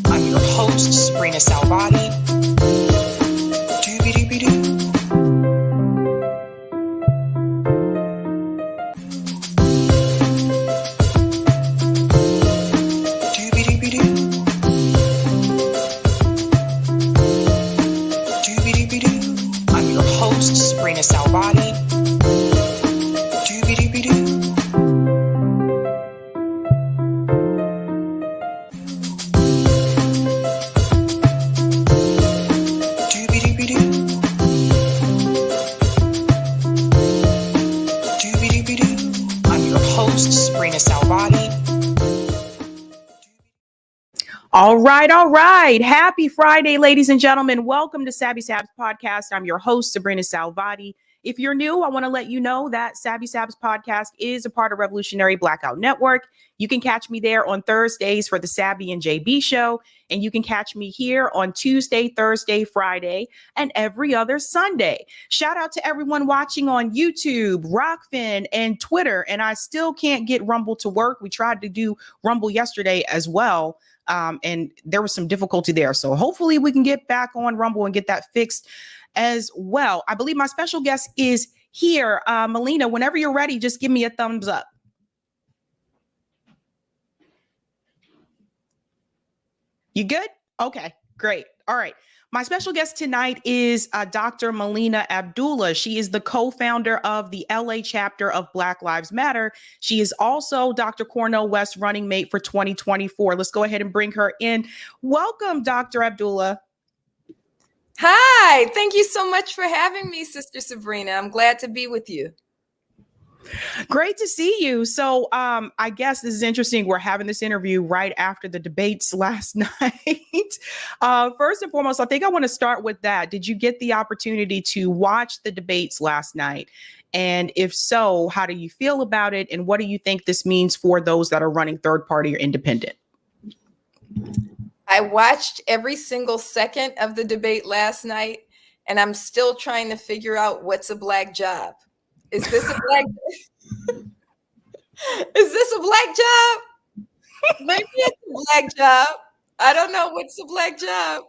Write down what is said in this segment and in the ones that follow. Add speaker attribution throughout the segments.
Speaker 1: I'm your host, sabrinasalvati. I'm your host, sabrinasalvati. I'm your host, sabrinasalvati. All right. Happy Friday, ladies and gentlemen. Welcome to Sabs podcast. I'm your host, Sabrina Salvati. If you're new, I want to let you know that Sabs podcast is a part of Revolutionary Blackout Network. You can catch me there on Thursdays for the Sabby and JB show, and you can catch me here on Tuesday, Thursday, Friday, and every other Sunday. Shout out to everyone watching on YouTube, Rockfin, and Twitter. And I still can't get Rumble to work. We tried to do Rumble yesterday as well. And there was some difficulty there. So hopefully we can get back on Rumble and get that fixed as well. I believe my special guest is here. Melina, whenever you're ready, just give me a thumbs up. You good? Okay, great. All right. My special guest tonight is Dr. Melina ABDULLAH. She is the co-founder of the LA chapter of Black Lives Matter. She is also Dr. Cornel West's running mate for 2024. Let's go ahead and bring her in. Welcome, Dr. ABDULLAH.
Speaker 2: Hi, thank you so much for having me, Sister Sabrina. I'm glad to be with you.
Speaker 1: Great to see you. So I guess this is interesting. We're having this interview right after the debates last night. First and foremost, I think I want to start with that. Did you get the opportunity to watch the debates last night? And if so, how do you feel about it? And what do you think this means for those that are running third party or independent?
Speaker 2: I watched every single second of the debate last night, and I'm still trying to figure out what's a black job. Is this a black Is this a black job? Maybe it's a black job. I don't know what's a black job.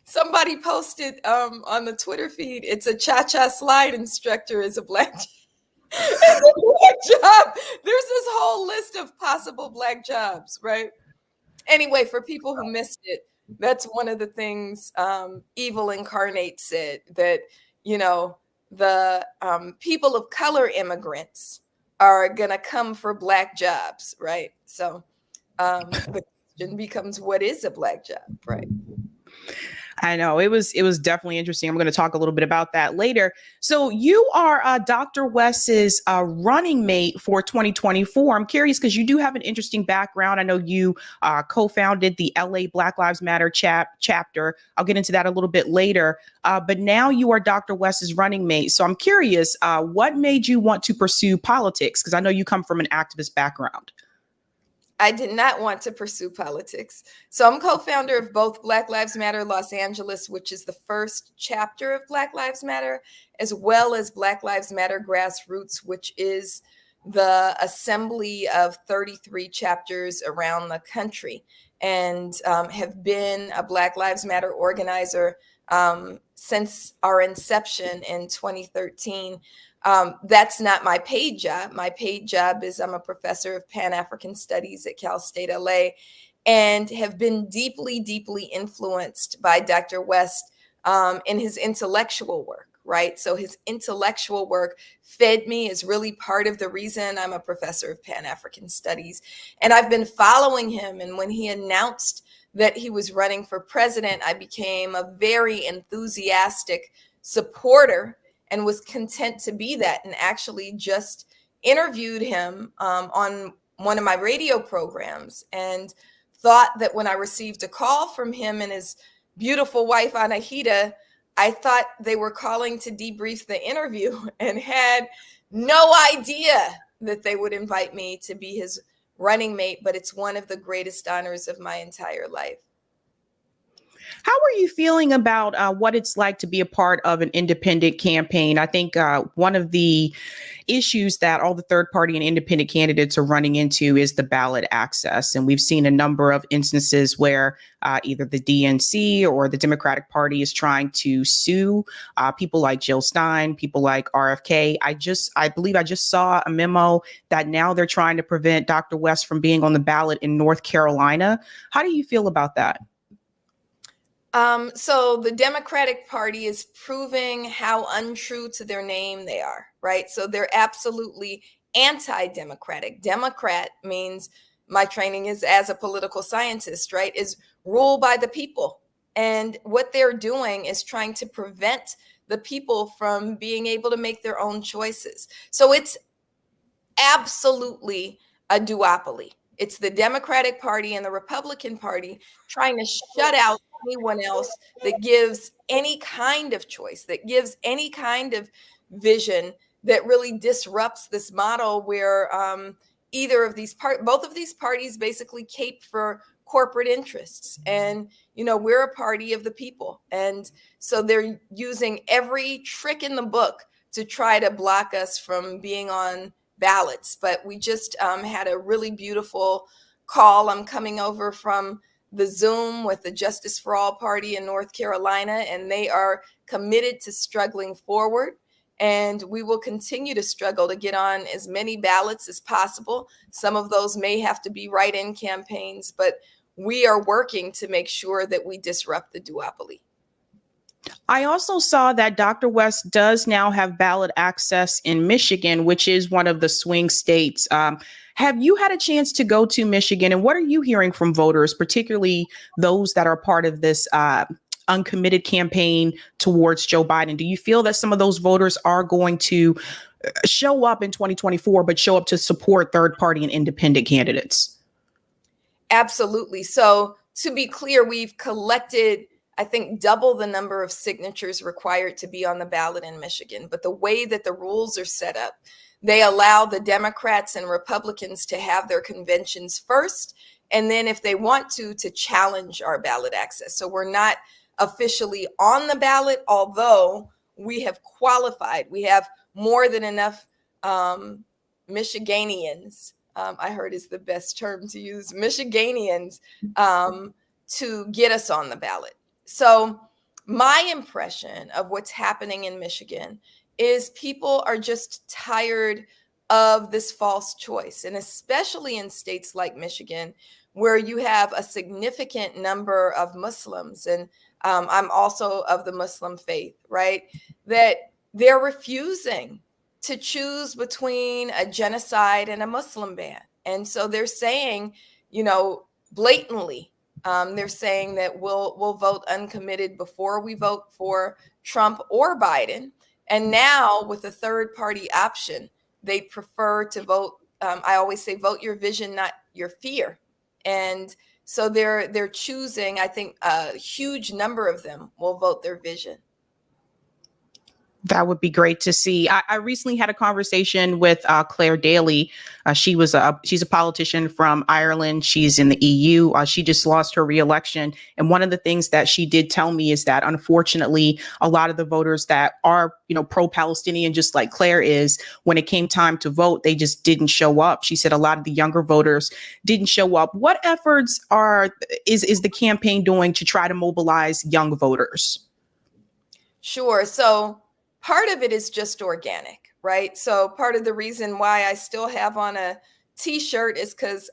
Speaker 2: Somebody posted on the Twitter feed, it's a cha-cha slide instructor is a black job. It's a black job. There's this whole list of possible black jobs, right? Anyway, for people who missed it, that's one of the things Evil Incarnate said, that, you know, the people of color immigrants are going to come for black jobs, right? So the question becomes, what is a black job, right?
Speaker 1: I know it was definitely interesting. I'm going to talk a little bit about that later. So you are Dr. West's running mate for 2024. I'm curious because you do have an interesting background. I know you co-founded the LA Black Lives Matter chapter. I'll get into that a little bit later. But now you are Dr. West's running mate. So I'm curious, what made you want to pursue politics? Because I know you come from an activist background.
Speaker 2: I did not want to pursue politics. So I'm co-founder of both Black Lives Matter Los Angeles, which is the first chapter of Black Lives Matter, as well as Black Lives Matter Grassroots, which is the assembly of 33 chapters around the country, and have been a Black Lives Matter organizer since our inception in 2013. That's not my paid job. My paid job is I'm a professor of Pan-African Studies at Cal State LA, and have been deeply, deeply influenced by Dr. West in his intellectual work, right? So his intellectual work fed me, is really part of the reason I'm a professor of Pan-African Studies. And I've been following him. And when he announced that he was running for president, I became a very enthusiastic supporter and was content to be that, and actually just interviewed him on one of my radio programs, and thought that when I received a call from him and his beautiful wife, Anahita, I thought they were calling to debrief the interview, and had no idea that they would invite me to be his running mate. But it's one of the greatest honors of my entire life.
Speaker 1: How are you feeling about what it's like to be a part of an independent campaign? I think one of the issues that all the third party and independent candidates are running into is the ballot access. And we've seen a number of instances where either the DNC or the Democratic Party is trying to sue people like Jill Stein, people like RFK. I believe I just saw a memo that now they're trying to prevent Dr. West from being on the ballot in North Carolina. How do you feel about that?
Speaker 2: So the Democratic Party is proving how untrue to their name they are, right? So they're absolutely anti-democratic. Democrat means, my training is as a political scientist, right, is rule by the people. And what they're doing is trying to prevent the people from being able to make their own choices. So it's absolutely a duopoly. It's the Democratic Party and the Republican Party trying to shut out anyone else that gives any kind of choice, that gives any kind of vision, that really disrupts this model where both of these parties basically cape for corporate interests. And, we're a party of the people. And so they're using every trick in the book to try to block us from being on ballots. But we just had a really beautiful call. I'm coming over from the Zoom with the Justice for All Party in North Carolina, and they are committed to struggling forward. And we will continue to struggle to get on as many ballots as possible. Some of those may have to be write-in campaigns, but we are working to make sure that we disrupt the duopoly.
Speaker 1: I also saw that Dr. West does now have ballot access in Michigan, which is one of the swing states. Have you had a chance to go to Michigan, and what are you hearing from voters, particularly those that are part of this uncommitted campaign towards Joe Biden? Do you feel that some of those voters are going to show up in 2024, but show up to support third party and independent candidates?
Speaker 2: Absolutely. So to be clear, we've collected, I think, double the number of signatures required to be on the ballot in Michigan. But the way that the rules are set up, they allow the Democrats and Republicans to have their conventions first, and then if they want to challenge our ballot access. So we're not officially on the ballot, although we have qualified. We have more than enough Michiganians, I heard is the best term to use, Michiganians, to get us on the ballot. So my impression of what's happening in Michigan is people are just tired of this false choice. And especially in states like Michigan, where you have a significant number of Muslims, and I'm also of the Muslim faith, right? That they're refusing to choose between a genocide and a Muslim ban. And so they're saying, blatantly, they're saying that we'll vote uncommitted before we vote for Trump or Biden. And now with the third party option, they prefer to vote. I always say, vote your vision, not your fear. And so they're choosing, I think a huge number of them will vote their vision.
Speaker 1: That would be great to see. I recently had a conversation with Claire Daly. She's a politician from Ireland. She's in the EU. She just lost her reelection. And one of the things that she did tell me is that, unfortunately, a lot of the voters that are, pro-Palestinian, just like Claire is, when it came time to vote, they just didn't show up. She said a lot of the younger voters didn't show up. What efforts is the campaign doing to try to mobilize young voters?
Speaker 2: Sure. So part of it is just organic, right? So part of the reason why I still have on a t-shirt is because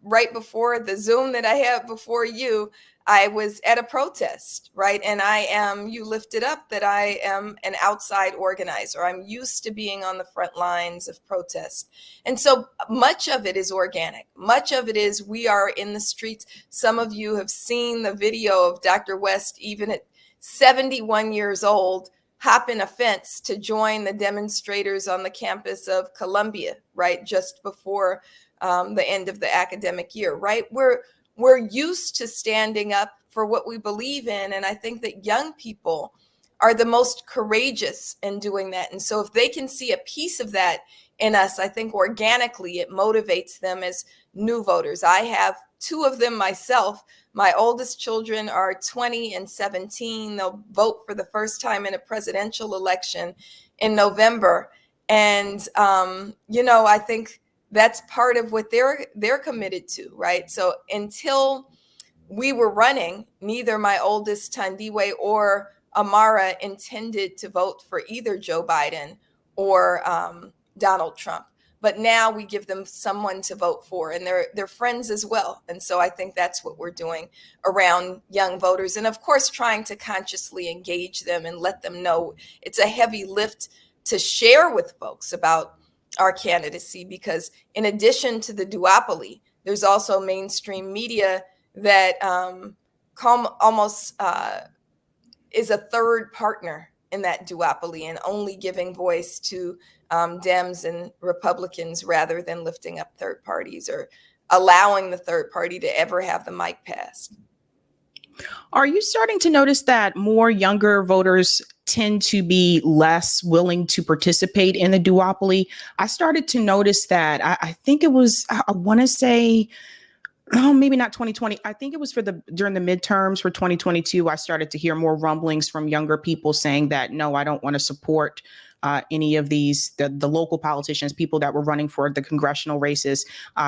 Speaker 2: right before the Zoom that I had before you, I was at a protest, right? And you lifted up that I am an outside organizer. I'm used to being on the front lines of protest. And so much of it is organic. Much of it is we are in the streets. Some of you have seen the video of Dr. West, even at 71 years old, hopping a fence to join the demonstrators on the campus of Columbia, right, just before the end of the academic year, right? We're used to standing up for what we believe in, and I think that young people are the most courageous in doing that. And so if they can see a piece of that in us, I think organically it motivates them as new voters. I have two of them myself. My oldest children are 20 and 17. They'll vote for the first time in a presidential election in November. And, I think that's part of what they're committed to, right? So until we were running, neither my oldest Tandiwe or Amara intended to vote for either Joe Biden or Donald Trump. But now we give them someone to vote for, and they're friends as well. And so I think that's what we're doing around young voters. And of course, trying to consciously engage them and let them know it's a heavy lift to share with folks about our candidacy, because in addition to the duopoly, there's also mainstream media that almost is a third partner in that duopoly and only giving voice to Dems and Republicans rather than lifting up third parties or allowing the third party to ever have the mic passed.
Speaker 1: Are you starting to notice that more younger voters tend to be less willing to participate in the duopoly? I started to notice that. I think it was, I want to say, maybe not 2020. I think it was during the midterms for 2022. I started to hear more rumblings from younger people saying that, no, I don't want to support any of these, the local politicians, people that were running for the congressional races.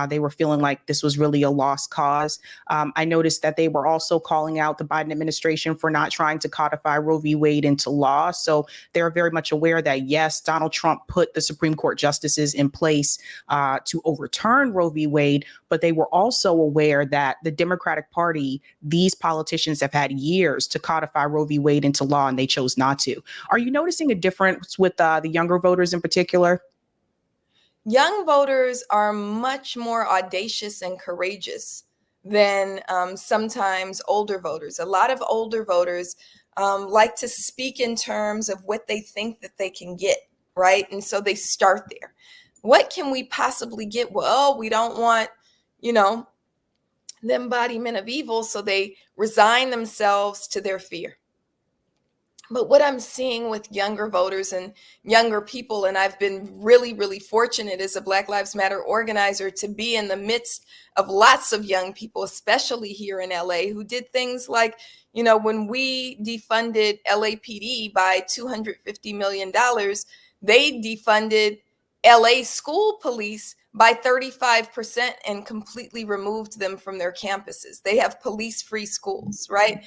Speaker 1: They were feeling like this was really a lost cause. I noticed that they were also calling out the Biden administration for not trying to codify Roe v. Wade into law. So they're very much aware that, yes, Donald Trump put the Supreme Court justices in place to overturn Roe v. Wade, but they were also aware that the Democratic Party, these politicians have had years to codify Roe v. Wade into law, and they chose not to. Are you noticing a difference with the younger voters in particular?
Speaker 2: Young voters are much more audacious and courageous than sometimes older voters. A lot of older voters like to speak in terms of what they think that they can get, right? And so they start there. What can we possibly get? Well, we don't want, the embodiment of evil, so they resign themselves to their fear. But what I'm seeing with younger voters and younger people, and I've been really, really fortunate as a Black Lives Matter organizer to be in the midst of lots of young people, especially here in LA, who did things like, when we defunded LAPD by $250 million, they defunded LA school police by 35% and completely removed them from their campuses. They have police-free schools, right?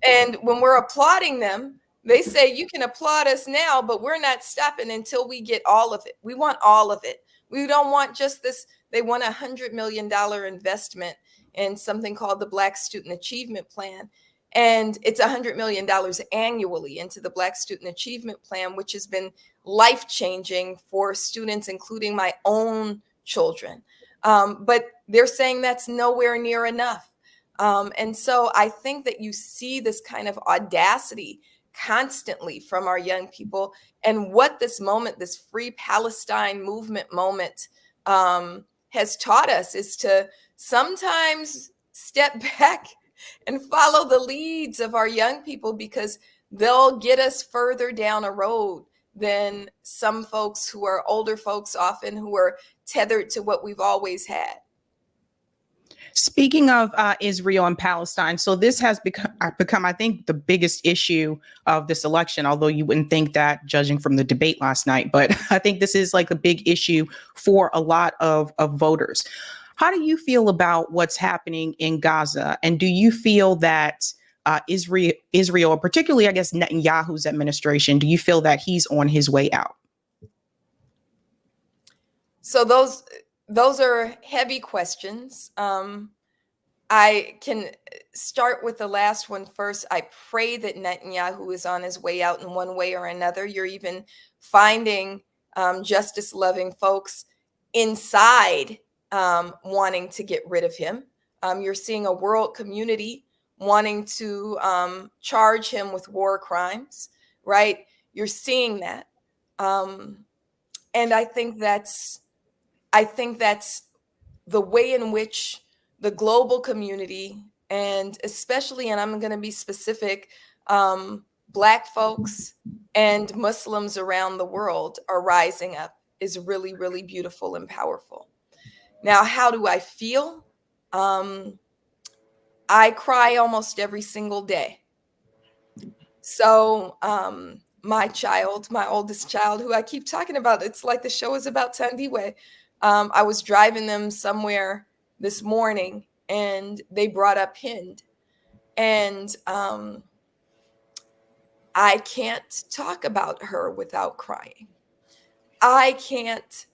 Speaker 2: And when we're applauding them, they say, you can applaud us now, but we're not stopping until we get all of it. We want all of it. We don't want just this. They want $100 million investment in something called the Black Student Achievement Plan. And it's $100 million annually into the Black Student Achievement Plan, which has been life-changing for students, including my own children. But they're saying that's nowhere near enough. And so I think that you see this kind of audacity constantly from our young people. And what this moment, this Free Palestine movement moment, has taught us is to sometimes step back and follow the leads of our young people, because they'll get us further down a road than some folks who are older folks, often who are tethered to what we've always had.
Speaker 1: Speaking of Israel and Palestine, so this has become, I think, the biggest issue of this election, although you wouldn't think that judging from the debate last night. But I think this is like a big issue for a lot of voters. How do you feel about what's happening in Gaza? And do you feel that Israel, particularly, I guess, Netanyahu's administration, do you feel that he's on his way out?
Speaker 2: So those are heavy questions. I can start with the last one first. I pray that Netanyahu is on his way out in one way or another. You're even finding justice-loving folks inside wanting to get rid of him. You're seeing a world community wanting to charge him with war crimes, right? You're seeing that. And I think that's the way in which the global community, and especially, and I'm going to be specific, Black folks and Muslims around the world are rising up, is really, really beautiful and powerful. Now, how do I feel? I cry almost every single day. So my oldest child, who I keep talking about, it's like the show is about Tandiwe. I was driving them somewhere this morning and they brought up Hind. And I can't talk about her without crying. I can't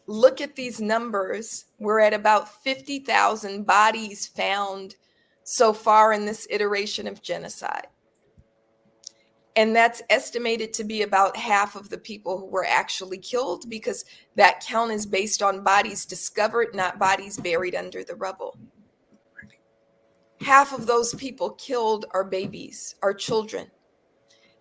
Speaker 2: look at these numbers. We're at about 50,000 bodies found so far in this iteration of genocide. And that's estimated to be about half of the people who were actually killed, because that count is based on bodies discovered, not bodies buried under the rubble. Half of those people killed are babies, are children.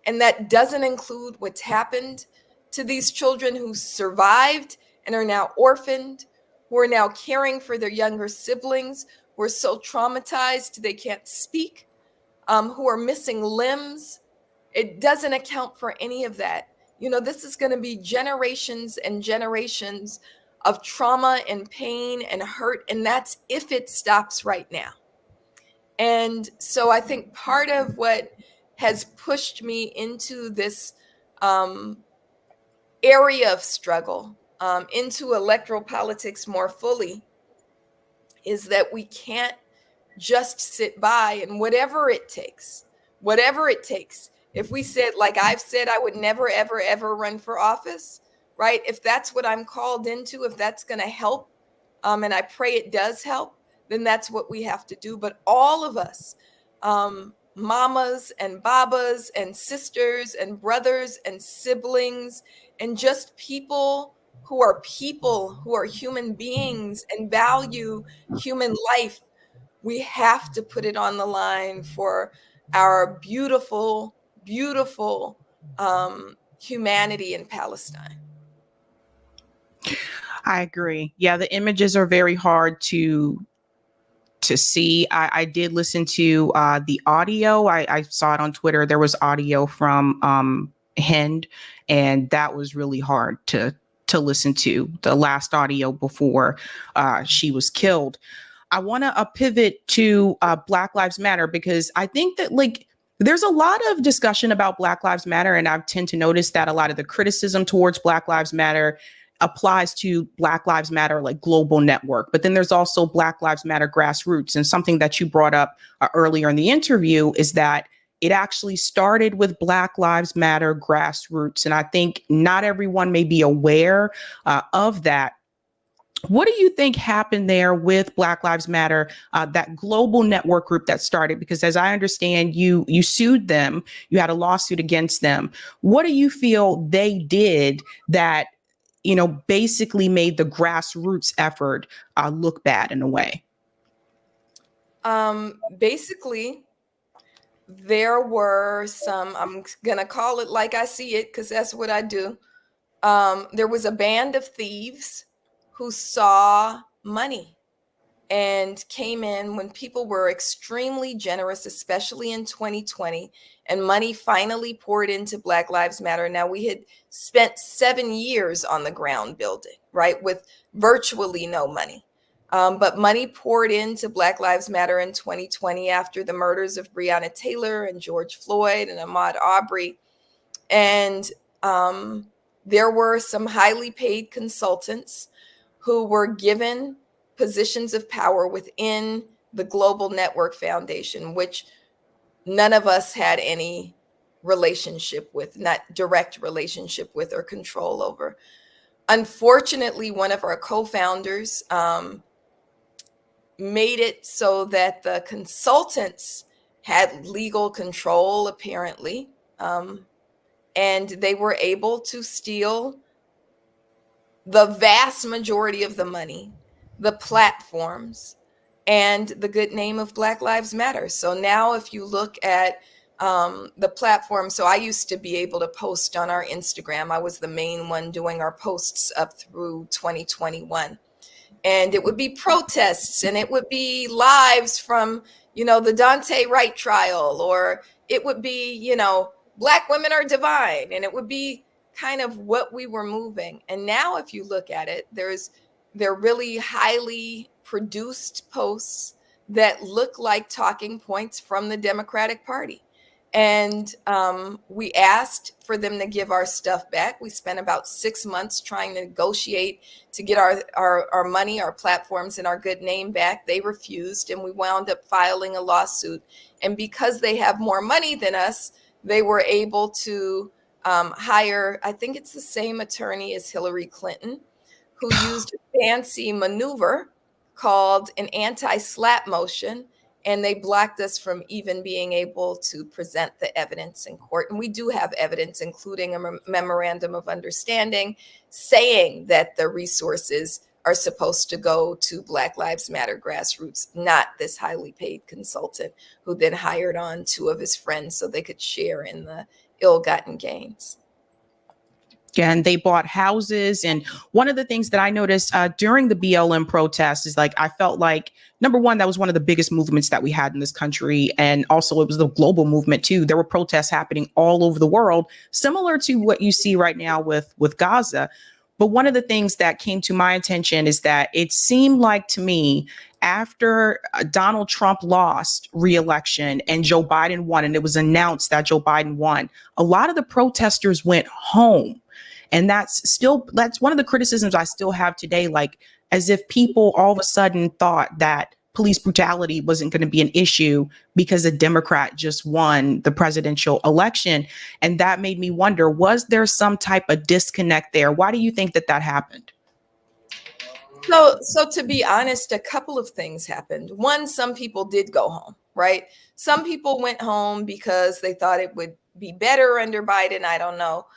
Speaker 2: And that doesn't include what's happened to these children who survived and are now orphaned, who are now caring for their younger siblings, who are so traumatized they can't speak, who are missing limbs. It doesn't account for any of that. You know, this is going to be generations and generations of trauma and pain and hurt, and that's if it stops right now. And so I think part of what has pushed me into this area of struggle, into electoral politics more fully, is that we can't just sit by and whatever it takes. If we said, like I've said, I would never, ever, ever run for office, right? If that's what I'm called into, if that's going to help, and I pray it does help, then that's what we have to do. But all of us, mamas and babas and sisters and brothers and siblings and just people who are human beings and value human life, we have to put it on the line for our beautiful, beautiful humanity in Palestine.
Speaker 1: I agree. Yeah, the images are very hard to see. I did listen to the audio. I saw it on Twitter. There was audio from Hind, and that was really hard to listen to, the last audio before she was killed. I want to pivot to Black Lives Matter, because I think that there's a lot of discussion about Black Lives Matter, and I tend to notice that a lot of the criticism towards Black Lives Matter applies to Black Lives Matter, like global network. But then there's also Black Lives Matter grassroots. And something that you brought up earlier in the interview is that it actually started with Black Lives Matter grassroots. And I think not everyone may be aware of that. What do you think happened there with Black Lives Matter, that global network group that started? Because as I understand, you sued them, you had a lawsuit against them. What do you feel they did that, you know, basically made the grassroots effort look bad in a way?
Speaker 2: Basically, there were some, I'm going to call it like I see it, because that's what I do. There was a band of thieves who saw money and came in when people were extremely generous, especially in 2020, and money finally poured into Black Lives Matter. Now, we had spent 7 years on the ground building, right, with virtually no money. But money poured into Black Lives Matter in 2020 after the murders of Breonna Taylor and George Floyd and Ahmaud Arbery. And there were some highly paid consultants who were given positions of power within the Global Network Foundation, which none of us had any relationship with, not direct relationship with or control over. Unfortunately, one of our co-founders made it so that the consultants had legal control, apparently, and they were able to steal the vast majority of the money, the platforms, and the good name of Black Lives Matter. So now if you look at the platform, so I used to be able to post on our Instagram. I was the main one doing our posts up through 2021. And it would be protests, and it would be lives from, you know, the Dante Wright trial, or it would be, you know, Black women are divine, and it would be kind of what we were moving. And now if you look at it, they're really highly produced posts that look like talking points from the Democratic Party. And we asked for them to give our stuff back. We spent about 6 months trying to negotiate to get our money, our platforms, and our good name back. They refused, and we wound up filing a lawsuit. And because they have more money than us, they were able to hire, I think it's the same attorney as Hillary Clinton, who used a fancy maneuver called an anti-slap motion, and they blocked us from even being able to present the evidence in court. And we do have evidence, including a memorandum of understanding saying that the resources are supposed to go to Black Lives Matter grassroots, not this highly paid consultant who then hired on 2 of his friends so they could share in the ill-gotten gains.
Speaker 1: And they bought houses. And one of the things that I noticed during the BLM protests is like, I felt like, number one, that was one of the biggest movements that we had in this country. And also it was the global movement too. There were protests happening all over the world, similar to what you see right now with Gaza. But one of the things that came to my attention is that it seemed like to me after Donald Trump lost re-election and Joe Biden won, and it was announced that Joe Biden won, a lot of the protesters went home. And that's one of the criticisms I still have today, like as if people all of a sudden thought that police brutality wasn't going to be an issue because a Democrat just won the presidential election. And that made me wonder, was there some type of disconnect there? Why do you think that happened?
Speaker 2: So to be honest, a couple of things happened. One, some people did go home, right? Some people went home because they thought it would be better under Biden. I don't know.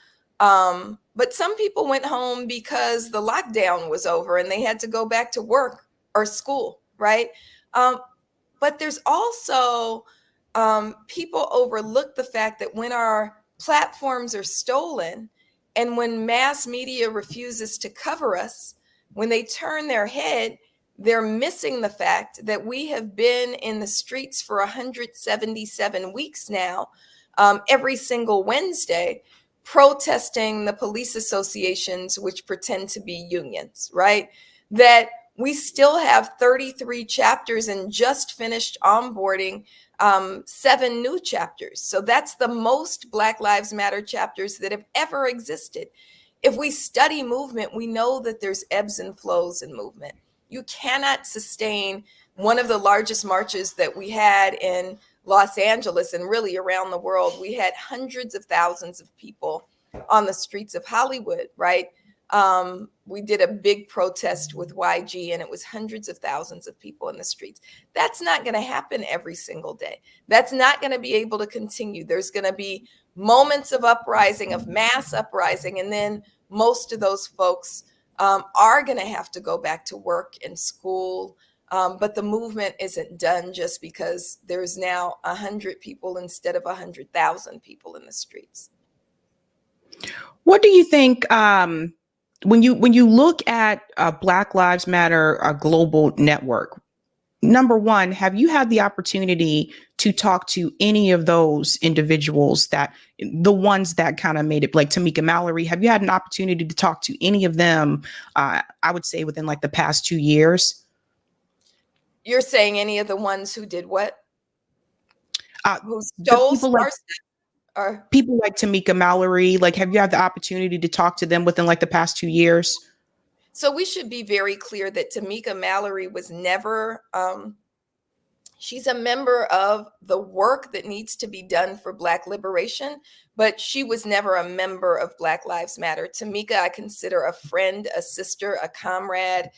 Speaker 2: But some people went home because the lockdown was over and they had to go back to work or school, right? But there's also people overlook the fact that when our platforms are stolen and when mass media refuses to cover us, when they turn their head, they're missing the fact that we have been in the streets for 177 weeks now, every single Wednesday, protesting the police associations, which pretend to be unions, right? That we still have 33 chapters and just finished onboarding 7 new chapters. So that's the most Black Lives Matter chapters that have ever existed. If we study movement, we know that there's ebbs and flows in movement. You cannot sustain one of the largest marches that we had in Los Angeles and really around the world. We had hundreds of thousands of people on the streets of Hollywood, right? We did a big protest with YG and it was hundreds of thousands of people in the streets. That's not going to happen every single day. That's not going to be able to continue. There's going to be moments of uprising, of mass uprising, and then most of those folks are going to have to go back to work and school. But the movement isn't done just because there's now 100 people instead of 100,000 people in the streets.
Speaker 1: What do you think when you look at Black Lives Matter, a global network? Number one, have you had the opportunity to talk to any of those individuals, that the ones that kind of made it, like Tamika Mallory? Have you had an opportunity to talk to any of them? I would say within like the past 2 years.
Speaker 2: You're saying any of the ones who did what? Who
Speaker 1: stole
Speaker 2: our stuff? Or
Speaker 1: people like Tamika Mallory, like, have you had the opportunity to talk to them within like the past 2 years?
Speaker 2: So we should be very clear that Tamika Mallory was never, she's a member of the work that needs to be done for Black liberation, but she was never a member of Black Lives Matter. Tamika, I consider a friend, a sister, a comrade.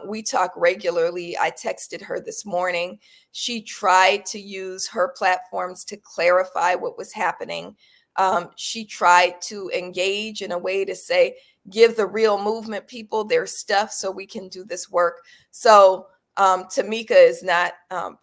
Speaker 2: We talk regularly. I texted her this morning. She tried to use her platforms to clarify what was happening. She tried to engage in a way to say, give the real movement people their stuff so we can do this work. So Tamika is not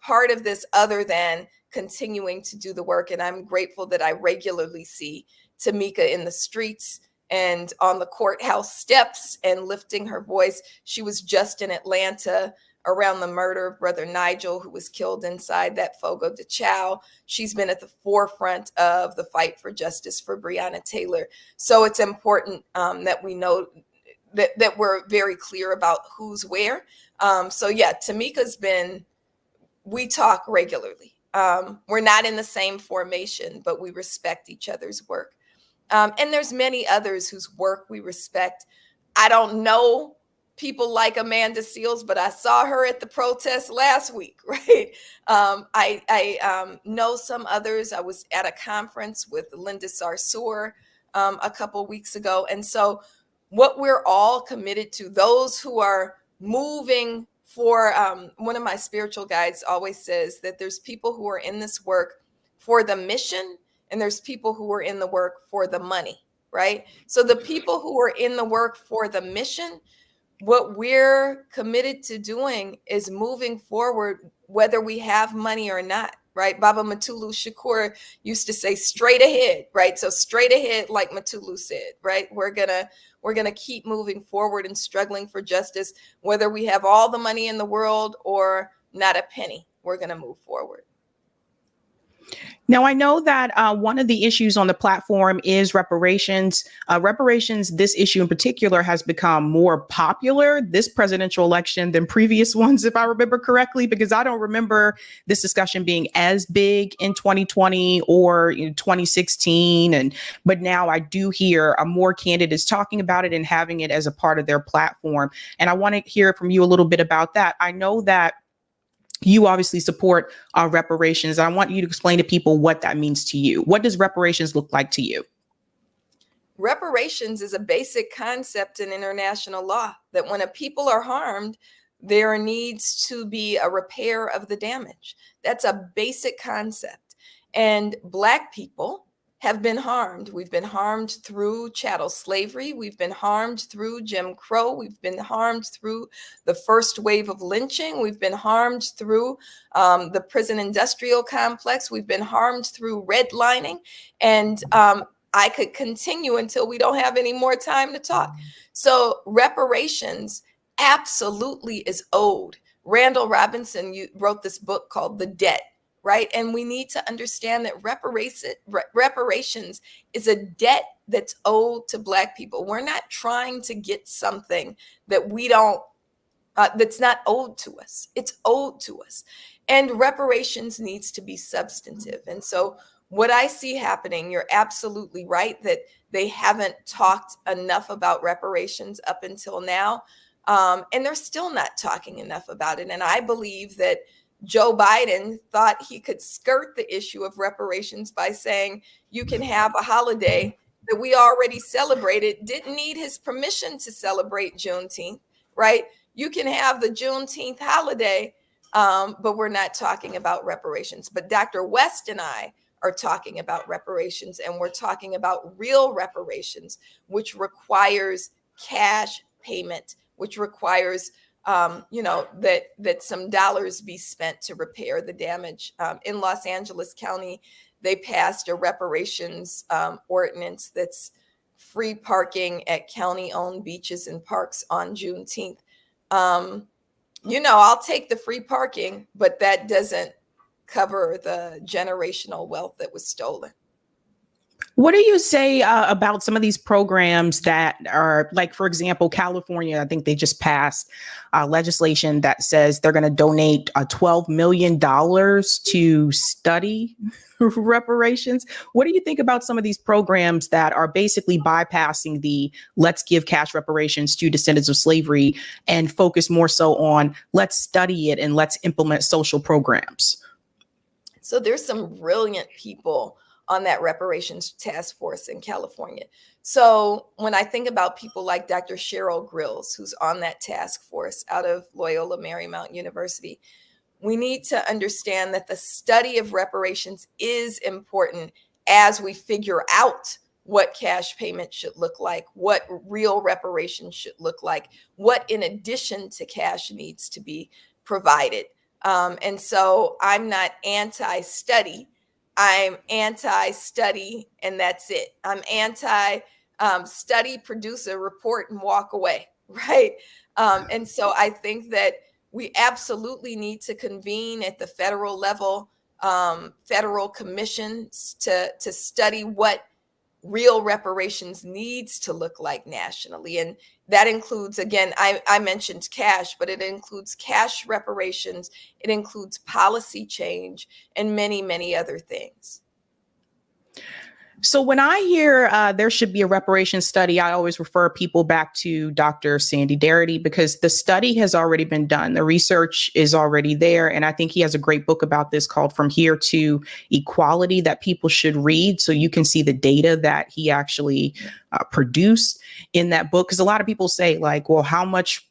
Speaker 2: part of this other than continuing to do the work. And I'm grateful that I regularly see Tamika in the streets and on the courthouse steps and lifting her voice. She was just in Atlanta around the murder of Brother Nigel, who was killed inside that Fogo de Chao. She's been at the forefront of the fight for justice for Breonna Taylor. So it's important that we know that we're very clear about who's where. So yeah, Tamika's been we talk regularly. We're not in the same formation, but we respect each other's work. And there's many others whose work we respect. I don't know people like Amanda Seals, but I saw her at the protest last week, right? I know some others. I was at a conference with Linda Sarsour a couple weeks ago. And so what we're all committed to, those who are moving for, one of my spiritual guides always says that there's people who are in this work for the mission, and there's people who are in the work for the money, right? So the people who are in the work for the mission, what we're committed to doing is moving forward, whether we have money or not, right? Baba Matulu Shakur used to say straight ahead, right? So straight ahead, like Matulu said, right? We're gonna keep moving forward and struggling for justice, whether we have all the money in the world or not a penny. We're gonna move forward.
Speaker 1: Now, I know that one of the issues on the platform is reparations. Reparations, this issue in particular, has become more popular this presidential election than previous ones, if I remember correctly, because I don't remember this discussion being as big in 2020 or 2016. But now I do hear more candidates talking about it and having it as a part of their platform. And I want to hear from you a little bit about that. I know that you obviously support reparations. I want you to explain to people what that means to you. What does reparations look like to you?
Speaker 2: Reparations is a basic concept in international law that when a people are harmed, there needs to be a repair of the damage. That's a basic concept. And Black people have been harmed. We've been harmed through chattel slavery. We've been harmed through Jim Crow. We've been harmed through the first wave of lynching. We've been harmed through the prison industrial complex. We've been harmed through redlining. And I could continue until we don't have any more time to talk. So reparations absolutely is owed. Randall Robinson wrote this book called The Debt. Right. And we need to understand that reparations is a debt that's owed to Black people. We're not trying to get something that we don't, that's not owed to us. It's owed to us. And reparations needs to be substantive. And so what I see happening, you're absolutely right that they haven't talked enough about reparations up until now. And they're still not talking enough about it. And I believe that Joe Biden thought he could skirt the issue of reparations by saying you can have a holiday that we already celebrated, didn't need his permission to celebrate Juneteenth, right? You can have the Juneteenth holiday, but we're not talking about reparations. But Dr. West and I are talking about reparations, and we're talking about real reparations, which requires cash payment, which requires that some dollars be spent to repair the damage. In Los Angeles County, they passed a reparations ordinance that's free parking at county-owned beaches and parks on Juneteenth. I'll take the free parking, but that doesn't cover the generational wealth that was stolen.
Speaker 1: What do you say about some of these programs that are, like, for example, California? I think they just passed legislation that says they're going to donate $12 million to study reparations. What do you think about some of these programs that are basically bypassing the let's give cash reparations to descendants of slavery and focus more so on let's study it and let's implement social programs?
Speaker 2: So there's some brilliant people on that reparations task force in California. So when I think about people like Dr. Cheryl Grills, who's on that task force out of Loyola Marymount University, we need to understand that the study of reparations is important as we figure out what cash payment should look like, what real reparations should look like, what in addition to cash needs to be provided. And so I'm not anti-study. I'm anti-study, and that's it. I'm anti-study, produce a report, and walk away, right? And so I think that we absolutely need to convene at the federal level, federal commissions to study what real reparations needs to look like nationally. And that includes, again, I mentioned cash, but it includes cash reparations, it includes policy change, and many, many other things.
Speaker 1: So when I hear there should be a reparations study, I always refer people back to Dr. Sandy Darity, because the study has already been done. The research is already there. And I think he has a great book about this called From Here to Equality that people should read, so you can see the data that he actually produced in that book. Because a lot of people say, like, well, how much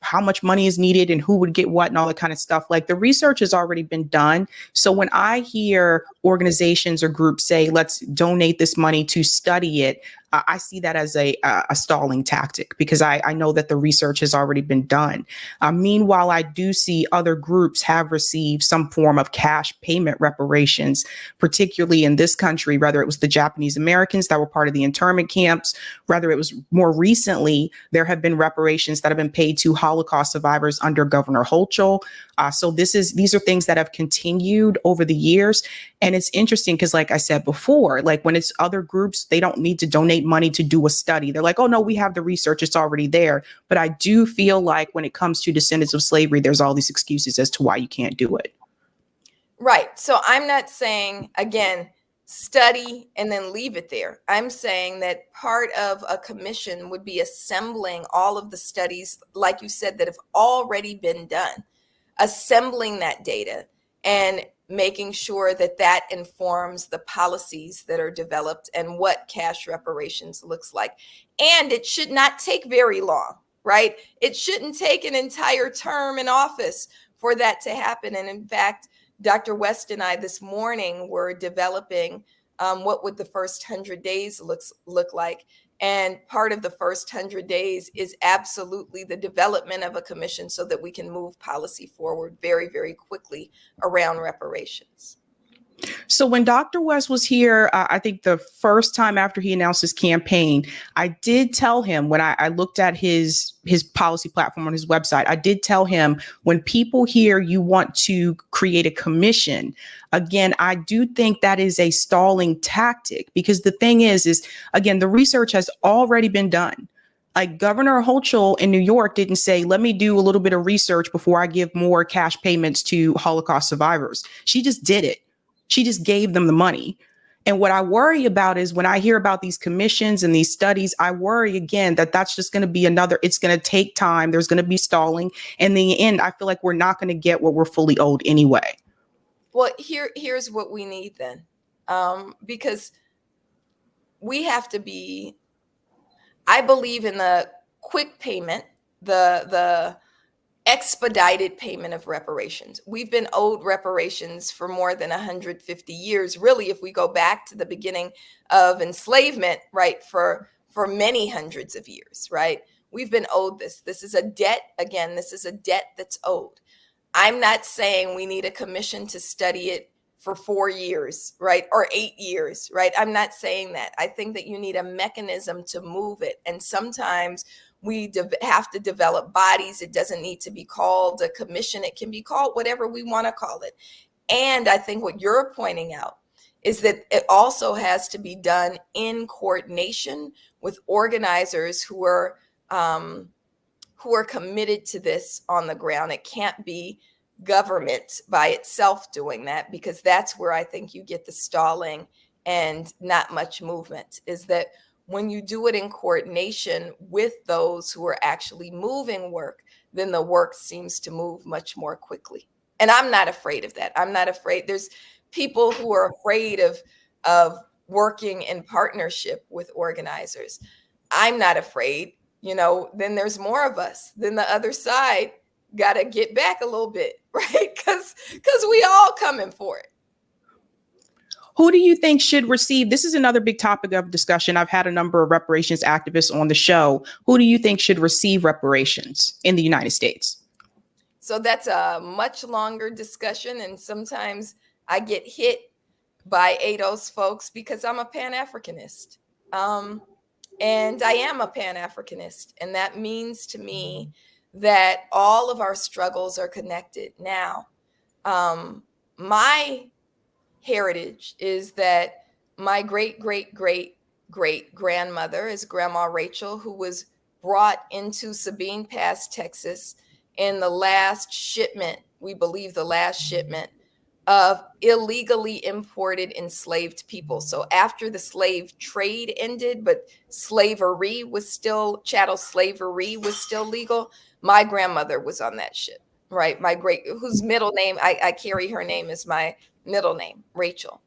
Speaker 1: money is needed and who would get what and all that kind of stuff. Like, the research has already been done. So when I hear organizations or groups say, let's donate this money to study it, I see that as a stalling tactic, because I know that the research has already been done. Meanwhile, I do see other groups have received some form of cash payment reparations, particularly in this country, whether it was the Japanese Americans that were part of the internment camps, whether it was more recently, there have been reparations that have been paid to Holocaust survivors under Governor Hochul. So these are things that have continued over the years. And it's interesting because, like I said before, like when it's other groups, they don't need to donate money to do a study. They're like, oh, no, we have the research. It's already there. But I do feel like when it comes to descendants of slavery, there's all these excuses as to why you can't do it.
Speaker 2: Right. So I'm not saying, again, study and then leave it there. I'm saying that part of a commission would be assembling all of the studies, like you said, that have already been done, assembling that data and making sure that that informs the policies that are developed and what cash reparations looks like. And it should not take very long, right? It shouldn't take an entire term in office for that to happen. And in fact, Dr. West and I this morning were developing what would the first 100 days look like. And part of the first 100 days is absolutely the development of a commission so that we can move policy forward very, very quickly around reparations.
Speaker 1: So when Dr. West was here, I think the first time after he announced his campaign, I did tell him, when I looked at his policy platform on his website, I did tell him, when people hear you want to create a commission, again, I do think that is a stalling tactic, because the thing is again, the research has already been done. Like, Governor Hochul in New York didn't say, let me do a little bit of research before I give more cash payments to Holocaust survivors. She just did it. She just gave them the money. And what I worry about is when I hear about these commissions and these studies, I worry again that that's just going to be it's going to take time. There's going to be stalling. And in the end, I feel like we're not going to get what we're fully owed anyway.
Speaker 2: Well, here's what we need then, because we have to be, I believe in the quick payment, the expedited payment of reparations. We've been owed reparations for more than 150 years. Really, if we go back to the beginning of enslavement, right, for many hundreds of years, right? We've been owed this. This is a debt. Again, this is a debt that's owed. I'm not saying we need a commission to study it for 4 years, right? Or 8 years, right? I'm not saying that. I think that you need a mechanism to move it. And sometimes we have to develop bodies. It doesn't need to be called a commission. It can be called whatever we want to call it. And I think what you're pointing out is that it also has to be done in coordination with organizers who are committed to this on the ground. It can't be government by itself doing that, because that's where I think you get the stalling and not much movement, is that when you do it in coordination with those who are actually moving work, then the work seems to move much more quickly. And I'm not afraid of that. I'm not afraid. There's people who are afraid of working in partnership with organizers. I'm not afraid. Then there's more of us. Then the other side got to get back a little bit, right? Because we all coming for it.
Speaker 1: Who do you think should receive? This is another big topic of discussion. I've had a number of reparations activists on the show. Who do you think should receive reparations in the United States?
Speaker 2: So that's a much longer discussion. And sometimes I get hit by ADOS folks because I'm a Pan-Africanist. And I am a Pan-Africanist. And that means to me that all of our struggles are connected. Now, my heritage is that my great, great, great great grandmother is Grandma Rachel, who was brought into Sabine Pass, Texas, in the last shipment, we believe the last shipment of illegally imported enslaved people. So after the slave trade ended, but slavery was still, chattel slavery was still legal, my grandmother was on that ship, right? My great, whose middle name, I carry her name as my middle name, Rachel.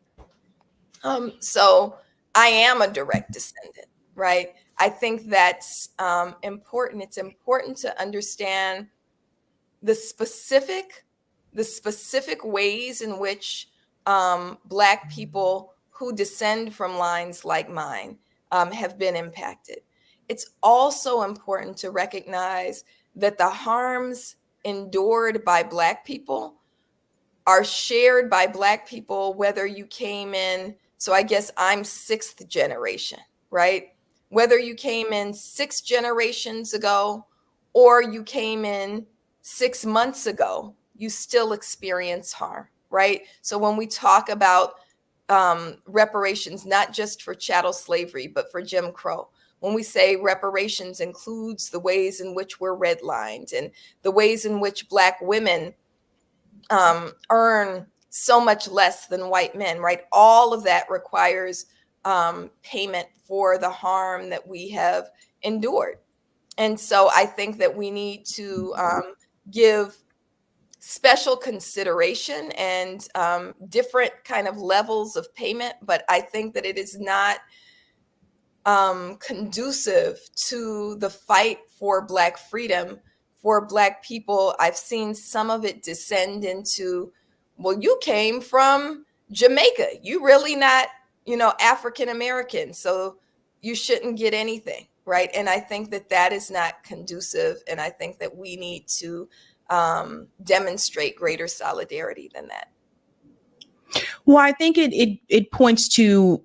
Speaker 2: So I am a direct descendant, right? I think that's important. It's important to understand the specific ways in which Black people who descend from lines like mine have been impacted. It's also important to recognize that the harms endured by Black people are shared by Black people, whether you came in, so I guess I'm sixth generation, right? Whether you came in 6 generations ago or you came in 6 months ago, you still experience harm, right? So when we talk about reparations, not just for chattel slavery, but for Jim Crow, when we say reparations includes the ways in which we're redlined and the ways in which Black women earn so much less than white men, right? All of that requires payment for the harm that we have endured. And so I think that we need to give special consideration and different kind of levels of payment. But I think that it is not conducive to the fight for Black freedom, for Black people. I've seen some of it descend into, well, you came from Jamaica. You really not, African American, so you shouldn't get anything, right? And I think that that is not conducive. And I think that we need to demonstrate greater solidarity than that.
Speaker 1: Well, I think it points to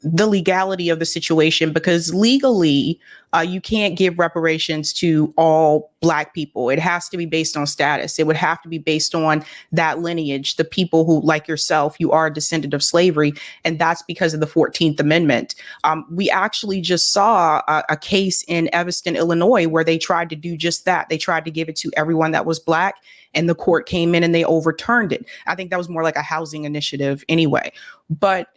Speaker 1: the legality of the situation, because legally, you can't give reparations to all Black people. It has to be based on status. It would have to be based on that lineage, the people who, like yourself, you are a descendant of slavery, and that's because of the 14th Amendment. We actually just saw a case in Evanston, Illinois, where they tried to do just that. They tried to give it to everyone that was Black, and the court came in and they overturned it. I think that was more like a housing initiative anyway. But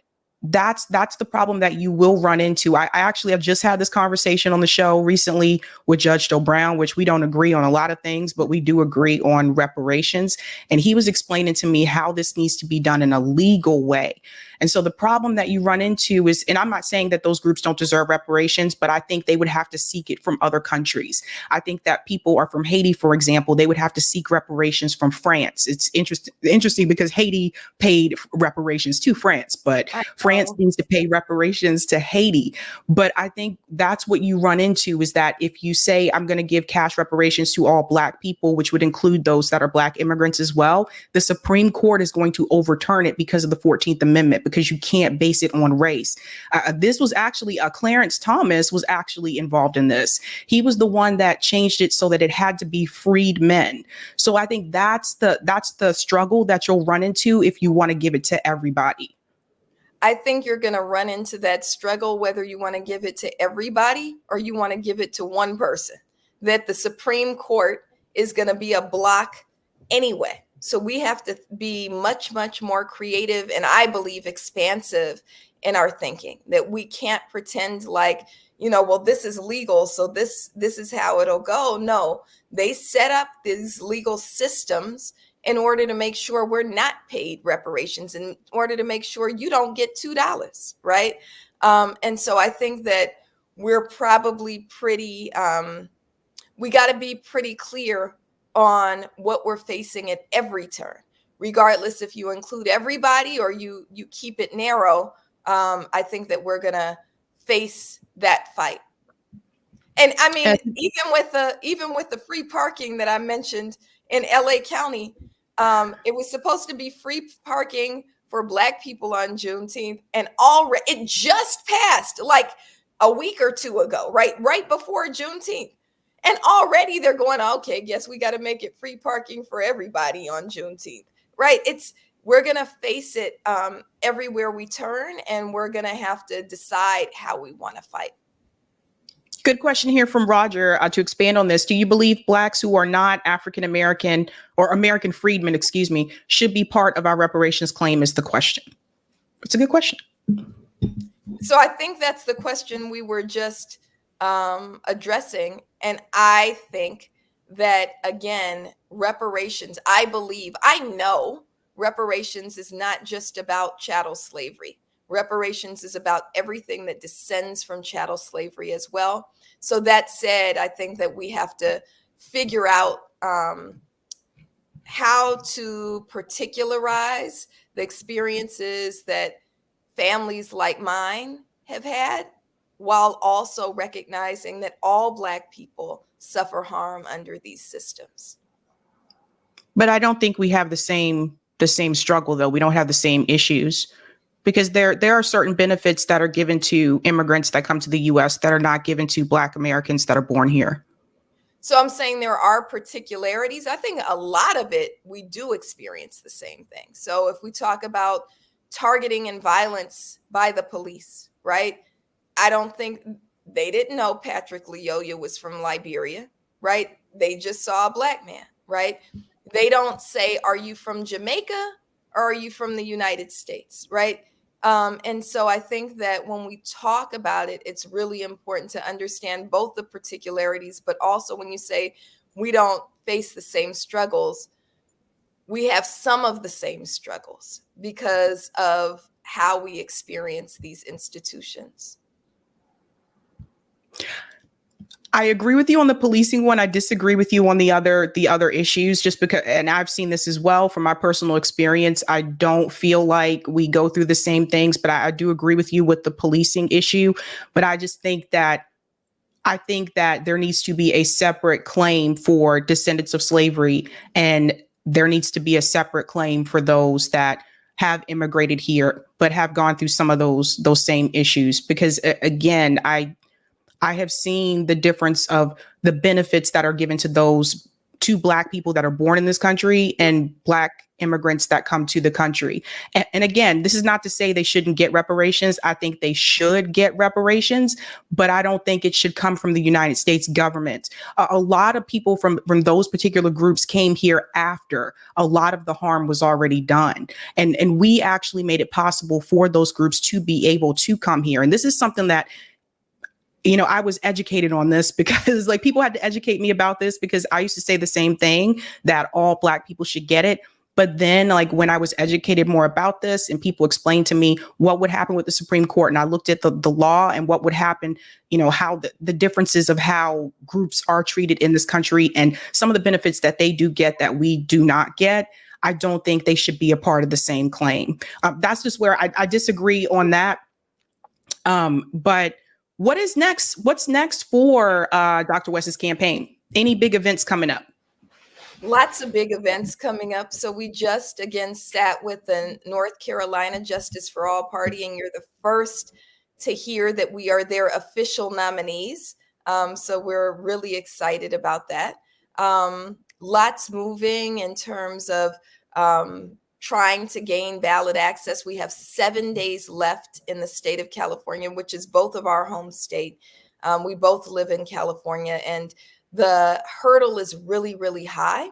Speaker 1: that's the problem that you will run into. I actually have just had this conversation on the show recently with Judge Joe Brown, which we don't agree on a lot of things, but we do agree on reparations. And he was explaining to me how this needs to be done in a legal way. And so the problem that you run into is, and I'm not saying that those groups don't deserve reparations, but I think they would have to seek it from other countries. I think that people are from Haiti, for example, they would have to seek reparations from France. It's interesting because Haiti paid reparations to France, but France needs to pay reparations to Haiti. But I think that's what you run into, is that if you say, I'm going to give cash reparations to all Black people, which would include those that are Black immigrants as well, the Supreme Court is going to overturn it because of the 14th Amendment, because you can't base it on race. This was actually Clarence Thomas was actually involved in this. He was the one that changed it so that it had to be freed men. So I think that's the struggle that you'll run into if you want to give it to everybody.
Speaker 2: I think you're going to run into that struggle whether you want to give it to everybody or you want to give it to one person, that the Supreme Court is going to be a block anyway. So we have to be much, much more creative and, I believe, expansive in our thinking, that we can't pretend like, well, this is legal, so this is how it'll go. No, they set up these legal systems in order to make sure we're not paid reparations, in order to make sure you don't get $2, right? And so I think that we're probably pretty, we got to be pretty clear on what we're facing at every turn, regardless if you include everybody or you keep it narrow. I think that we're going to face that fight. And I mean, even with the free parking that I mentioned in LA County, it was supposed to be free parking for Black people on Juneteenth, and already it just passed like a week or two ago, right before Juneteenth. And already they're going, okay, guess we got to make it free parking for everybody on Juneteenth, right? we're going to face it everywhere we turn, and we're going to have to decide how we want to fight.
Speaker 1: Good question here from Roger to expand on this. Do you believe Blacks who are not African American or American freedmen, should be part of our reparations claim is the question. It's a good question.
Speaker 2: So I think that's the question we were just addressing. And I think that, again, reparations, I know reparations is not just about chattel slavery. Reparations is about everything that descends from chattel slavery as well. So that said, I think that we have to figure out how to particularize the experiences that families like mine have had, while also recognizing that all Black people suffer harm under these systems.
Speaker 1: But I don't think we have the same struggle, though. We don't have the same issues, because there are certain benefits that are given to immigrants that come to the U.S. that are not given to Black Americans that are born here.
Speaker 2: So I'm saying there are particularities. I think a lot of it, we do experience the same thing. So if we talk about targeting and violence by the police, right? I don't think they didn't know Patrick Lyoya was from Liberia, right? They just saw a Black man, right? They don't say, are you from Jamaica or are you from the United States, right? And so I think that when we talk about it, it's really important to understand both the particularities, but also when you say we don't face the same struggles, we have some of the same struggles because of how we experience these institutions.
Speaker 1: I agree with you on the policing one. I disagree with you on the other issues, just because, and I've seen this as well from my personal experience. I don't feel like we go through the same things, but I do agree with you with the policing issue. But I just think that there needs to be a separate claim for descendants of slavery, and there needs to be a separate claim for those that have immigrated here but have gone through some of those same issues. Because again, I have seen the difference of the benefits that are given to Black people that are born in this country and Black immigrants that come to the country. And again, this is not to say they shouldn't get reparations. I think they should get reparations, but I don't think it should come from the United States government. A lot of people from those particular groups came here after a lot of the harm was already done. And we actually made it possible for those groups to be able to come here. And this is something that, I was educated on this because people had to educate me about this, because I used to say the same thing, that all Black people should get it. But then when I was educated more about this and people explained to me what would happen with the Supreme Court, and I looked at the law and what would happen, how the differences of how groups are treated in this country and some of the benefits that they do get that we do not get, I don't think they should be a part of the same claim. That's just where I disagree on that. But what is next? What's next for Dr. West's campaign? Any big events coming up?
Speaker 2: Lots of big events coming up. So we just, again, sat with the North Carolina Justice for All Party, and you're the first to hear that we are their official nominees. So we're really excited about that. Lots moving in terms of trying to gain ballot access. We have 7 days left in the state of California, which is both of our home state. We both live in California, and the hurdle is really, really high,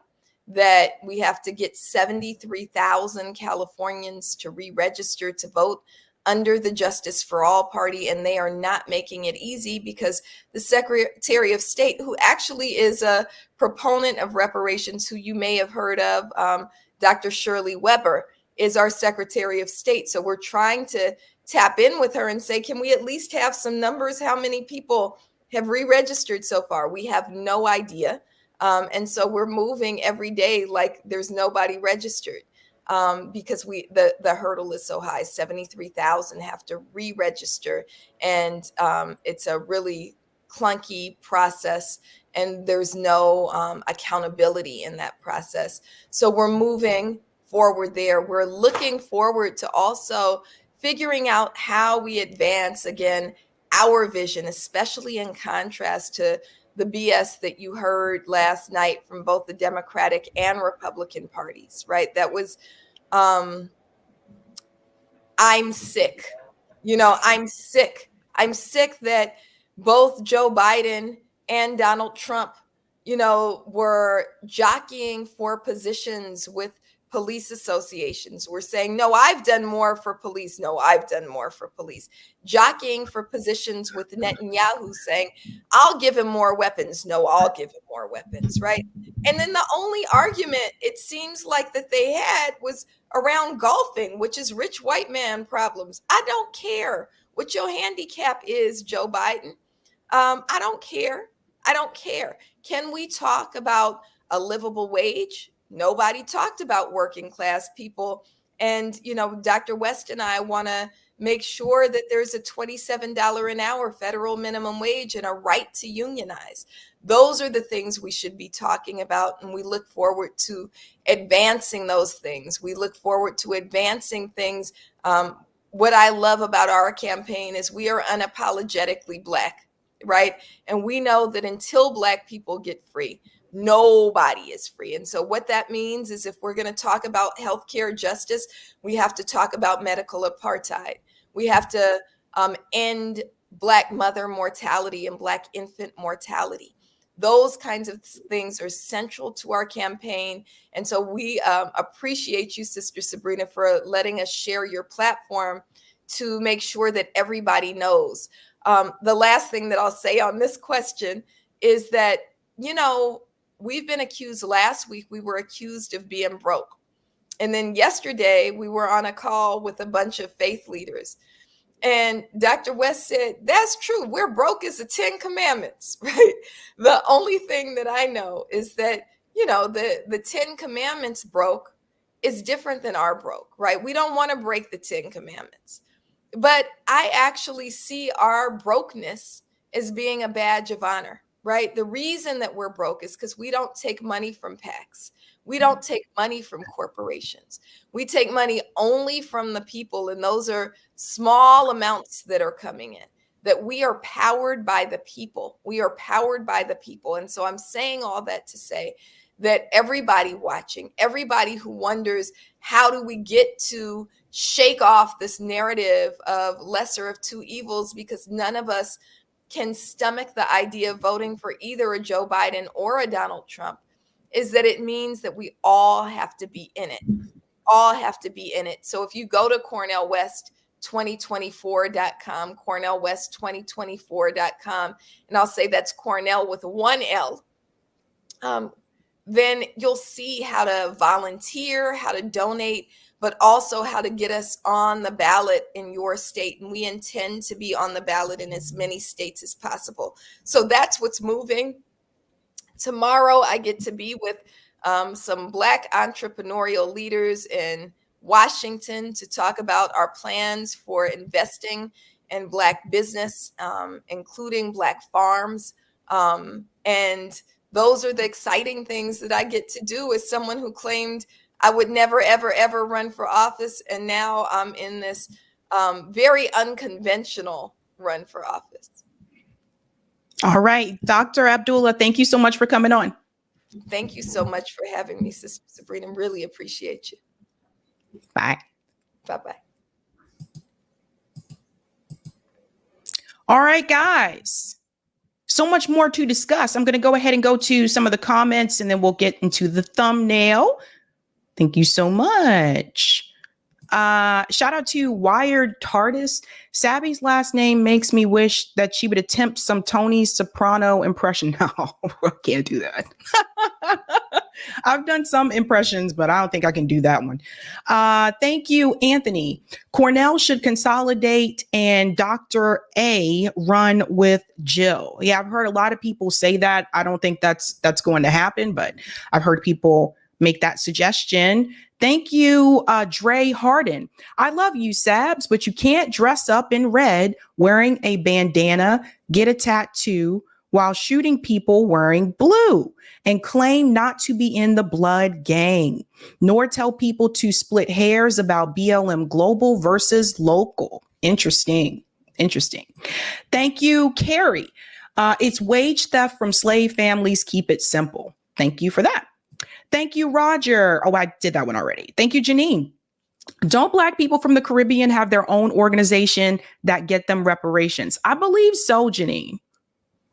Speaker 2: that we have to get 73,000 Californians to re-register to vote under the Justice for All Party. And they are not making it easy, because the Secretary of State, who actually is a proponent of reparations, who you may have heard of, Dr. Shirley Weber, is our Secretary of State. So we're trying to tap in with her and say, can we at least have some numbers? How many people have re-registered so far? We have no idea. And so we're moving every day like there's nobody registered, because the hurdle is so high. 73,000 have to re-register. And it's a really clunky process, and there's no accountability in that process. So we're moving forward there. We're looking forward to also figuring out how we advance, again, our vision, especially in contrast to the BS that you heard last night from both the Democratic and Republican parties, right? That was I'm sick. I'm sick. I'm sick that both Joe Biden and Donald Trump, were jockeying for positions with police associations. We're saying, no, I've done more for police. No, I've done more for police. Jockeying for positions with Netanyahu saying, I'll give him more weapons. No, I'll give him more weapons, right? And then the only argument it seems like that they had was around golfing, which is rich white man problems. I don't care what your handicap is, Joe Biden. I don't care. I don't care. Can we talk about a livable wage? Nobody talked about working class people. And, Dr. West and I want to make sure that there's a $27 an hour federal minimum wage and a right to unionize. Those are the things we should be talking about. And we look forward to advancing those things. We look forward to advancing things. What I love about our campaign is we are unapologetically Black, right? And we know that until Black people get free, nobody is free. And so what that means is if we're going to talk about healthcare justice, we have to talk about medical apartheid. We have to end Black mother mortality and Black infant mortality. Those kinds of things are central to our campaign. And so we appreciate you, Sister Sabrina, for letting us share your platform to make sure that everybody knows. The last thing that I'll say on this question is that, we've been accused last week, we were accused of being broke. And then yesterday we were on a call with a bunch of faith leaders. And Dr. West said, that's true. We're broke as the 10 Commandments, right? The only thing that I know is that, the 10 Commandments broke is different than our broke, right? We don't want to break the 10 Commandments. But I actually see our brokenness as being a badge of honor, right? The reason that we're broke is because we don't take money from PACs. We don't take money from corporations. We take money only from the people, and those are small amounts that are coming in, that we are powered by the people. We are powered by the people. And so I'm saying all that to say that everybody watching, everybody who wonders, how do we get to shake off this narrative of lesser of two evils, because none of us can stomach the idea of voting for either a Joe Biden or a Donald Trump, is that it means that we all have to be in it. All have to be in it. So if you go to CornellWest2024.com, CornellWest2024.com, and I'll say that's Cornell with one L, then you'll see how to volunteer, how to donate, but also how to get us on the ballot in your state. And we intend to be on the ballot in as many states as possible. So that's what's moving. Tomorrow, I get to be with some Black entrepreneurial leaders in Washington to talk about our plans for investing in Black business, including Black farms. And those are the exciting things that I get to do as someone who claimed I would never, ever, ever run for office. And now I'm in this very unconventional run for office.
Speaker 1: All right. Dr. Abdullah, thank you so much for coming on.
Speaker 2: Thank you so much for having me, Sister Sabrina. Really appreciate you.
Speaker 1: Bye.
Speaker 2: Bye-bye.
Speaker 1: All right, guys. So much more to discuss. I'm going to go ahead and go to some of the comments, and then we'll get into the thumbnail. Thank you so much. Shout out to Wired TARDIS. Sabby's last name makes me wish that she would attempt some Tony Soprano impression. No, I can't do that. I've done some impressions, but I don't think I can do that one. Thank you, Anthony. Cornell should consolidate and Dr. A run with Jill. Yeah, I've heard a lot of people say that. I don't think that's going to happen, but I've heard people make that suggestion. Thank you, Dre Harden. I love you, Sabs, but you can't dress up in red wearing a bandana, get a tattoo while shooting people wearing blue, and claim not to be in the blood gang, nor tell people to split hairs about BLM global versus local. Interesting. Thank you, Carrie. It's wage theft from slave families. Keep it simple. Thank you for that. Thank you, Roger. Oh, I did that one already. Thank you, Janine. Don't Black people from the Caribbean have their own organization that get them reparations? I believe so, Janine.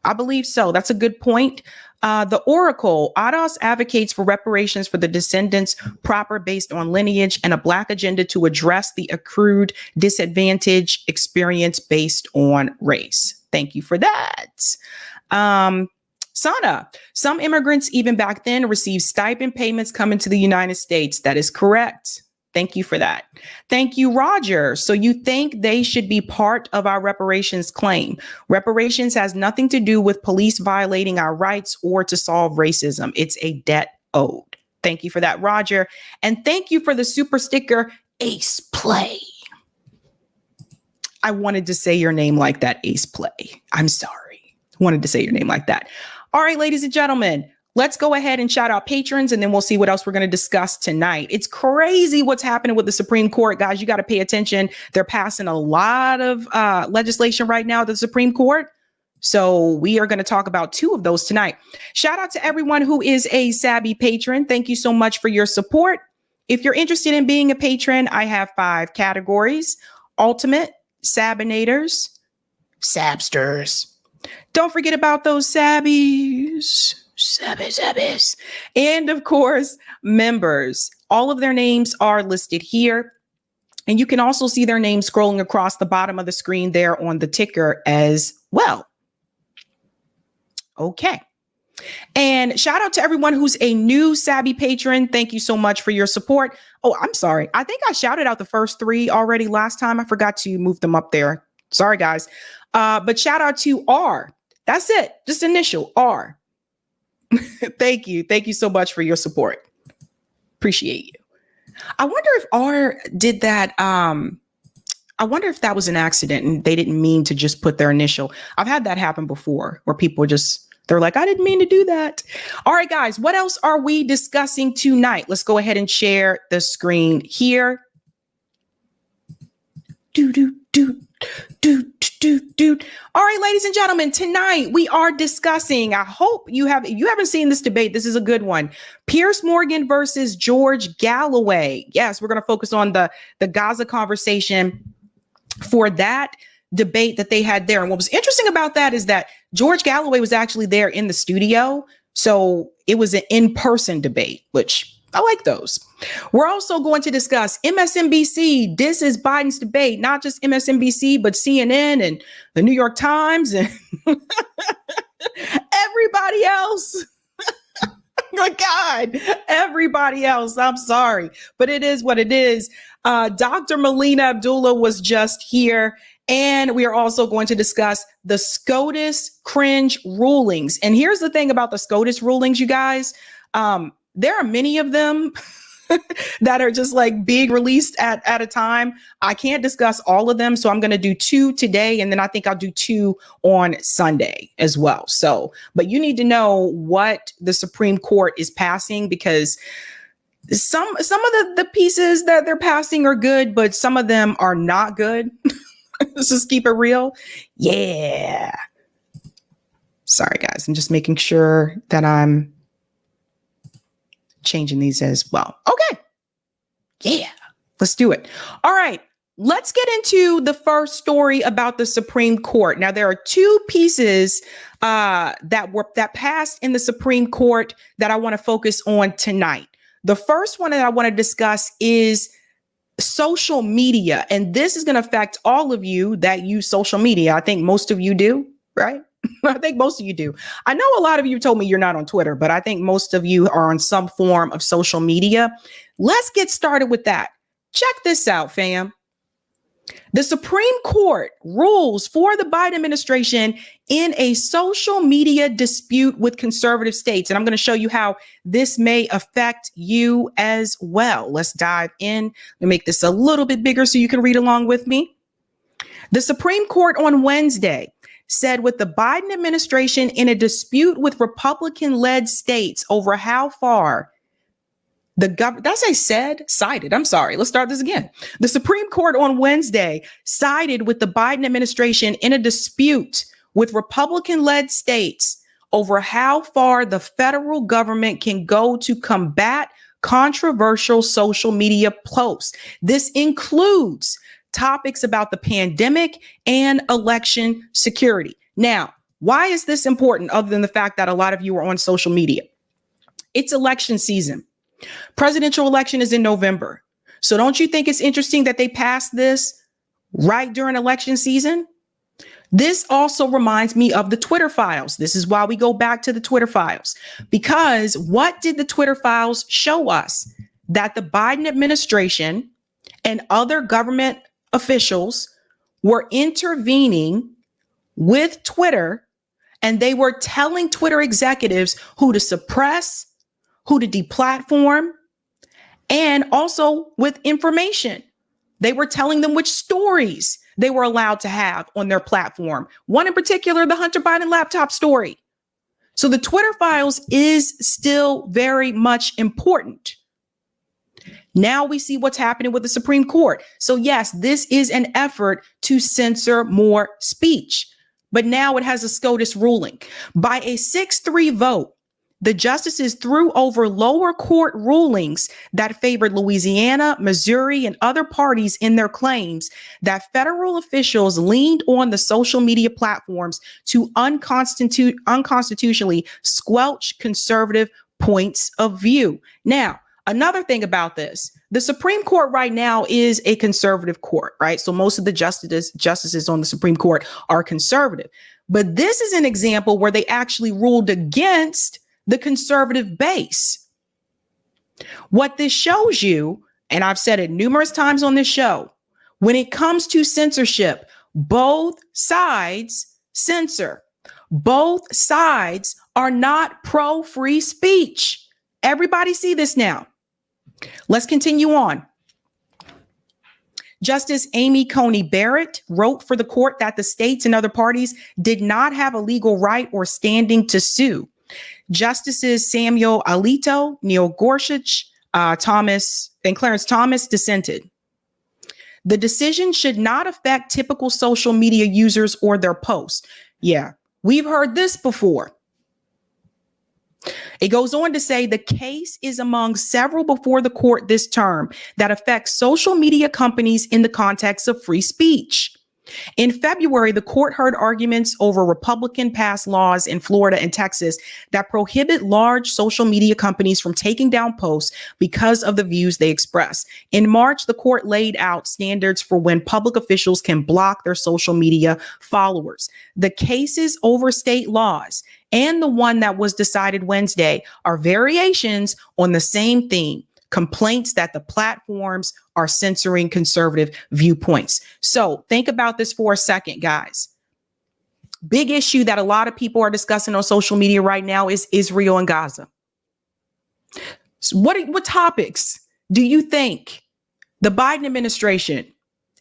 Speaker 1: I believe so. That's a good point. The Oracle, ADOS advocates for reparations for the descendants proper based on lineage and a Black agenda to address the accrued disadvantage experience based on race. Thank you for that. Sana, some immigrants even back then received stipend payments coming to the United States. That is correct. Thank you for that. Thank you, Roger. So you think they should be part of our reparations claim? Reparations has nothing to do with police violating our rights or to solve racism. It's a debt owed. Thank you for that, Roger. And thank you for the super sticker, Ace Play. I wanted to say your name like that, Ace Play. I'm sorry. Wanted to say your name like that. All right, ladies and gentlemen. Let's go ahead and shout out patrons, and then we'll see what else we're going to discuss tonight. It's crazy what's happening with the Supreme Court, guys. You got to pay attention. They're passing a lot of legislation right now at the Supreme Court. So we are going to talk about 2 of those tonight. Shout out to everyone who is a Sabby patron. Thank you so much for your support. If you're interested in being a patron, I have 5 categories: Ultimate, Sabinators, Sabsters. Don't forget about those Sabbies. Sabbies. And of course, members. All of their names are listed here. And you can also see their names scrolling across the bottom of the screen there on the ticker as well. Okay. And shout out to everyone who's a new Sabby patron. Thank you so much for your support. Oh, I'm sorry. I think I shouted out the first 3 already last time. I forgot to move them up there. Sorry, guys. But shout out to R. That's it. Just initial R. Thank you. Thank you so much for your support. Appreciate you. I wonder if R did that. I wonder if that was an accident and they didn't mean to just put their initial. I've had that happen before where people they're like, I didn't mean to do that. All right, guys, what else are we discussing tonight? Let's go ahead and share the screen here. All right, ladies and gentlemen, tonight we are discussing, I hope you haven't seen this debate. This is a good one. Piers Morgan versus George Galloway. Yes, we're going to focus on the Gaza conversation for that debate that they had there. And what was interesting about that is that George Galloway was actually there in the studio. So it was an in-person debate, which I like those. We're also going to discuss MSNBC. This is Biden's debate, not just MSNBC, but CNN and the New York Times and everybody else. My God, everybody else. I'm sorry, but it is what it is. Dr. Melina Abdullah was just here. And we are also going to discuss the SCOTUS cringe rulings. And here's the thing about the SCOTUS rulings, you guys. There are many of them that are just like being released at a time. I can't discuss all of them. So I'm going to do 2 today. And then I think I'll do 2 on Sunday as well. So, but you need to know what the Supreme Court is passing, because some of the pieces that they're passing are good, but some of them are not good. Let's just keep it real. Yeah. Sorry, guys. I'm just making sure that I'm changing these as well. Okay. Yeah. Let's do it. All right. Let's get into the first story about the Supreme Court. Now, there are 2 pieces that passed in the Supreme Court that I want to focus on tonight. The first one that I want to discuss is social media. And this is going to affect all of you that use social media. I think most of you do, right? I think most of you do. I know a lot of you told me you're not on Twitter, but I think most of you are on some form of social media. Let's get started with that. Check this out, fam. The Supreme Court rules for the Biden administration in a social media dispute with conservative states. And I'm going to show you how this may affect you as well. Let's dive in. Let me make this a little bit bigger so you can read along with me. The Supreme Court on Wednesday said with the Biden administration in a dispute with Republican-led states over how far the government, did I say said? Sided. I'm sorry. Let's start this again. The Supreme Court on Wednesday sided with the Biden administration in a dispute with Republican-led states over how far the federal government can go to combat controversial social media posts. This includes topics about the pandemic and election security. Now, why is this important other than the fact that a lot of you are on social media? It's election season. Presidential election is in November. So don't you think it's interesting that they passed this right during election season? This also reminds me of the Twitter files. This is why we go back to the Twitter files, because what did the Twitter files show us? That the Biden administration and other government officials were intervening with Twitter, and they were telling Twitter executives who to suppress, who to deplatform, and also with information. They were telling them which stories they were allowed to have on their platform. One in particular, the Hunter Biden laptop story. So the Twitter files is still very much important. Now we see what's happening with the Supreme Court. So yes, this is an effort to censor more speech, but now it has a SCOTUS ruling. By a 6-3 vote, the justices threw over lower court rulings that favored Louisiana, Missouri, and other parties in their claims that federal officials leaned on the social media platforms to unconstitutionally squelch conservative points of view. Now, another thing about this, the Supreme Court right now is a conservative court, right? So most of the justices on the Supreme Court are conservative. But this is an example where they actually ruled against the conservative base. What this shows you, and I've said it numerous times on this show, when it comes to censorship, both sides censor. Both sides are not pro-free speech. Everybody see this now. Let's continue on. Justice Amy Coney Barrett wrote for the court that the states and other parties did not have a legal right or standing to sue. Justices Samuel Alito, Neil Gorsuch, Thomas, and Clarence Thomas dissented. The decision should not affect typical social media users or their posts. Yeah, we've heard this before. It goes on to say the case is among several before the court this term that affects social media companies in the context of free speech. In February, the court heard arguments over Republican passed laws in Florida and Texas that prohibit large social media companies from taking down posts because of the views they express. In March, the court laid out standards for when public officials can block their social media followers. The cases over state laws and the one that was decided Wednesday are variations on the same theme. Complaints that the platforms are censoring conservative viewpoints. So think about this for a second, guys. Big issue that a lot of people are discussing on social media right now is Israel and Gaza. So what topics do you think the Biden administration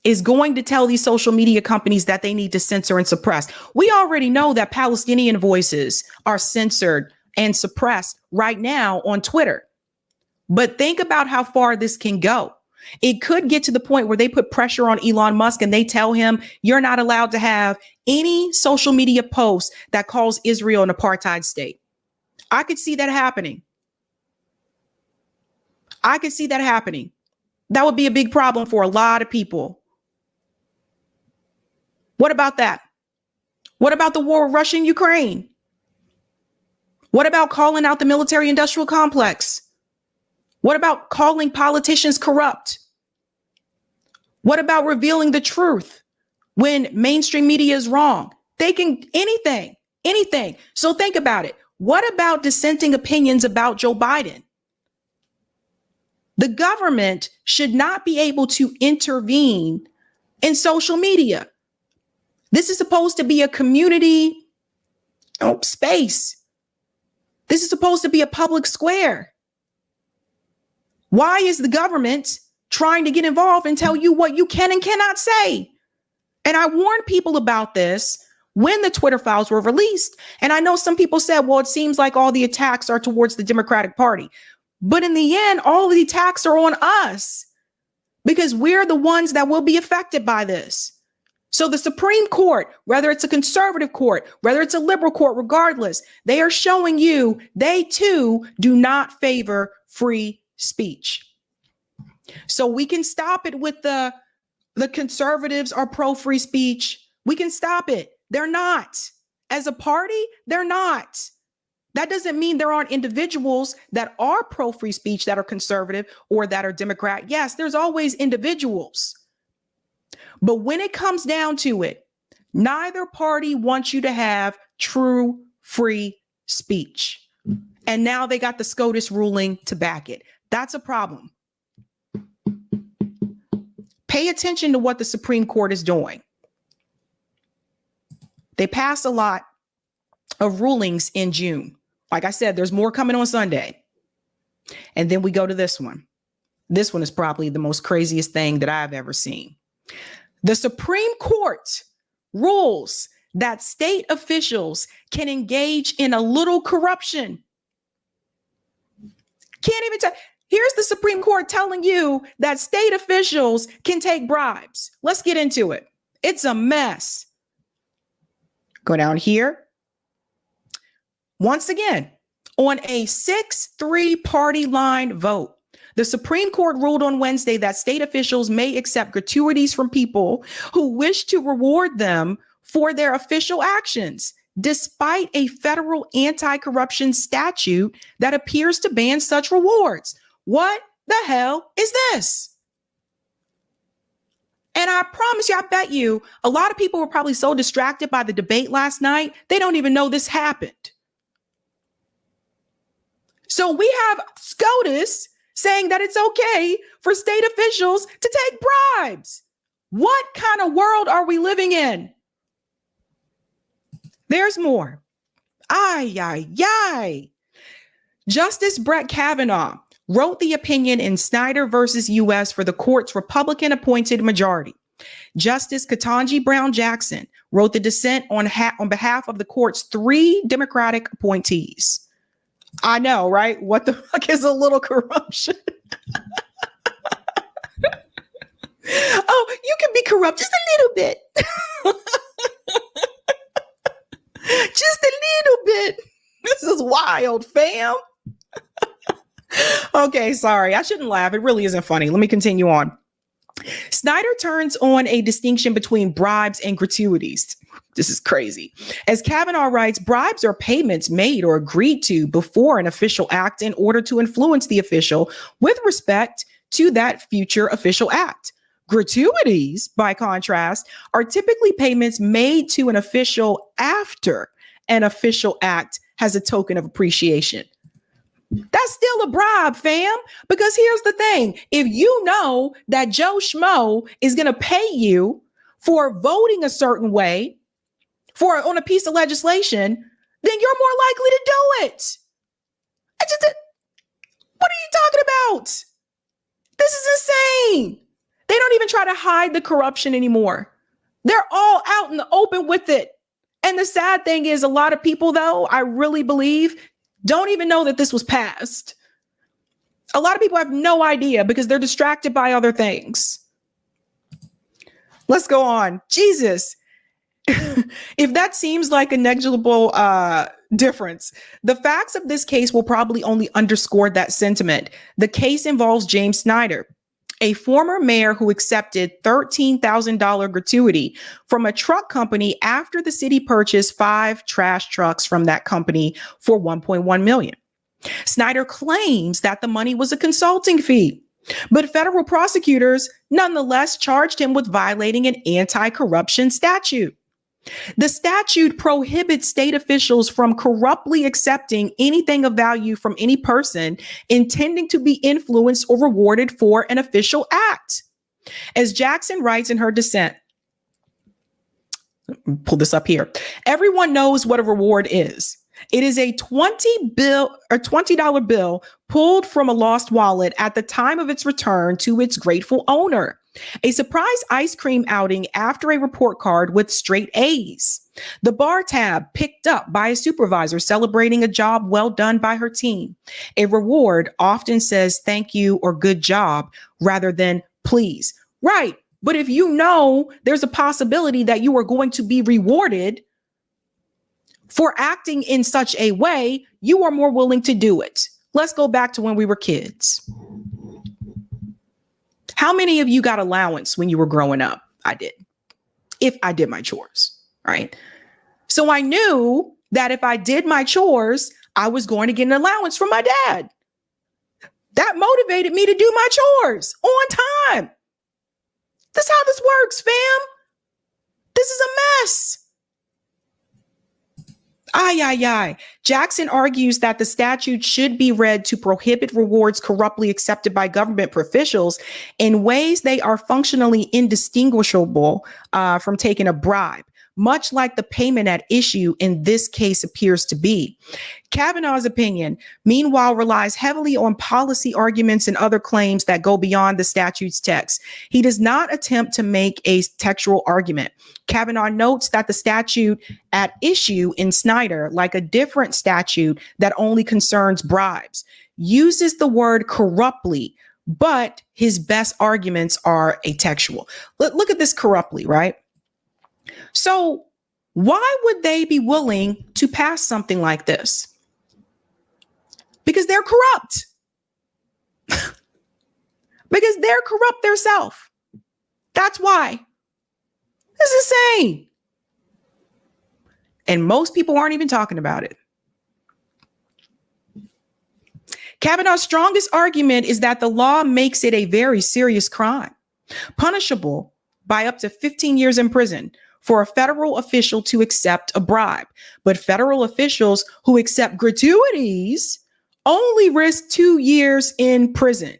Speaker 1: is going to tell these social media companies that they need to censor and suppress? We already know that Palestinian voices are censored and suppressed right now on Twitter. But think about how far this can go. It could get to the point where they put pressure on Elon Musk and they tell him you're not allowed to have any social media post that calls Israel an apartheid state. I could see that happening. I could see that happening. That would be a big problem for a lot of people. What about that? What about the war with Russia and Ukraine? What about calling out the military industrial complex? What about calling politicians corrupt? What about revealing the truth when mainstream media is wrong? They can anything. So think about it. What about dissenting opinions about Joe Biden? The government should not be able to intervene in social media. This is supposed to be a community space. This is supposed to be a public square. Why is the government trying to get involved and tell you what you can and cannot say? And I warned people about this when the Twitter files were released. And I know some people said, well, it seems like all the attacks are towards the Democratic Party. But in the end, all of the attacks are on us because we're the ones that will be affected by this. So the Supreme Court, whether it's a conservative court, whether it's a liberal court, regardless, they are showing you they too do not favor free speech. So we can stop it with the conservatives are pro-free speech. We can stop it. They're not. As a party, they're not. That doesn't mean there aren't individuals that are pro-free speech that are conservative or that are Democrat. Yes, there's always individuals. But when it comes down to it, neither party wants you to have true free speech. And now they got the SCOTUS ruling to back it. That's a problem. Pay attention to what the Supreme Court is doing. They passed a lot of rulings in June. Like I said, there's more coming on Sunday. And then we go to this one. This one is probably the most craziest thing that I've ever seen. The Supreme Court rules that state officials can engage in a little corruption. Can't even tell. Here's the Supreme Court telling you that state officials can take bribes. Let's get into it. It's a mess. Go down here. Once again, on a 6-3 party line vote, the Supreme Court ruled on Wednesday that state officials may accept gratuities from people who wish to reward them for their official actions, despite a federal anti-corruption statute that appears to ban such rewards. What the hell is this? And I promise you, I bet you a lot of people were probably so distracted by the debate last night, they don't even know this happened. So we have SCOTUS saying that it's okay for state officials to take bribes. What kind of world are we living in? There's more. Justice Brett Kavanaugh wrote the opinion in Snyder versus U.S. for the court's Republican-appointed majority. Justice Ketanji Brown Jackson wrote the dissent on behalf of the court's 3 Democratic appointees. I know, right? What the fuck is a little corruption? Oh, you can be corrupt just a little bit. Just a little bit. This is wild, fam. Okay, sorry. I shouldn't laugh. It really isn't funny. Let me continue on. Snyder turns on a distinction between bribes and gratuities. This is crazy. As Kavanaugh writes, bribes are payments made or agreed to before an official act in order to influence the official with respect to that future official act. Gratuities, by contrast, are typically payments made to an official after an official act has a token of appreciation. That's still a bribe, fam. Because here's the thing. If you know that Joe Schmo is going to pay you for voting a certain way on a piece of legislation, then you're more likely to do it. What are you talking about? This is insane. They don't even try to hide the corruption anymore. They're all out in the open with it. And the sad thing is, a lot of people, though, I really believe, don't even know that this was passed. A lot of people have no idea because they're distracted by other things. Let's go on. Jesus. If that seems like a negligible difference, the facts of this case will probably only underscore that sentiment. The case involves James Snyder, a former mayor who accepted $13,000 gratuity from a truck company after the city purchased 5 trash trucks from that company for $1.1 million. Snyder claims that the money was a consulting fee, but federal prosecutors nonetheless charged him with violating an anti-corruption statute. The statute prohibits state officials from corruptly accepting anything of value from any person intending to be influenced or rewarded for an official act. As Jackson writes in her dissent, pull this up here. Everyone knows what a reward is. It is a $20 bill pulled from a lost wallet at the time of its return to its grateful owner. A surprise ice cream outing after a report card with straight A's. The bar tab picked up by a supervisor celebrating a job well done by her team. A reward often says thank you or good job rather than please. Right. But if you know there's a possibility that you are going to be rewarded for acting in such a way, you are more willing to do it. Let's go back to when we were kids. How many of you got allowance when you were growing up? I did. If I did my chores, right? So I knew that if I did my chores, I was going to get an allowance from my dad. That motivated me to do my chores on time. That's how this works, fam. This is a mess. Jackson argues that the statute should be read to prohibit rewards corruptly accepted by government officials in ways they are functionally indistinguishable from taking a bribe, much like the payment at issue in this case appears to be. Kavanaugh's opinion, meanwhile, relies heavily on policy arguments and other claims that go beyond the statute's text. He does not attempt to make a textual argument. Kavanaugh notes that the statute at issue in Snyder, like a different statute that only concerns bribes, uses the word corruptly, but his best arguments are atextual. Look at this corruptly, right? So why would they be willing to pass something like this? Because they're corrupt. Because they're corrupt themselves. That's why. It's insane. And most people aren't even talking about it. Kavanaugh's strongest argument is that the law makes it a very serious crime, punishable by up to 15 years in prison for a federal official to accept a bribe. But federal officials who accept gratuities only risk 2 years in prison.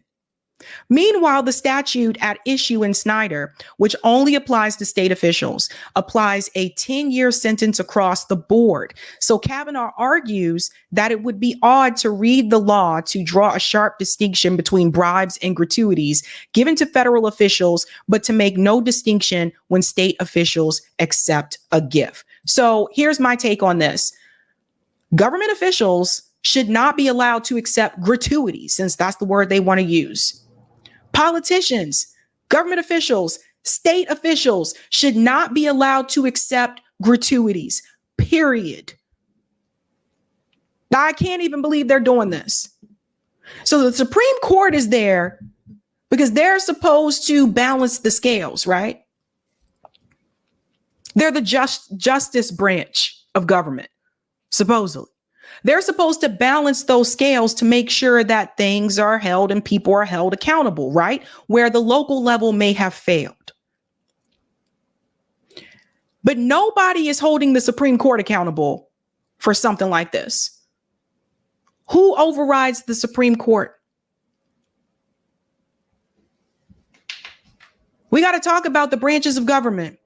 Speaker 1: Meanwhile, the statute at issue in Snyder, which only applies to state officials, applies a 10-year sentence across the board. So Kavanaugh argues that it would be odd to read the law to draw a sharp distinction between bribes and gratuities given to federal officials, but to make no distinction when state officials accept a gift. So here's my take on this. Government officials should not be allowed to accept gratuities, since that's the word they want to use. Politicians, government officials, state officials should not be allowed to accept gratuities, period. Now, I can't even believe they're doing this. So the Supreme Court is there because they're supposed to balance the scales, right? They're the justice branch of government, supposedly. They're supposed to balance those scales to make sure that things are held and people are held accountable, right? Where the local level may have failed. But nobody is holding the Supreme Court accountable for something like this. Who overrides the Supreme Court? We got to talk about the branches of government: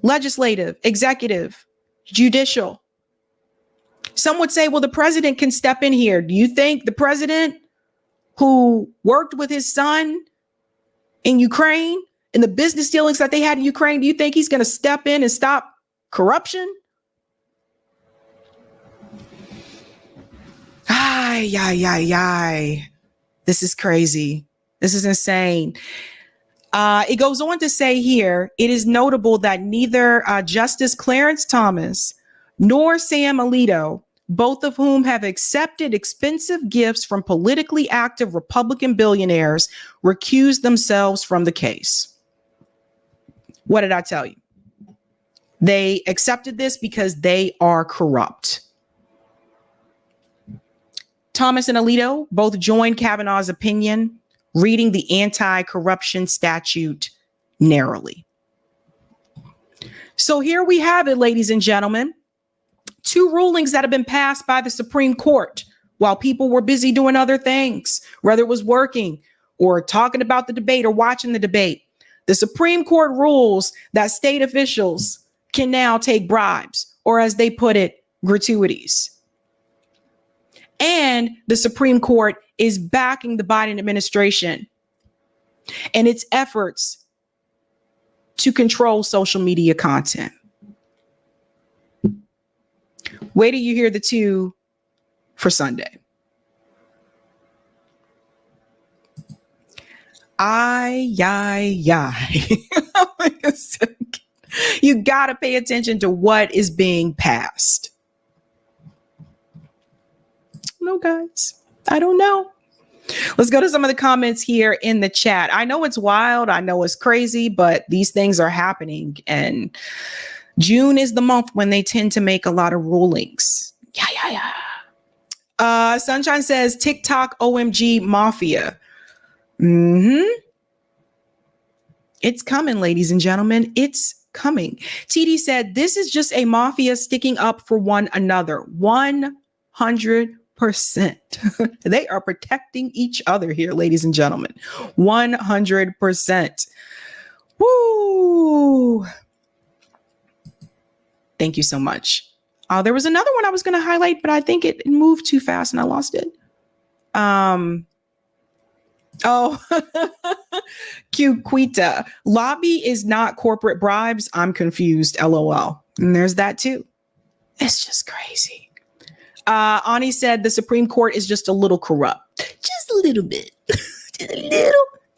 Speaker 1: legislative, executive, judicial. Some would say, well, the president can step in here. Do you think the president who worked with his son in Ukraine and the business dealings that they had in Ukraine, do you think he's going to step in and stop corruption? This is crazy. This is insane. It goes on to say here, it is notable that neither Justice Clarence Thomas nor Sam Alito, both of whom have accepted expensive gifts from politically active Republican billionaires, recused themselves from the case. What did I tell you? They accepted this because they are corrupt. Thomas and Alito both joined Kavanaugh's opinion, reading the anti-corruption statute narrowly. So here we have it, ladies and gentlemen. Two rulings that have been passed by the Supreme Court while people were busy doing other things, whether it was working or talking about the debate or watching the debate. The Supreme Court rules that state officials can now take bribes, or as they put it, gratuities. And the Supreme Court is backing the Biden administration and its efforts to control social media content. Wait till you hear the two for Sunday. You got to pay attention to what is being passed. No, guys, I don't know. Let's go to some of the comments here in the chat. I know it's wild. I know it's crazy, but these things are happening. And June is the month when they tend to make a lot of rulings. Sunshine says TikTok OMG Mafia. It's coming, ladies and gentlemen. It's coming. TD said, this is just a mafia sticking up for one another. 100%. They are protecting each other here, ladies and gentlemen. 100%. Woo. Thank you so much. There was another one I was going to highlight, but I think it moved too fast and I lost it. Quita. Lobby is not corporate bribes. I'm confused. LOL. And there's that too. It's just crazy. Ani said the Supreme Court is just a little corrupt. Just a little bit.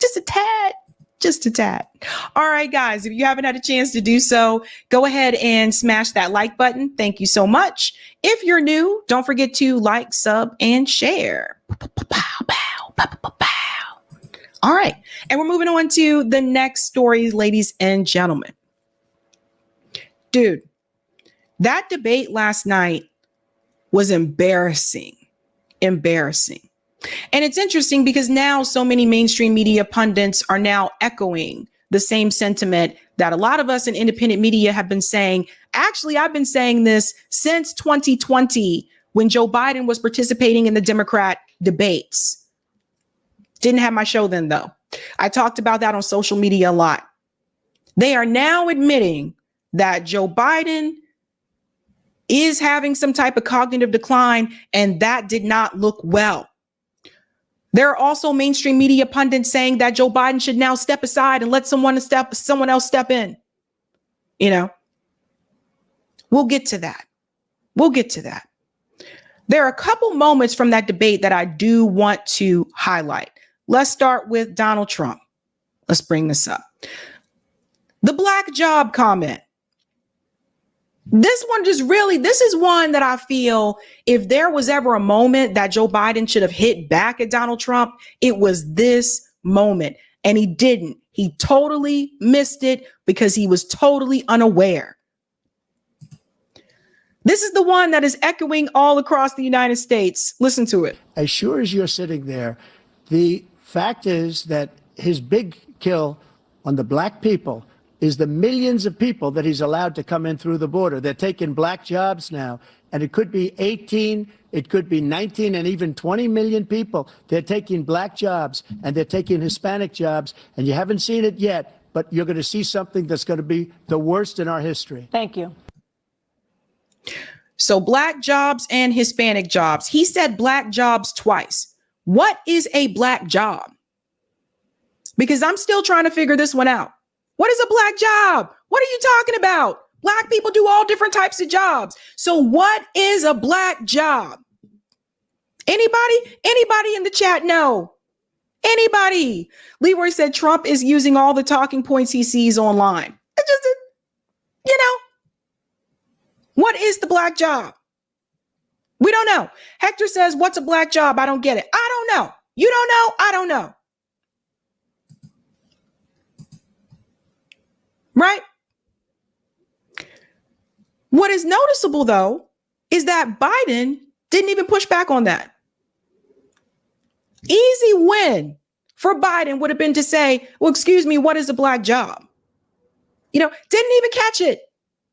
Speaker 1: Just a tad. All right, guys, if you haven't had a chance to do so, go ahead and smash that like button. Thank you so much. If you're new, don't forget to like, sub, and share. All right. And we're moving on to the next story, ladies and gentlemen. Dude, that debate last night was embarrassing. And it's interesting because now so many mainstream media pundits are now echoing the same sentiment that a lot of us in independent media have been saying. Actually, I've been saying this since 2020 when Joe Biden was participating in the Democrat debates. Didn't have my show then, though. I talked about that on social media a lot. They are now admitting that Joe Biden is having some type of cognitive decline, and that did not look well. There are also mainstream media pundits saying that Joe Biden should now step aside and let someone else step in. You know, we'll get to that. There are a couple moments from that debate that I do want to highlight. Let's start with Donald Trump. Let's bring this up. The black job comment. This is one that I feel if there was ever a moment that Joe Biden should have hit back at Donald Trump, it was this moment. And he didn't. He totally missed it because he was totally unaware. This is the one that is echoing all across the United States. Listen to it.
Speaker 3: As sure as you're sitting there, the fact is that his big kill on the black people is the millions of people that he's allowed to come in through the border. They're taking black jobs now, and it could be 18, it could be 19, and even 20 million people. They're taking black jobs, and they're taking Hispanic jobs, and you haven't seen it yet, but you're going to see something that's going to be the worst in our history.
Speaker 4: Thank you.
Speaker 1: So black jobs and Hispanic jobs. He said black jobs twice. What is a black job? Because I'm still trying to figure this one out. What is a black job? What are you talking about? Black people do all different types of jobs. So what is a black job? Anybody in the chat know? Anybody? Leroy said Trump is using all the talking points he sees online. It's just, what is the black job? We don't know. Hector says, what's a black job? I don't get it. I don't know. You don't know? I don't know. Right? What is noticeable, though, is that Biden didn't even push back on that. Easy win for Biden would have been to say, well, excuse me, what is a black job? Didn't even catch it.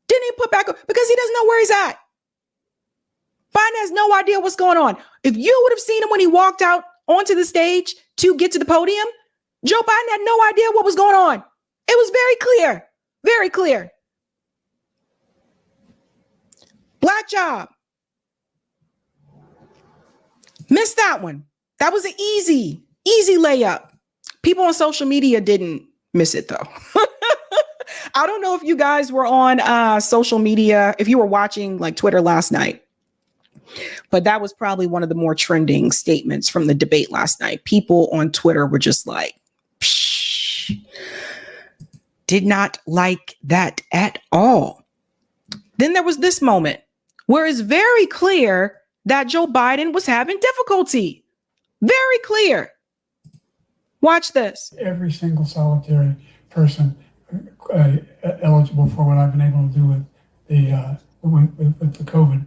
Speaker 1: Didn't even put back because he doesn't know where he's at. Biden has no idea what's going on. If you would have seen him when he walked out onto the stage to get to the podium, Joe Biden had no idea what was going on. It was very clear. Very clear. Black job. Missed that one. That was an easy layup. People on social media didn't miss it, though. I don't know if you guys were on social media, if you were watching like Twitter last night, but that was probably one of the more trending statements from the debate last night. People on Twitter were just like, psh, did not like that at all. Then there was this moment where it's very clear that Joe Biden was having difficulty. Very clear. Watch this.
Speaker 4: Every single solitary person eligible for what I've been able to do with the COVID,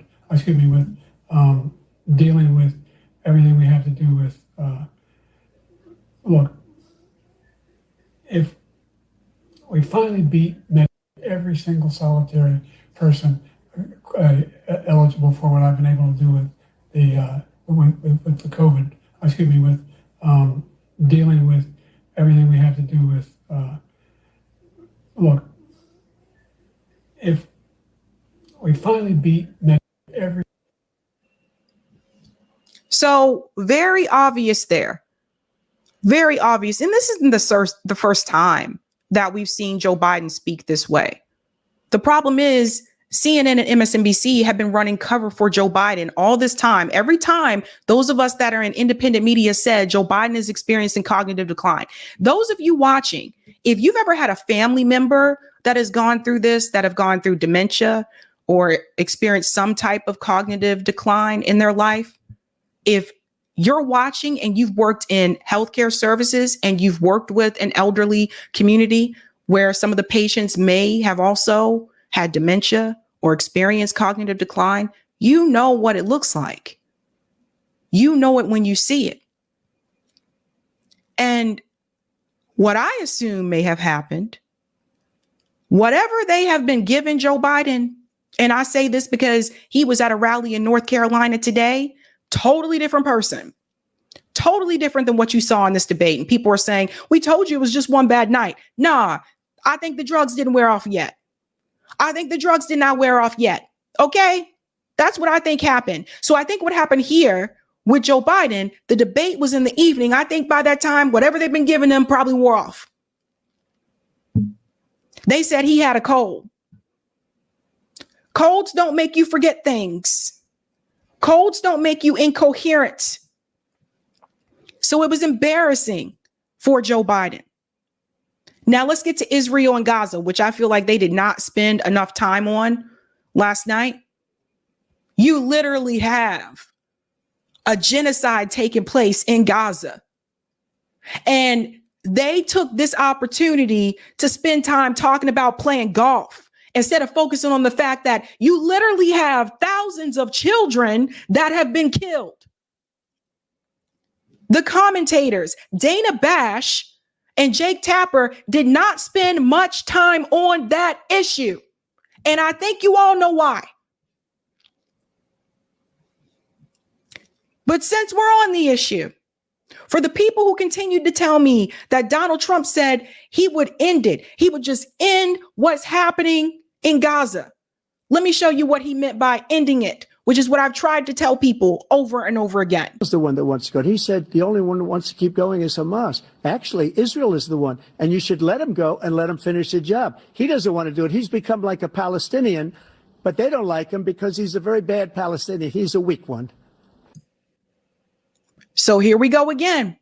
Speaker 4: with dealing with everything we have to do with, look, if we finally beat every single solitary person eligible for what I've been able to do with the COVID, with dealing with everything we have to do with, look, if we finally beat every.
Speaker 1: So very obvious there. Very obvious. And this isn't the first time that we've seen Joe Biden speak this way. The problem is CNN and MSNBC have been running cover for Joe Biden all this time. Every time those of us that are in independent media said Joe Biden is experiencing cognitive decline. Those of you watching, if you've ever had a family member that has gone through this, that have gone through dementia or experienced some type of cognitive decline in their life, if you're watching and you've worked in healthcare services and you've worked with an elderly community where some of the patients may have also had dementia or experienced cognitive decline, you know what it looks like. You know it when you see it. And what I assume may have happened, whatever they have been giving Joe Biden, and I say this because he was at a rally in North Carolina today, totally different person, totally different than what you saw in this debate. And people are saying, we told you it was just one bad night. Nah, I think the drugs didn't wear off yet. I think the drugs did not wear off yet. Okay. That's what I think happened. So I think what happened here with Joe Biden, the debate was in the evening. I think by that time, whatever they've been giving him probably wore off. They said he had a cold. Colds don't make you forget things. Colds don't make you incoherent. So it was embarrassing for Joe Biden. Now let's get to Israel and Gaza, which I feel like they did not spend enough time on last night. You literally have a genocide taking place in Gaza. And they took this opportunity to spend time talking about playing golf instead of focusing on the fact that you literally have thousands of children that have been killed. The commentators, Dana Bash and Jake Tapper, did not spend much time on that issue. And I think you all know why. But since we're on the issue, for the people who continued to tell me that Donald Trump said he would end it, he would just end what's happening in Gaza, let me show you what he meant by ending it, which is what I've tried to tell people over and over again.
Speaker 3: Is the one that wants to go. He said the only one who wants to keep going is Hamas. Actually, Israel is the one, and you should let him go and let him finish the job. He doesn't want to do it. He's become like a Palestinian, but they don't like him because he's a very bad Palestinian. He's a weak one.
Speaker 1: So here we go again.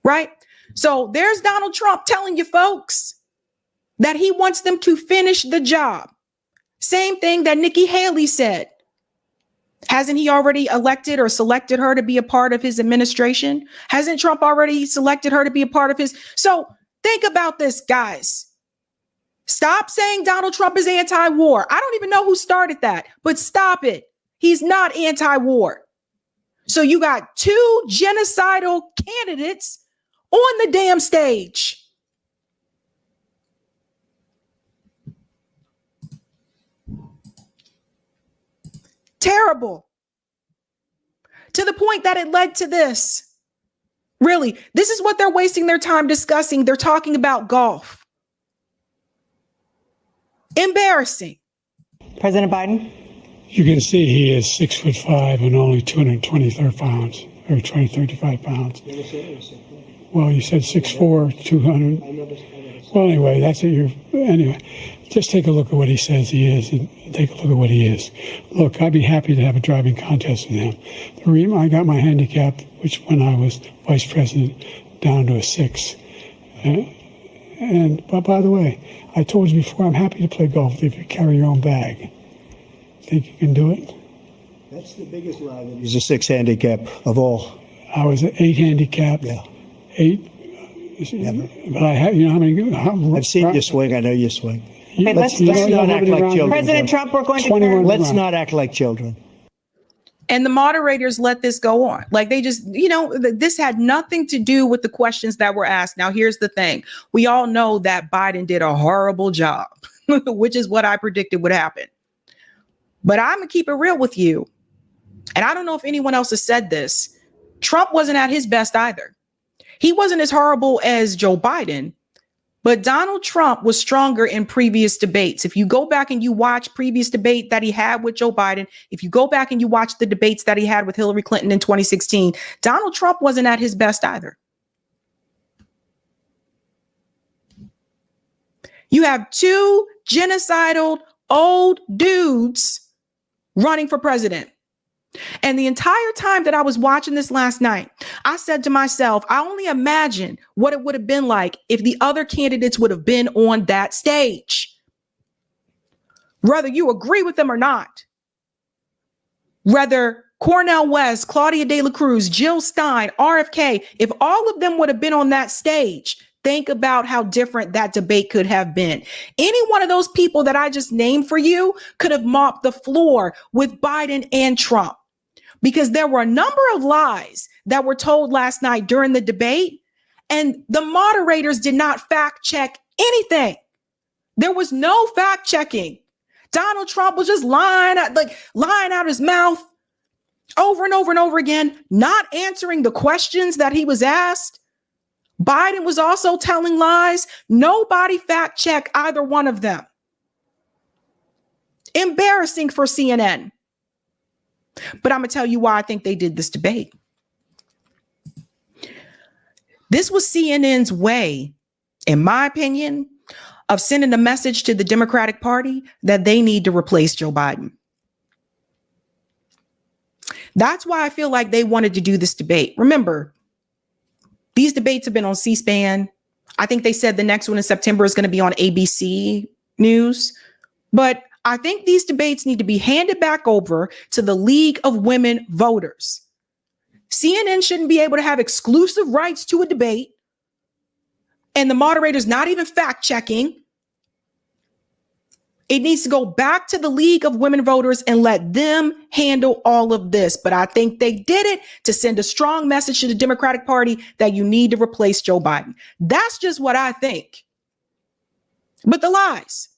Speaker 1: Right? So there's Donald Trump telling you folks that he wants them to finish the job. Same thing that Nikki Haley said. Hasn't he already elected or selected her to be a part of his administration? Hasn't Trump already selected her to be a part of his? So think about this, guys. Stop saying Donald Trump is anti-war. I don't even know who started that, but stop it. He's not anti-war. So you got two genocidal candidates on the damn stage. Terrible. To the point that it led to this. Really, this is what they're wasting their time discussing. They're talking about golf. Embarrassing.
Speaker 5: President Biden?
Speaker 4: You can see he is 6'5" and only 223 pounds, or 235 pounds. Well, you said 6'4", 200. Well, anyway, that's what you're. Anyway, just take a look at what he says he is, and take a look at what he is. Look, I'd be happy to have a driving contest with him. The reason I got my handicap, which when I was vice president, down to a 6. But by the way, I told you before, I'm happy to play golf if you carry your own bag. Think you can do it?
Speaker 3: That's the biggest lie. That he's a 6 handicap of all.
Speaker 4: I was 8 handicapped.
Speaker 3: Yeah.
Speaker 4: 8.
Speaker 3: Never.
Speaker 4: But I have, you know how many?
Speaker 3: I've seen you swing. I know you swing.
Speaker 5: Okay, let's
Speaker 3: not act like children.
Speaker 5: President Trump, we're going to
Speaker 4: 21.
Speaker 3: Let's not act like children.
Speaker 1: And the moderators let this go on. Like they just, this had nothing to do with the questions that were asked. Now, here's the thing. We all know that Biden did a horrible job, which is what I predicted would happen. But I'm going to keep it real with you. And I don't know if anyone else has said this. Trump wasn't at his best either. He wasn't as horrible as Joe Biden, but Donald Trump was stronger in previous debates. If you go back and you watch previous debate that he had with Joe Biden, if you go back and you watch the debates that he had with Hillary Clinton in 2016, Donald Trump wasn't at his best either. You have 2 genocidal old dudes running for president. And the entire time that I was watching this last night, I said to myself, I only imagine what it would have been like if the other candidates would have been on that stage. Whether you agree with them or not, whether Cornel West, Claudia De La Cruz, Jill Stein, RFK, if all of them would have been on that stage, think about how different that debate could have been. Any one of those people that I just named for you could have mopped the floor with Biden and Trump. Because there were a number of lies that were told last night during the debate, and the moderators did not fact check anything. There was no fact checking. Donald Trump was just lying out his mouth over and over and over again, not answering the questions that he was asked. Biden was also telling lies. Nobody fact checked either one of them. Embarrassing for CNN. But I'm going to tell you why I think they did this debate. This was CNN's way, in my opinion, of sending a message to the Democratic Party that they need to replace Joe Biden. That's why I feel like they wanted to do this debate. Remember, these debates have been on C-SPAN. I think they said the next one in September is going to be on ABC News. But I think these debates need to be handed back over to the League of Women Voters. CNN shouldn't be able to have exclusive rights to a debate, and the moderator's not even fact checking. It needs to go back to the League of Women Voters and let them handle all of this. But I think they did it to send a strong message to the Democratic Party that you need to replace Joe Biden. That's just what I think. But the lies.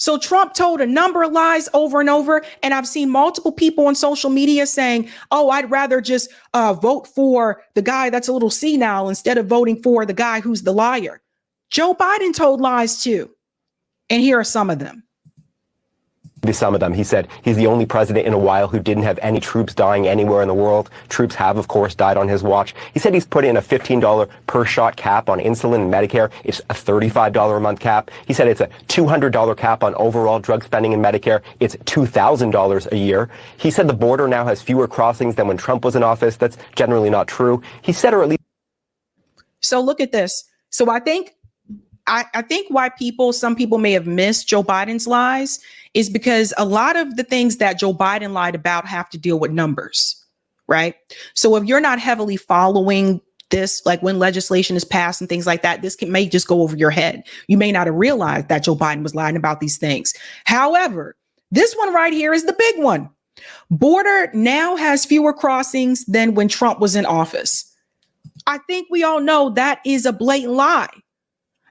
Speaker 1: So Trump told a number of lies over and over, and I've seen multiple people on social media saying, oh, I'd rather just vote for the guy that's a little senile instead of voting for the guy who's the liar. Joe Biden told lies too. And here are some of them.
Speaker 6: Some of them. He said he's the only president in a while who didn't have any troops dying anywhere in the world. Troops have, of course, died on his watch. He said he's put in a $15 per shot cap on insulin and Medicare. It's a $35 a month cap. He said it's a $200 cap on overall drug spending in Medicare. It's $2,000 a year. He said the border now has fewer crossings than when Trump was in office. That's generally not true. He said, or at least.
Speaker 1: So look at this. So I think why some people may have missed Joe Biden's lies is because a lot of the things that Joe Biden lied about have to deal with numbers, right? So if you're not heavily following this, like when legislation is passed and things like that, may just go over your head. You may not have realized that Joe Biden was lying about these things. However, this one right here is the big one. Border now has fewer crossings than when Trump was in office. I think we all know that is a blatant lie.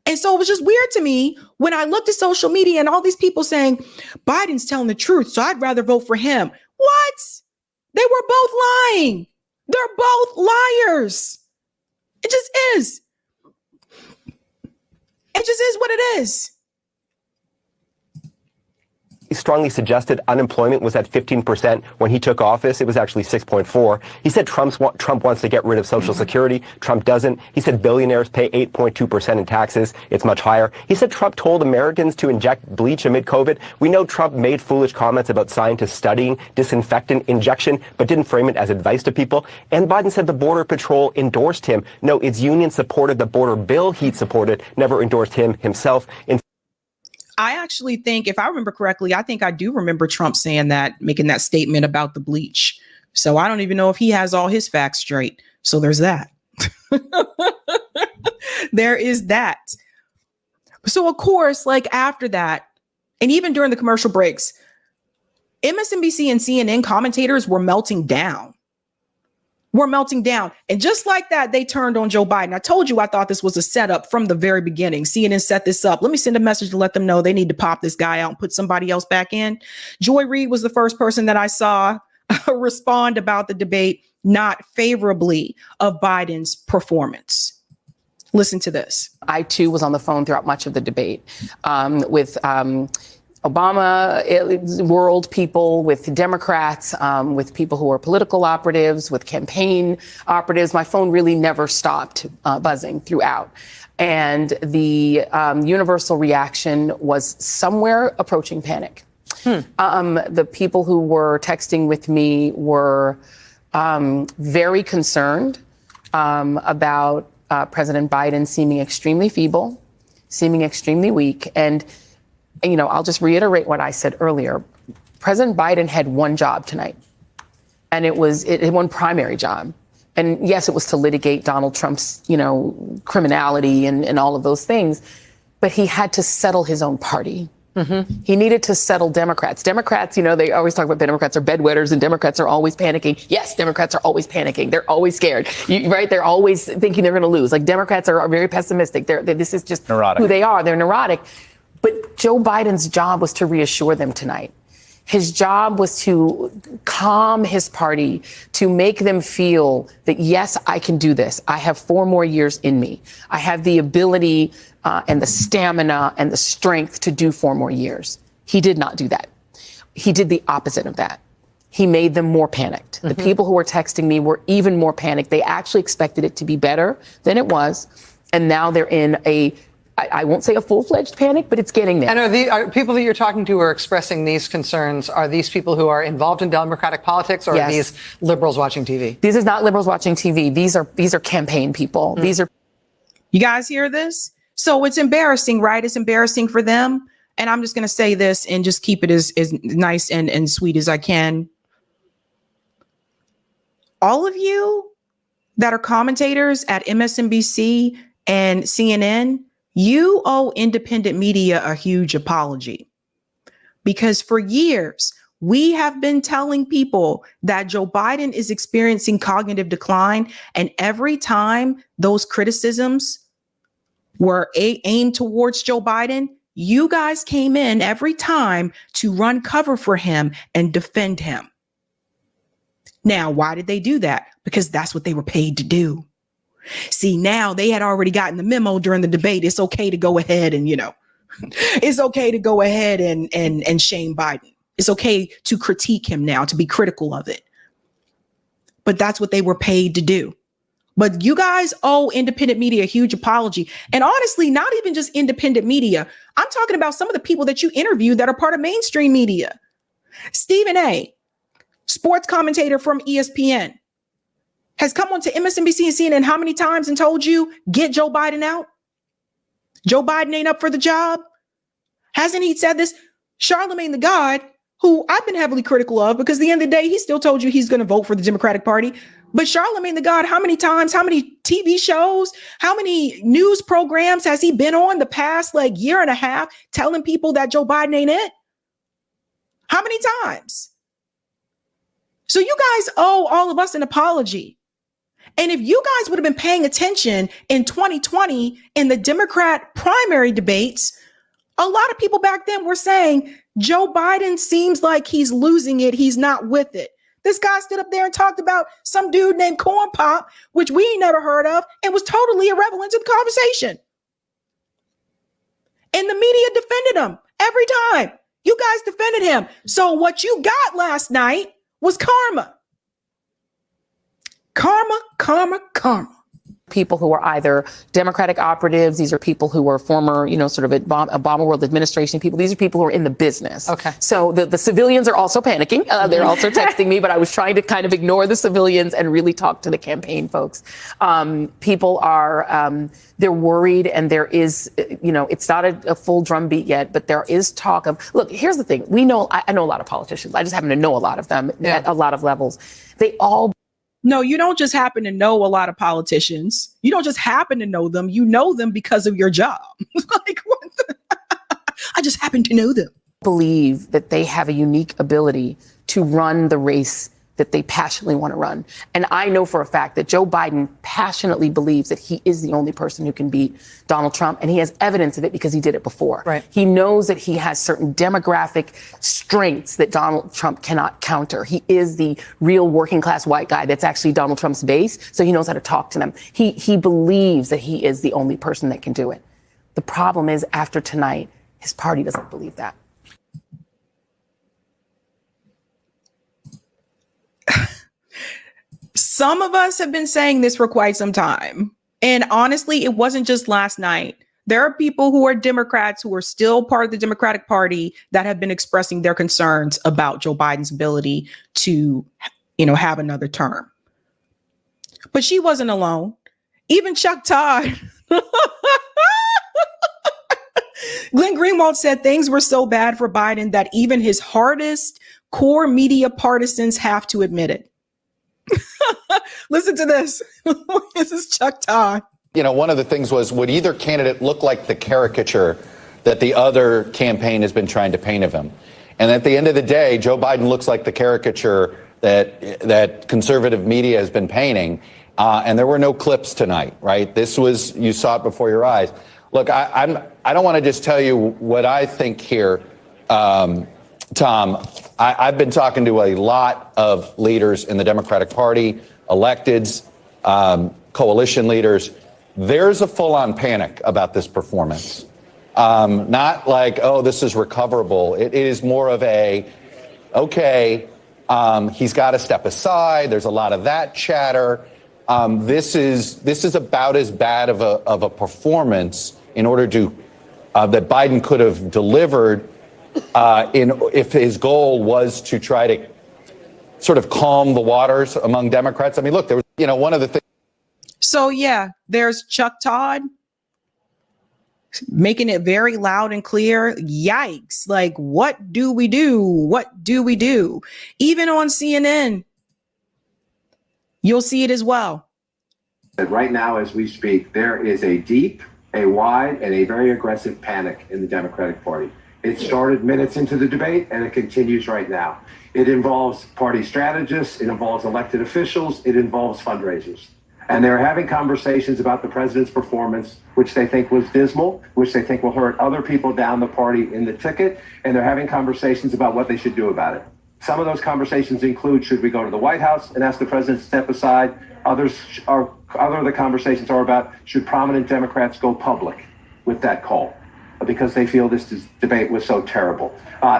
Speaker 1: And so it was just weird to me when I looked at social media and all these people saying, Biden's telling the truth, so I'd rather vote for him. What? They were both lying. They're both liars. It just is. It just is what it is.
Speaker 6: He strongly suggested unemployment was at 15% when he took office. It was actually 6.4. He said Trump wants to get rid of Social Security. Trump doesn't. He said billionaires pay 8.2% in taxes. It's much higher. He said Trump told Americans to inject bleach amid COVID. We know Trump made foolish comments about scientists studying disinfectant injection, but didn't frame it as advice to people. And Biden said the Border Patrol endorsed him. No, its union supported the border bill he supported, never endorsed him himself.
Speaker 1: I actually think, if I remember correctly, I think I do remember Trump saying that, making that statement about the bleach. So I don't even know if he has all his facts straight. So there's that. There is that. So of course, like after that, and even during the commercial breaks, MSNBC and CNN commentators were melting down. And just like that, they turned on Joe Biden. I told you I thought this was a setup from the very beginning. CNN set this up. Let me send a message to let them know they need to pop this guy out and put somebody else back in. Joy Reid was the first person that I saw respond about the debate not favorably of Biden's performance. Listen to this.
Speaker 7: I, too, was on the phone throughout much of the debate with Obama world people, with Democrats, with people who are political operatives, with campaign operatives. My phone really never stopped buzzing throughout. And the universal reaction was somewhere approaching panic. The people who were texting with me were very concerned about President Biden seeming extremely feeble, seeming extremely weak. And, you know, I'll just reiterate what I said earlier. President Biden had one job tonight, and it was one primary job. And yes, it was to litigate Donald Trump's, you know, criminality and all of those things. But he had to settle his own party. Mm-hmm. He needed to settle Democrats. Democrats, you know, they always talk about Democrats are bedwetters and Democrats are always panicking. Yes, Democrats are always panicking. They're always scared, right? They're always thinking they're going to lose. Like Democrats are very pessimistic. This is just neurotic. Who they are. They're neurotic. But Joe Biden's job was to reassure them tonight. His job was to calm his party, to make them feel that, yes, I can do this. I have 4 more years in me. I have the ability and the stamina and the strength to do 4 more years. He did not do that. He did the opposite of that. He made them more panicked. Mm-hmm. The people who were texting me were even more panicked. They actually expected it to be better than it was. And now they're in I won't say a full-fledged panic, but it's getting there.
Speaker 8: And are people that you're talking to who are expressing these concerns, are these people who are involved in Democratic politics, or
Speaker 7: yes.
Speaker 8: Are these liberals watching TV?
Speaker 7: These are not liberals watching TV. These are campaign people. Mm. These are.
Speaker 1: You guys hear this? So it's embarrassing, right? It's embarrassing for them. And I'm just going to say this and just keep it as nice and sweet as I can. All of you that are commentators at MSNBC and CNN, you owe independent media a huge apology, because for years we have been telling people that Joe Biden is experiencing cognitive decline. And every time those criticisms were aimed towards Joe Biden, you guys came in every time to run cover for him and defend him. Now, why did they do that? Because that's what they were paid to do. See, now they had already gotten the memo during the debate. It's okay to go ahead and, it's okay to go ahead and shame Biden. It's okay to critique him now, to be critical of it. But that's what they were paid to do. But you guys owe independent media a huge apology. And honestly, not even just independent media. I'm talking about some of the people that you interviewed that are part of mainstream media. Stephen A., sports commentator from ESPN, has come on to MSNBC and CNN how many times and told you, get Joe Biden out? Joe Biden ain't up for the job. Hasn't he said this? Charlemagne the God, who I've been heavily critical of, because at the end of the day, he still told you he's going to vote for the Democratic Party. But Charlemagne the God, how many times, how many TV shows, how many news programs has he been on the past year and a half telling people that Joe Biden ain't it? How many times? So you guys owe all of us an apology. And if you guys would have been paying attention in 2020 in the Democrat primary debates, a lot of people back then were saying, Joe Biden seems like he's losing it. He's not with it. This guy stood up there and talked about some dude named Corn Pop, which we ain't never heard of, and was totally irrelevant to the conversation. And the media defended him every time. You guys defended him. So what you got last night was karma. Karma, karma, karma.
Speaker 7: People who are either Democratic operatives, these are people who are former, sort of Obama world administration people. These are people who are in the business.
Speaker 8: Okay.
Speaker 7: So the civilians are also panicking. They're also texting me, but I was trying to kind of ignore the civilians and really talk to the campaign folks. People are, they're worried, and there is, it's not a full drumbeat yet, but there is talk of, look, here's the thing. I know a lot of politicians. I just happen to know a lot of them at a lot of levels. They all.
Speaker 1: No, you don't just happen to know a lot of politicians. You don't just happen to know them. You know them because of your job. Like, what I just happen to know them.
Speaker 7: Believe that they have a unique ability to run the race that they passionately want to run. And I know for a fact that Joe Biden passionately believes that he is the only person who can beat Donald Trump. And he has evidence of it because he did it before.
Speaker 8: Right.
Speaker 7: He knows that he has certain demographic strengths that Donald Trump cannot counter. He is the real working class white guy that's actually Donald Trump's base. So he knows how to talk to them. He believes that he is the only person that can do it. The problem is, after tonight, his party doesn't believe that.
Speaker 1: Some of us have been saying this for quite some time. And honestly, it wasn't just last night. There are people who are Democrats who are still part of the Democratic Party that have been expressing their concerns about Joe Biden's ability to, have another term. But she wasn't alone. Even Chuck Todd. Glenn Greenwald said things were so bad for Biden that even his hardest core media partisans have to admit it. Listen to this. This is Chuck Todd.
Speaker 9: One of the things was, would either candidate look like the caricature that the other campaign has been trying to paint of him? And at the end of the day, Joe Biden looks like the caricature that conservative media has been painting. And there were no clips tonight, right? You saw it before your eyes. Look, I don't want to just tell you what I think here, Tom. I've been talking to a lot of leaders in the Democratic Party, electeds, coalition leaders. There's a full-on panic about this performance. Not like, oh, this is recoverable. It is more of he's got to step aside. There's a lot of that chatter. This is about as bad of a performance in order to that Biden could have delivered if his goal was to try to sort of calm the waters among Democrats. I mean, look, there was, one of the things.
Speaker 1: So, yeah, there's Chuck Todd making it very loud and clear. Yikes. Like, what do we do? What do we do? Even on CNN, you'll see it as well.
Speaker 10: Right now, as we speak, there is a deep, a wide, and a very aggressive panic in the Democratic Party. It started minutes into the debate, and it continues right now. It involves party strategists, it involves elected officials, it involves fundraisers. And they're having conversations about the president's performance, which they think was dismal, which they think will hurt other people down the party in the ticket, and they're having conversations about what they should do about it. Some of those conversations include, should we go to the White House and ask the president to step aside? Other of the conversations are about, should prominent Democrats go public with that call? Because they feel this debate was so terrible.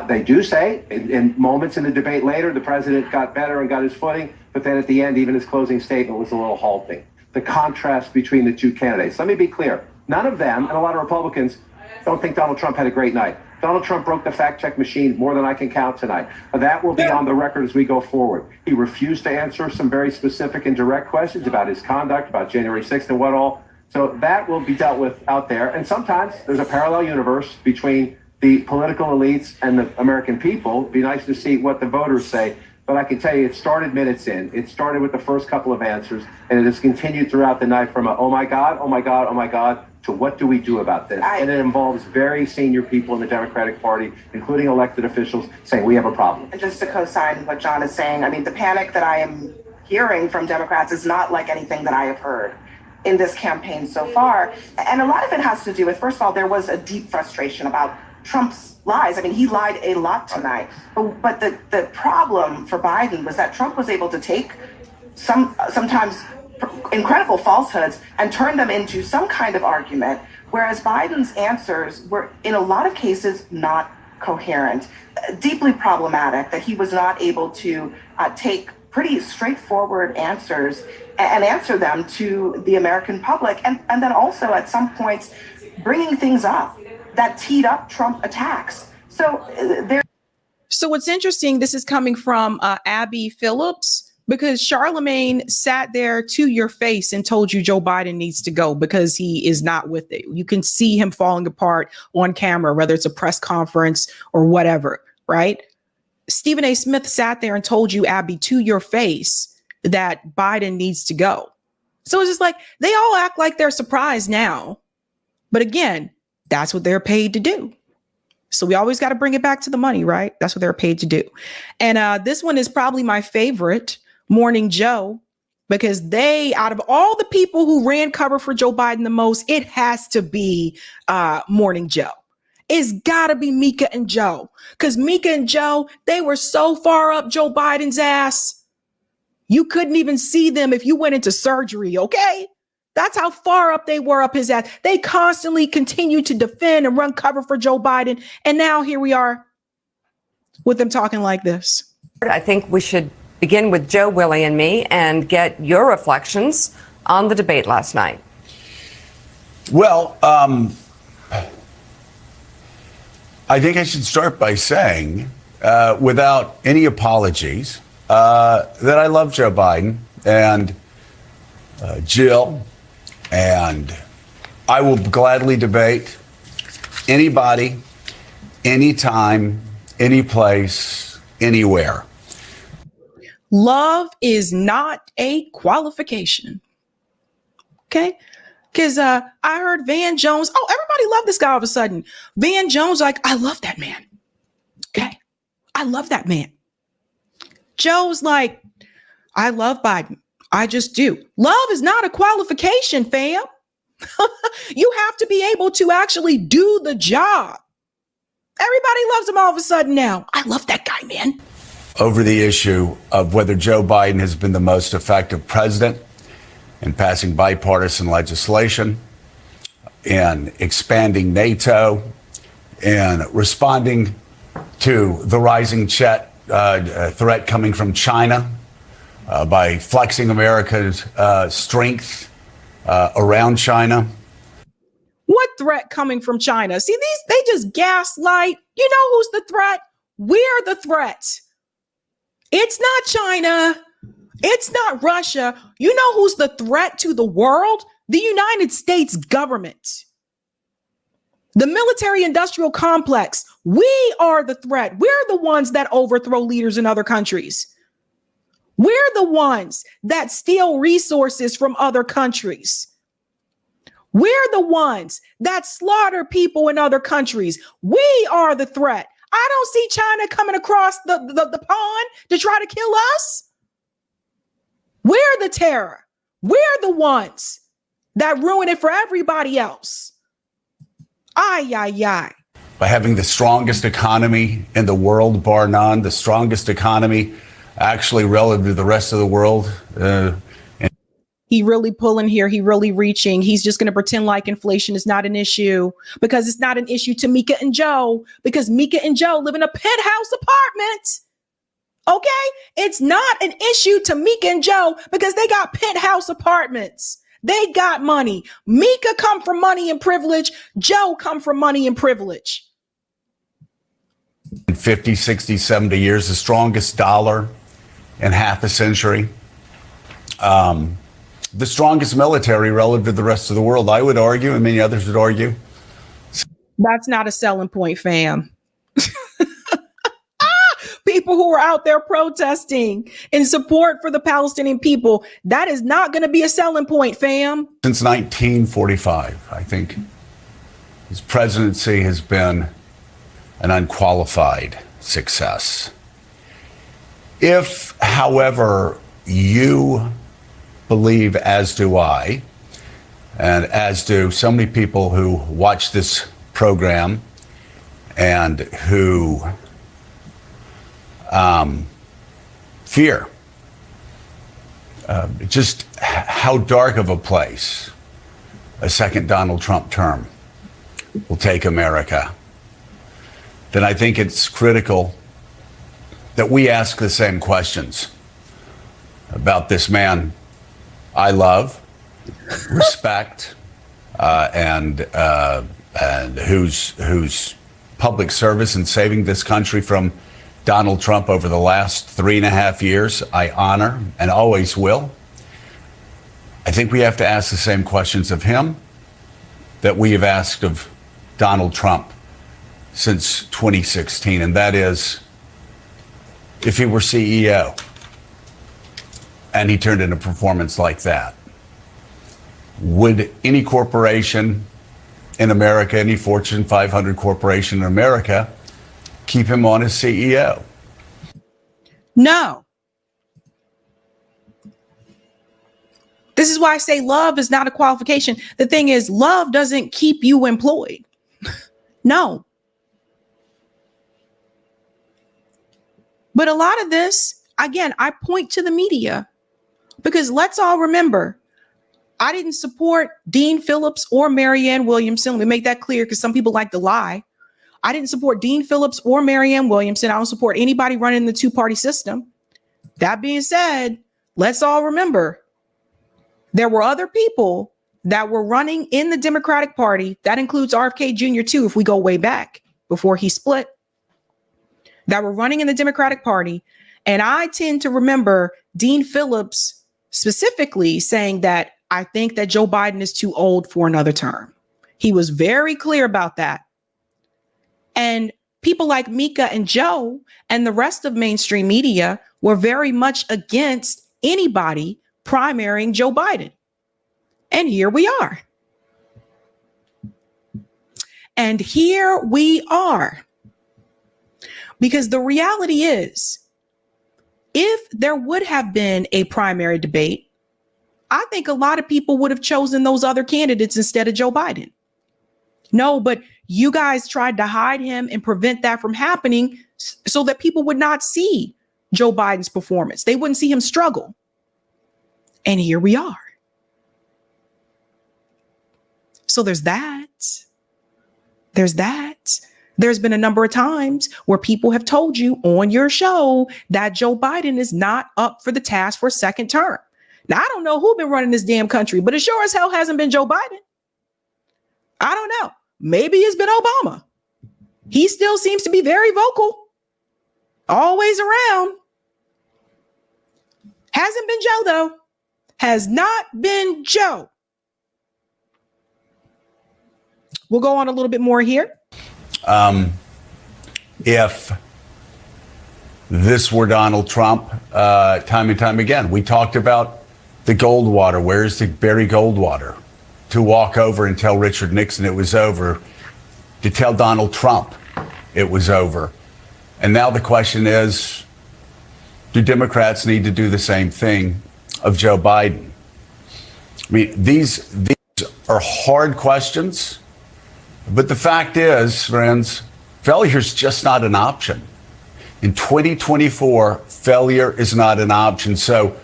Speaker 10: They do say in moments in the debate later, the president got better and got his footing, but then at the end, even his closing statement was a little halting. The contrast between the two candidates. Let me be clear. None of them, and a lot of Republicans, don't think Donald Trump had a great night. Donald Trump broke the fact check machine more than I can count tonight. That will be on the record as we go forward. He refused to answer some very specific and direct questions about his conduct, about January 6th and what all. So that will be dealt with out there. And sometimes there's a parallel universe between the political elites and the American people. It'd be nice to see what the voters say. But I can tell you, it started minutes in. It started with the first couple of answers, and it has continued throughout the night from oh my God, oh my God, oh my God, to what do we do about this? And it involves very senior people in the Democratic Party, including elected officials, saying we have a problem.
Speaker 11: And just to co-sign what John is saying, I mean, the panic that I am hearing from Democrats is not like anything that I have heard in this campaign so far. And a lot of it has to do with, first of all, there was a deep frustration about Trump's lies. I mean, he lied a lot tonight. But the problem for Biden was that Trump was able to take sometimes incredible falsehoods and turn them into some kind of argument, whereas Biden's answers were, in a lot of cases, not coherent, deeply problematic, that he was not able to take pretty straightforward answers and answer them to the American public. And then also at some points, bringing things up that teed up Trump attacks. So there.
Speaker 1: So what's interesting, this is coming from Abby Phillips, because Charlemagne sat there to your face and told you Joe Biden needs to go because he is not with it. You can see him falling apart on camera, whether it's a press conference or whatever, right? Stephen A. Smith sat there and told you, Abby, to your face that Biden needs to go. So it's just like, they all act like they're surprised now. But again, that's what they're paid to do. So we always got to bring it back to the money, right? That's what they're paid to do. And this one is probably my favorite, Morning Joe, because they, out of all the people who ran cover for Joe Biden the most, it has to be Morning Joe. It's got to be Mika and Joe, because Mika and Joe, they were so far up Joe Biden's ass. You couldn't even see them if you went into surgery, okay? That's how far up they were up his ass. They constantly continued to defend and run cover for Joe Biden. And now here we are with them talking like this.
Speaker 12: I think we should begin with Joe, Willie, and me and get your reflections on the debate last night.
Speaker 13: Well, I think I should start by saying, without any apologies, that I love Joe Biden and Jill, and I will gladly debate anybody, anytime, any place, anywhere.
Speaker 1: Love is not a qualification. Okay? Because I heard Van Jones. Oh, everybody loved this guy all of a sudden. Van Jones, like, I love that man. Okay? I love that man. Joe's like, I love Biden. I just do. Love is not a qualification, fam. You have to be able to actually do the job. Everybody loves him all of a sudden now. I love that guy, man.
Speaker 13: Over the issue of whether Joe Biden has been the most effective president in passing bipartisan legislation, in expanding NATO, and responding to the rising threat coming from China, by flexing America's strength around China.
Speaker 1: What threat coming from China? See, they just gaslight. You know who's the threat? We're the threat. It's not China. It's not Russia. You know who's the threat to the world? The United States government. The military-industrial complex. We are the threat. We're the ones that overthrow leaders in other countries. We're the ones that steal resources from other countries. We're the ones that slaughter people in other countries. We are the threat. I don't see China coming across the pond to try to kill us. We're the terror. We're the ones that ruin it for everybody else. Ay, ay, ay.
Speaker 13: By having the strongest economy in the world, bar none, the strongest economy actually relative to the rest of the world.
Speaker 1: He really pulling here. He really reaching. He's just going to pretend like inflation is not an issue because it's not an issue to Mika and Joe, because Mika and Joe live in a penthouse apartment. Okay? It's not an issue to Mika and Joe because they got penthouse apartments. They got money. Mika come from money and privilege. Joe come from money and privilege.
Speaker 13: In 50, 60, 70 years, the strongest dollar in half a century. The strongest military relative to the rest of the world, I would argue, and many others would argue.
Speaker 1: That's not a selling point, fam. People who are out there protesting in support for the Palestinian people, that is not going to be a selling point, fam.
Speaker 13: Since 1945, I think his presidency has been an unqualified success. If, however, you believe, as do I, and as do so many people who watch this program and who fear just how dark of a place a second Donald Trump term will take America, then I think it's critical that we ask the same questions about this man I love, respect, and whose public service in saving this country from Donald Trump over the last 3.5 years I honor and always will. I think we have to ask the same questions of him that we have asked of Donald Trump since 2016, and that is, if he were CEO and he turned in a performance like that, would any corporation in America, any Fortune 500 corporation in America, keep him on as CEO?
Speaker 1: No. This is why I say love is not a qualification. The thing is, love doesn't keep you employed. No. But a lot of this, again, I point to the media because let's all remember, I didn't support Dean Phillips or Marianne Williamson. Let me make that clear because some people like to lie. I didn't support Dean Phillips or Marianne Williamson. I don't support anybody running the two-party system. That being said, let's all remember, there were other people that were running in the Democratic Party. That includes RFK Jr. too, if we go way back before he split, that were running in the Democratic Party. And I tend to remember Dean Phillips specifically saying that I think that Joe Biden is too old for another term. He was very clear about that. And people like Mika and Joe and the rest of mainstream media were very much against anybody primarying Joe Biden. And here we are. And here we are. Because the reality is, if there would have been a primary debate, I think a lot of people would have chosen those other candidates instead of Joe Biden. No, but you guys tried to hide him and prevent that from happening so that people would not see Joe Biden's performance. They wouldn't see him struggle. And here we are. So there's that. There's that. There's been a number of times where people have told you on your show that Joe Biden is not up for the task for a second term. Now, I don't know who's been running this damn country, but it sure as hell hasn't been Joe Biden. I don't know. Maybe it's been Obama. He still seems to be very vocal. Always around. Hasn't been Joe, though. Has not been Joe. We'll go on a little bit more here.
Speaker 13: If this were Donald Trump, time and time again, we talked about the Goldwater. Where's the Barry Goldwater? To walk over and tell Richard Nixon it was over, to tell Donald Trump it was over. And now the question is, do Democrats need to do the same thing of Joe Biden? I mean, these are hard questions, but the fact is, friends, failure is just not an option. In 2024, failure is not an option. So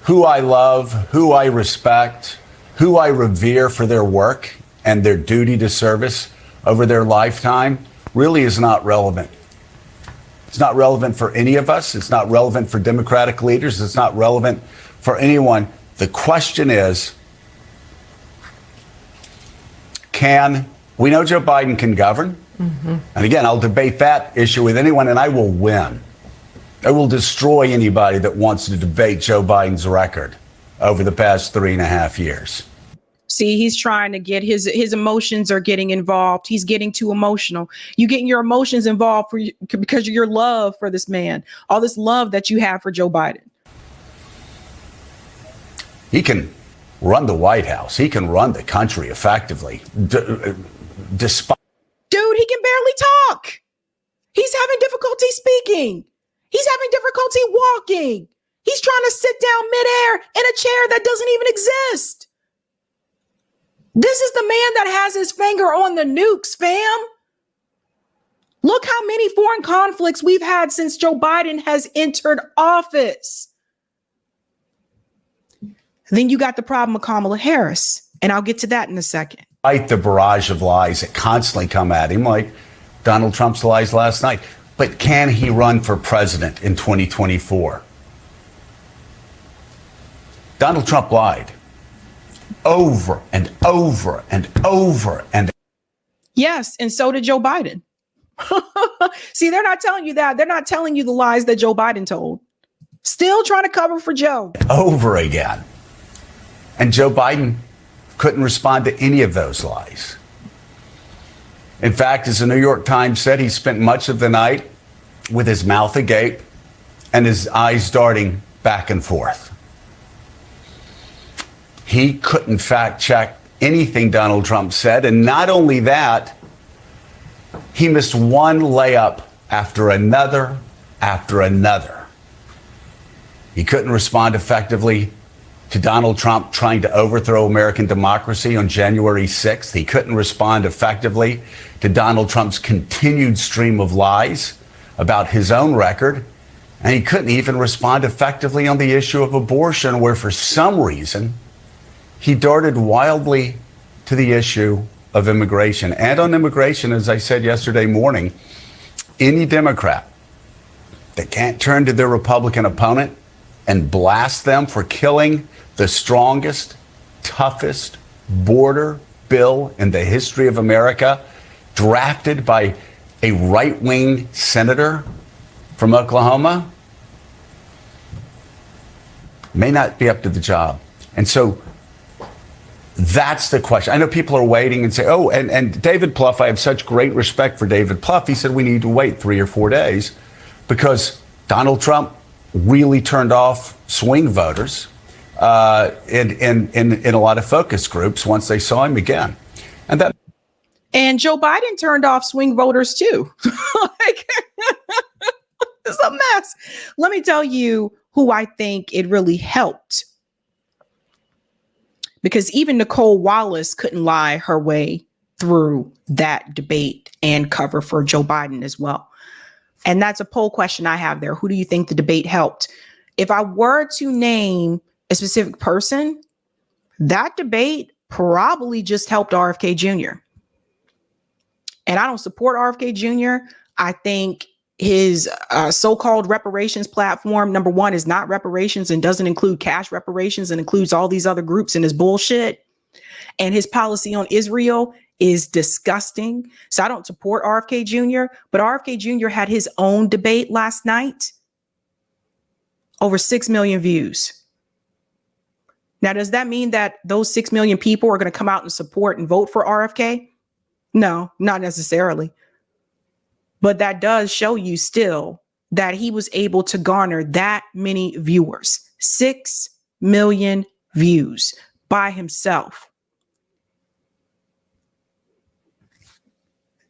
Speaker 13: who I love, who I respect, who I revere for their work and their duty to service over their lifetime really is not relevant. It's not relevant for any of us. It's not relevant for Democratic leaders. It's not relevant for anyone. The question is, we know Joe Biden can govern. Mm-hmm. And again, I'll debate that issue with anyone and I will win. I will destroy anybody that wants to debate Joe Biden's record over the past 3.5 years.
Speaker 1: See, he's trying to get his emotions are getting involved. He's getting too emotional. You getting your emotions involved because of your love for this man, all this love that you have for Joe Biden.
Speaker 13: He can run the White House. He can run the country effectively. Despite.
Speaker 1: Dude, he can barely talk. He's having difficulty speaking. He's having difficulty walking. He's trying to sit down midair in a chair that doesn't even exist. This is the man that has his finger on the nukes, fam. Look how many foreign conflicts we've had since Joe Biden has entered office. Then you got the problem with Kamala Harris, and I'll get to that in a second.
Speaker 13: Despite the barrage of lies that constantly come at him, like Donald Trump's lies last night. But can he run for president in 2024? Donald Trump lied over and over and over and
Speaker 1: Yes, and so did Joe Biden. See, they're not telling you that. They're not telling you the lies that Joe Biden told. Still trying to cover for Joe.
Speaker 13: over again. And Joe Biden couldn't respond to any of those lies. In fact, as the New York Times said, he spent much of the night with his mouth agape and his eyes darting back and forth. He couldn't fact check anything Donald Trump said. And not only that, he missed one layup after another after another. He couldn't respond effectively to Donald Trump trying to overthrow American democracy on January 6th. He couldn't respond effectively to Donald Trump's continued stream of lies about his own record. And he couldn't even respond effectively on the issue of abortion, where for some reason he darted wildly to the issue of immigration. And on immigration, as I said yesterday morning, any Democrat that can't turn to their Republican opponent and blast them for killing the strongest, toughest border bill in the history of America, drafted by a right-wing senator from Oklahoma, may not be up to the job. And so that's the question. I know people are waiting and say, oh, and David Plouffe, I have such great respect for David Plouffe. He said we need to wait 3 or 4 days because Donald Trump really turned off swing voters in a lot of focus groups once they saw him again. And
Speaker 1: Joe Biden turned off swing voters too. Like, it's a mess. Let me tell you who I think it really helped. Because even Nicole Wallace couldn't lie her way through that debate and cover for Joe Biden as well. And that's a poll question I have there. Who do you think the debate helped? If I were to name a specific person, that debate probably just helped RFK Jr. And I don't support RFK Jr. I think his so-called reparations platform, number one, is not reparations and doesn't include cash reparations and includes all these other groups in his bullshit. And his policy on Israel is disgusting. So I don't support RFK Jr., but RFK Jr. had his own debate last night. Over 6 million views. Now, does that mean that those 6 million people are going to come out and support and vote for RFK? No, not necessarily. But that does show you still that he was able to garner that many viewers. 6 million views by himself.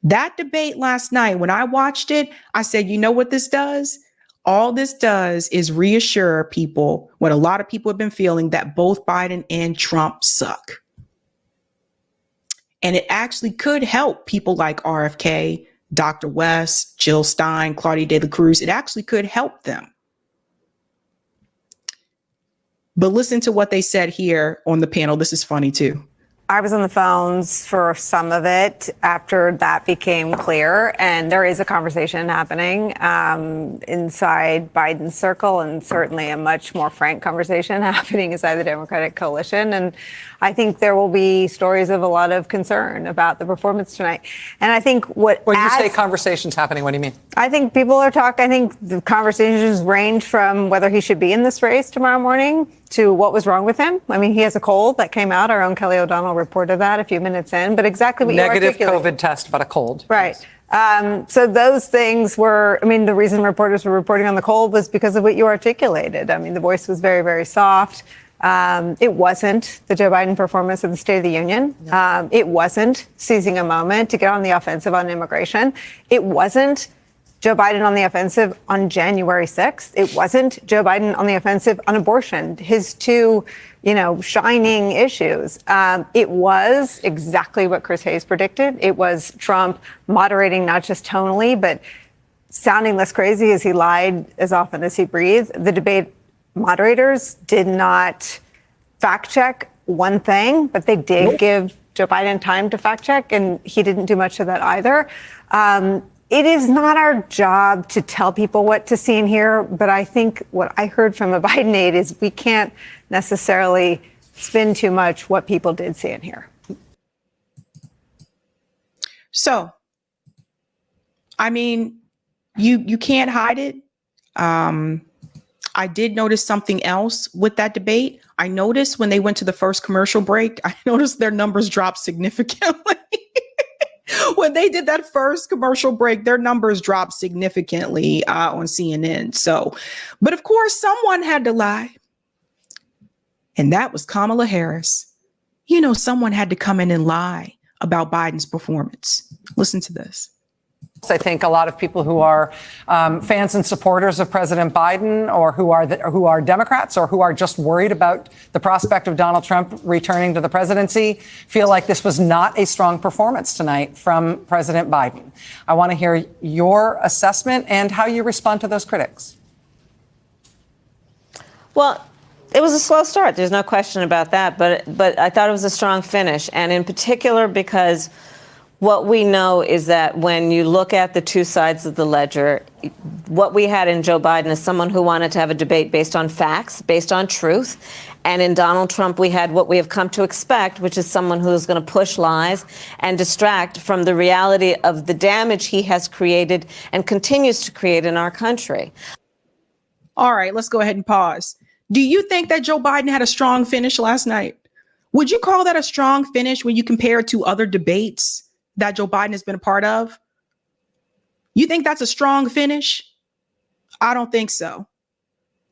Speaker 1: That debate last night, when I watched it, I said, you know what this does? All this does is reassure people what a lot of people have been feeling, that both Biden and Trump suck. And it actually could help people like RFK, Dr. West, Jill Stein, Claudia De La Cruz. It actually could help them. But listen to what they said here on the panel. This is funny too.
Speaker 14: I was on the phones for some of it after that became clear, and there is a conversation happening inside Biden's circle, and certainly a much more frank conversation happening inside the Democratic coalition. And I think there will be stories of a lot of concern about the performance tonight. And I think when you say
Speaker 8: conversations happening, what do you mean?
Speaker 14: I think people are talking. I think the conversations range from whether he should be in this race tomorrow morning to what was wrong with him. I mean, he has a cold that came out. Our own Kelly O'Donnell reported that a few minutes in, but exactly what
Speaker 8: negative COVID test, but a cold.
Speaker 14: Right. So those things were, I mean, the reason reporters were reporting on the cold was because of what you articulated. I mean, the voice was very, very soft. It wasn't the Joe Biden performance of the State of the Union. No. It wasn't seizing a moment to get on the offensive on immigration. It wasn't Joe Biden on the offensive on January 6th. It wasn't Joe Biden on the offensive on abortion, his two, shining issues. It was exactly what Chris Hayes predicted. It was Trump moderating not just tonally, but sounding less crazy as he lied as often as he breathed. The debate moderators did not fact check one thing, but they did give Joe Biden time to fact check, and he didn't do much of that either. it is not our job to tell people what to see and hear, but I think what I heard from a Biden aide is we can't necessarily spin too much what people did see and hear.
Speaker 1: So, I mean, you can't hide it. I did notice something else with that debate. I noticed when they went to the first commercial break, I noticed their numbers dropped significantly. When they did that first commercial break, their numbers dropped significantly on CNN. So, but of course, someone had to lie. And that was Kamala Harris. You know, someone had to come in and lie about Biden's performance. Listen to this.
Speaker 8: I think a lot of people who are fans and supporters of President Biden, or who are Democrats, or who are just worried about the prospect of Donald Trump returning to the presidency, feel like this was not a strong performance tonight from President Biden. I want to hear your assessment and how you respond to those critics.
Speaker 15: Well, it was a slow start. There's no question about that. But I thought it was a strong finish, and in particular because what we know is that when you look at the two sides of the ledger, what we had in Joe Biden is someone who wanted to have a debate based on facts, based on truth. And in Donald Trump, we had what we have come to expect, which is someone who is going to push lies and distract from the reality of the damage he has created and continues to create in our country.
Speaker 1: All right, let's go ahead and pause. Do you think that Joe Biden had a strong finish last night? Would you call that a strong finish when you compare it to other debates that Joe Biden has been a part of? You think that's a strong finish? I don't think so.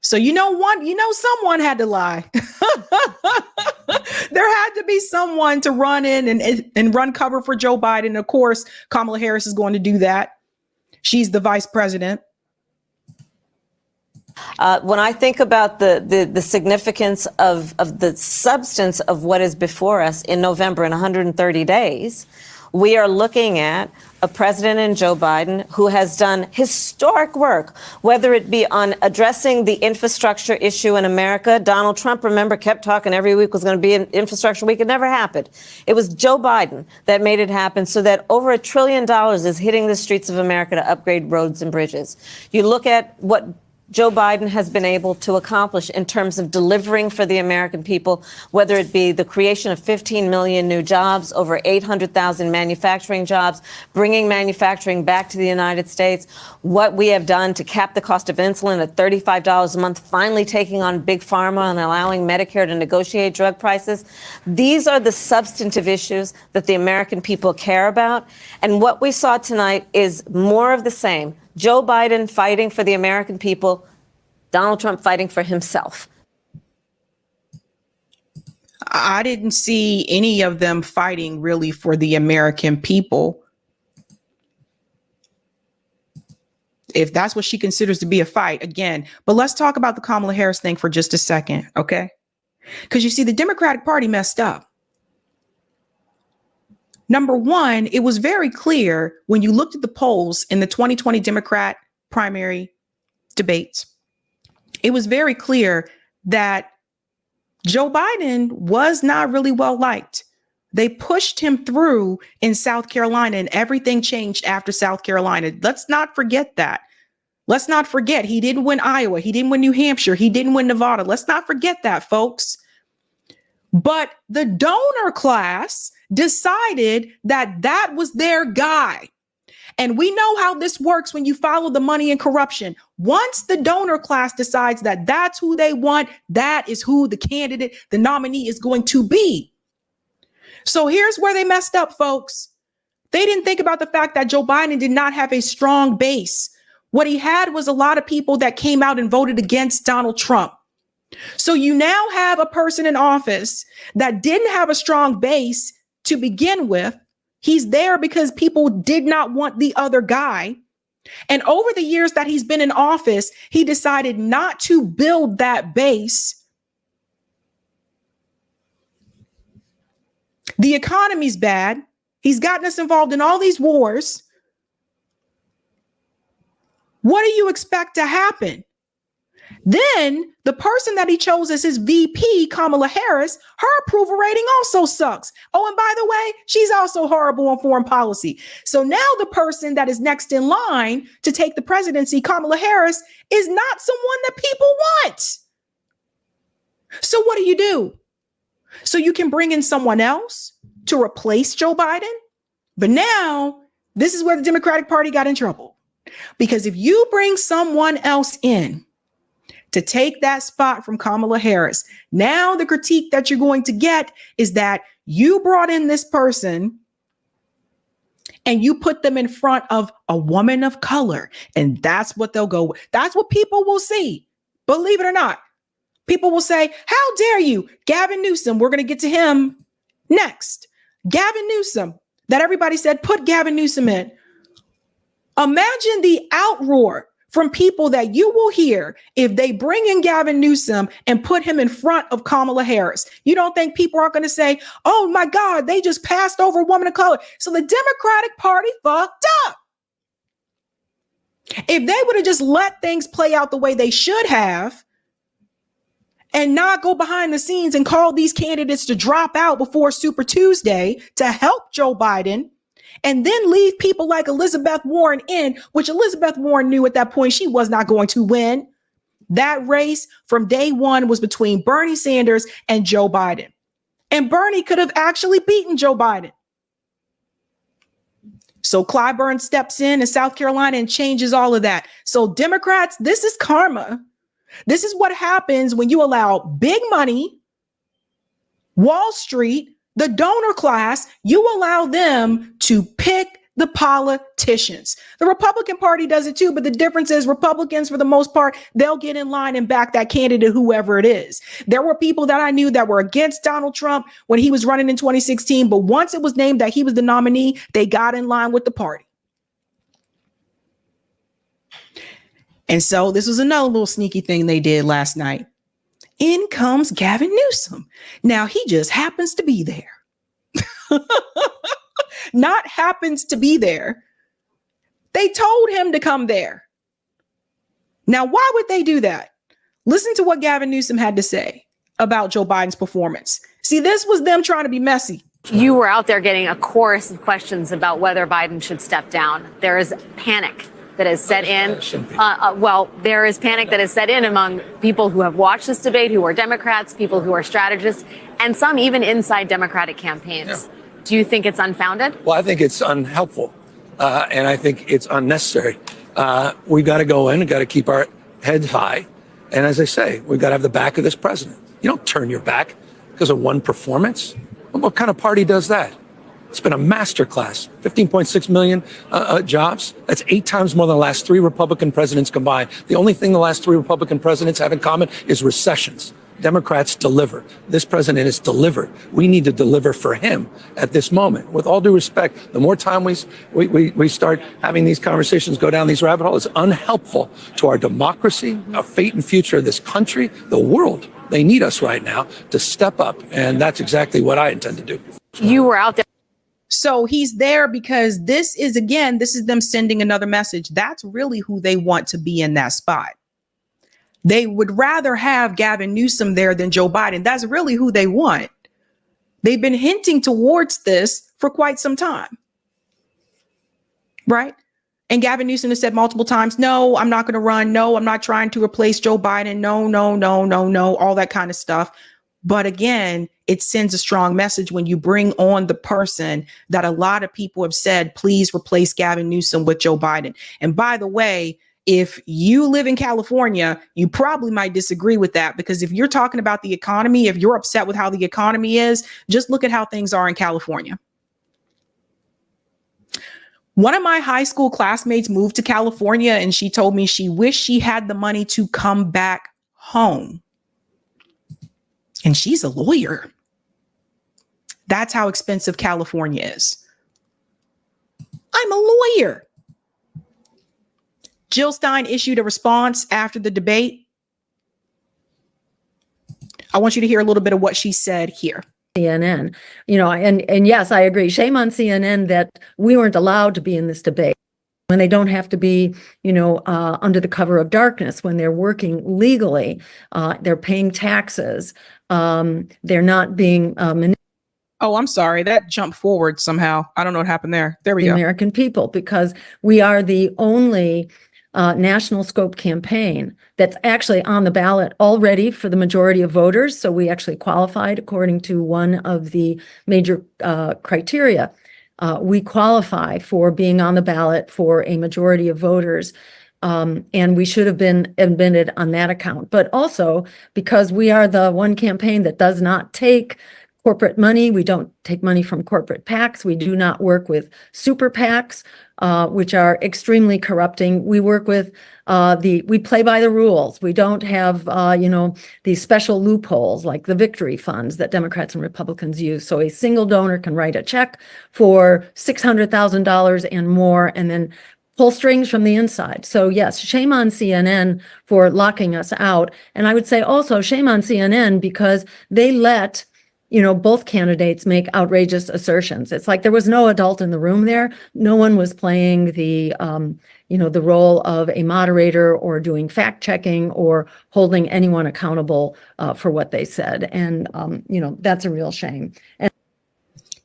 Speaker 1: So someone had to lie. There had to be someone to run in and run cover for Joe Biden. Of course, Kamala Harris is going to do that. She's the vice president.
Speaker 15: When I think about the significance of the substance of what is before us in November in 130 days, we are looking at a president in Joe Biden who has done historic work, whether it be on addressing the infrastructure issue in America. Donald Trump, remember, kept talking every week was going to be an infrastructure week. It never happened. It was Joe Biden that made it happen, so that over $1 trillion is hitting the streets of America to upgrade roads and bridges. You look at what Joe Biden has been able to accomplish in terms of delivering for the American people, whether it be the creation of 15 million new jobs, over 800,000 manufacturing jobs, bringing manufacturing back to the United States, what we have done to cap the cost of insulin at $35 a month, finally taking on Big Pharma and allowing Medicare to negotiate drug prices. These are the substantive issues that the American people care about. And what we saw tonight is more of the same. Joe Biden fighting for the American people, Donald Trump fighting for himself.
Speaker 1: I didn't see any of them fighting really for the American people. If that's what she considers to be a fight, again. But let's talk about the Kamala Harris thing for just a second, okay? Because you see, the Democratic Party messed up. Number one, it was very clear when you looked at the polls in the 2020 Democrat primary debates, it was very clear that Joe Biden was not really well liked. They pushed him through in South Carolina, and everything changed after South Carolina. Let's not forget that. Let's not forget he didn't win Iowa. He didn't win New Hampshire. He didn't win Nevada. Let's not forget that, folks. But the donor class decided that that was their guy. And we know how this works when you follow the money and corruption. Once the donor class decides that that's who they want, that is who the candidate, the nominee is going to be. So here's where they messed up, folks. They didn't think about the fact that Joe Biden did not have a strong base. What he had was a lot of people that came out and voted against Donald Trump. So you now have a person in office that didn't have a strong base to begin with. He's there because people did not want the other guy. And over the years that he's been in office, he decided not to build that base. The economy's bad. He's gotten us involved in all these wars. What do you expect to happen? Then the person that he chose as his VP, Kamala Harris, her approval rating also sucks. Oh, and by the way, she's also horrible on foreign policy. So now the person that is next in line to take the presidency, Kamala Harris, is not someone that people want. So what do? So you can bring in someone else to replace Joe Biden? But now this is where the Democratic Party got in trouble. Because if you bring someone else in to take that spot from Kamala Harris, now the critique that you're going to get is that you brought in this person and you put them in front of a woman of color. And that's what they'll go with. That's what people will see. Believe it or not. People will say, how dare you? Gavin Newsom, we're going to get to him next. Gavin Newsom, that everybody said, put Gavin Newsom in. Imagine the outroar from people that you will hear if they bring in Gavin Newsom and put him in front of Kamala Harris. You don't think people are going to say, oh my God, they just passed over a woman of color. So the Democratic Party fucked up. If they would have just let things play out the way they should have and not go behind the scenes and call these candidates to drop out before Super Tuesday to help Joe Biden, and then leave people like Elizabeth Warren in, which Elizabeth Warren knew at that point she was not going to win. That race from day one was between Bernie Sanders and Joe Biden. And Bernie could have actually beaten Joe Biden. So Clyburn steps in South Carolina and changes all of that. So Democrats, this is karma. This is what happens when you allow big money, Wall Street, the donor class, you allow them to pick the politicians. The Republican Party does it too, but the difference is Republicans, for the most part, they'll get in line and back that candidate, whoever it is. There were people that I knew that were against Donald Trump when he was running in 2016, but once it was named that he was the nominee, they got in line with the party. And so this was another little sneaky thing they did last night. In comes Gavin Newsom. Now he just happens to be there. Not happens to be there. They told him to come there. Now, why would they do that? Listen to what Gavin Newsom had to say about Joe Biden's performance. See, this was them trying to be messy.
Speaker 16: You were out there getting a chorus of questions about whether Biden should step down. There is panic that has set in. There is panic that has set in among people who have watched this debate, who are Democrats, people who are strategists, and some even inside Democratic campaigns. Yeah. Do you think it's unfounded?
Speaker 17: Well, I think it's unhelpful, and I think it's unnecessary. We've got to go in and got to keep our heads high. And as I say, we've got to have the back of this president. You don't turn your back because of one performance. What kind of party does that? It's been a masterclass. 15.6 million jobs. That's 8 times more than the last 3 Republican presidents combined. The only thing the last 3 Republican presidents have in common is recessions. Democrats deliver. This president has delivered. We need to deliver for him at this moment. With all due respect, the more time we start having these conversations, go down these rabbit holes, it's unhelpful to our democracy, our fate and future of this country, the world. They need us right now to step up, and that's exactly what I intend to do.
Speaker 16: You were out there.
Speaker 1: So he's there because this is them sending another message. That's really who they want to be in that spot. They would rather have Gavin Newsom there than Joe Biden. That's really who they want. They've been hinting towards this for quite some time. Right? And Gavin Newsom has said multiple times, no, I'm not going to run. No, I'm not trying to replace Joe Biden. No, all that kind of stuff. But again, it sends a strong message when you bring on the person that a lot of people have said, please replace Gavin Newsom with Joe Biden. And by the way, if you live in California, you probably might disagree with that, because if you're talking about the economy, if you're upset with how the economy is, just look at how things are in California. One of my high school classmates moved to California, and she told me she wished she had the money to come back home. And she's a lawyer. That's how expensive California is. I'm a lawyer. Jill Stein issued a response after the debate. I want you to hear a little bit of what she said here.
Speaker 18: CNN, and yes, I agree. Shame on CNN that we weren't allowed to be in this debate. when they don't have to be, under the cover of darkness, when they're working legally, they're paying taxes, they're not being
Speaker 1: Oh, I'm sorry. That jumped forward somehow. I don't know what happened there. There we
Speaker 18: the
Speaker 1: go.
Speaker 18: American people, because we are the only national scope campaign that's actually on the ballot already for the majority of voters. So we actually qualified according to one of the major criteria. We qualify for being on the ballot for a majority of voters. And we should have been admitted on that account. But also because we are the one campaign that does not take corporate money. We don't take money from corporate PACs. We do not work with super PACs, which are extremely corrupting. We work with we play by the rules. We don't have, these special loopholes like the victory funds that Democrats and Republicans use. So a single donor can write a check for $600,000 and more, and then pull strings from the inside. So yes, shame on CNN for locking us out. And I would say also shame on CNN because they let both candidates make outrageous assertions. It's like there was no adult in the room there. No one was playing the role of a moderator or doing fact checking or holding anyone accountable for what they said. And, that's a real shame.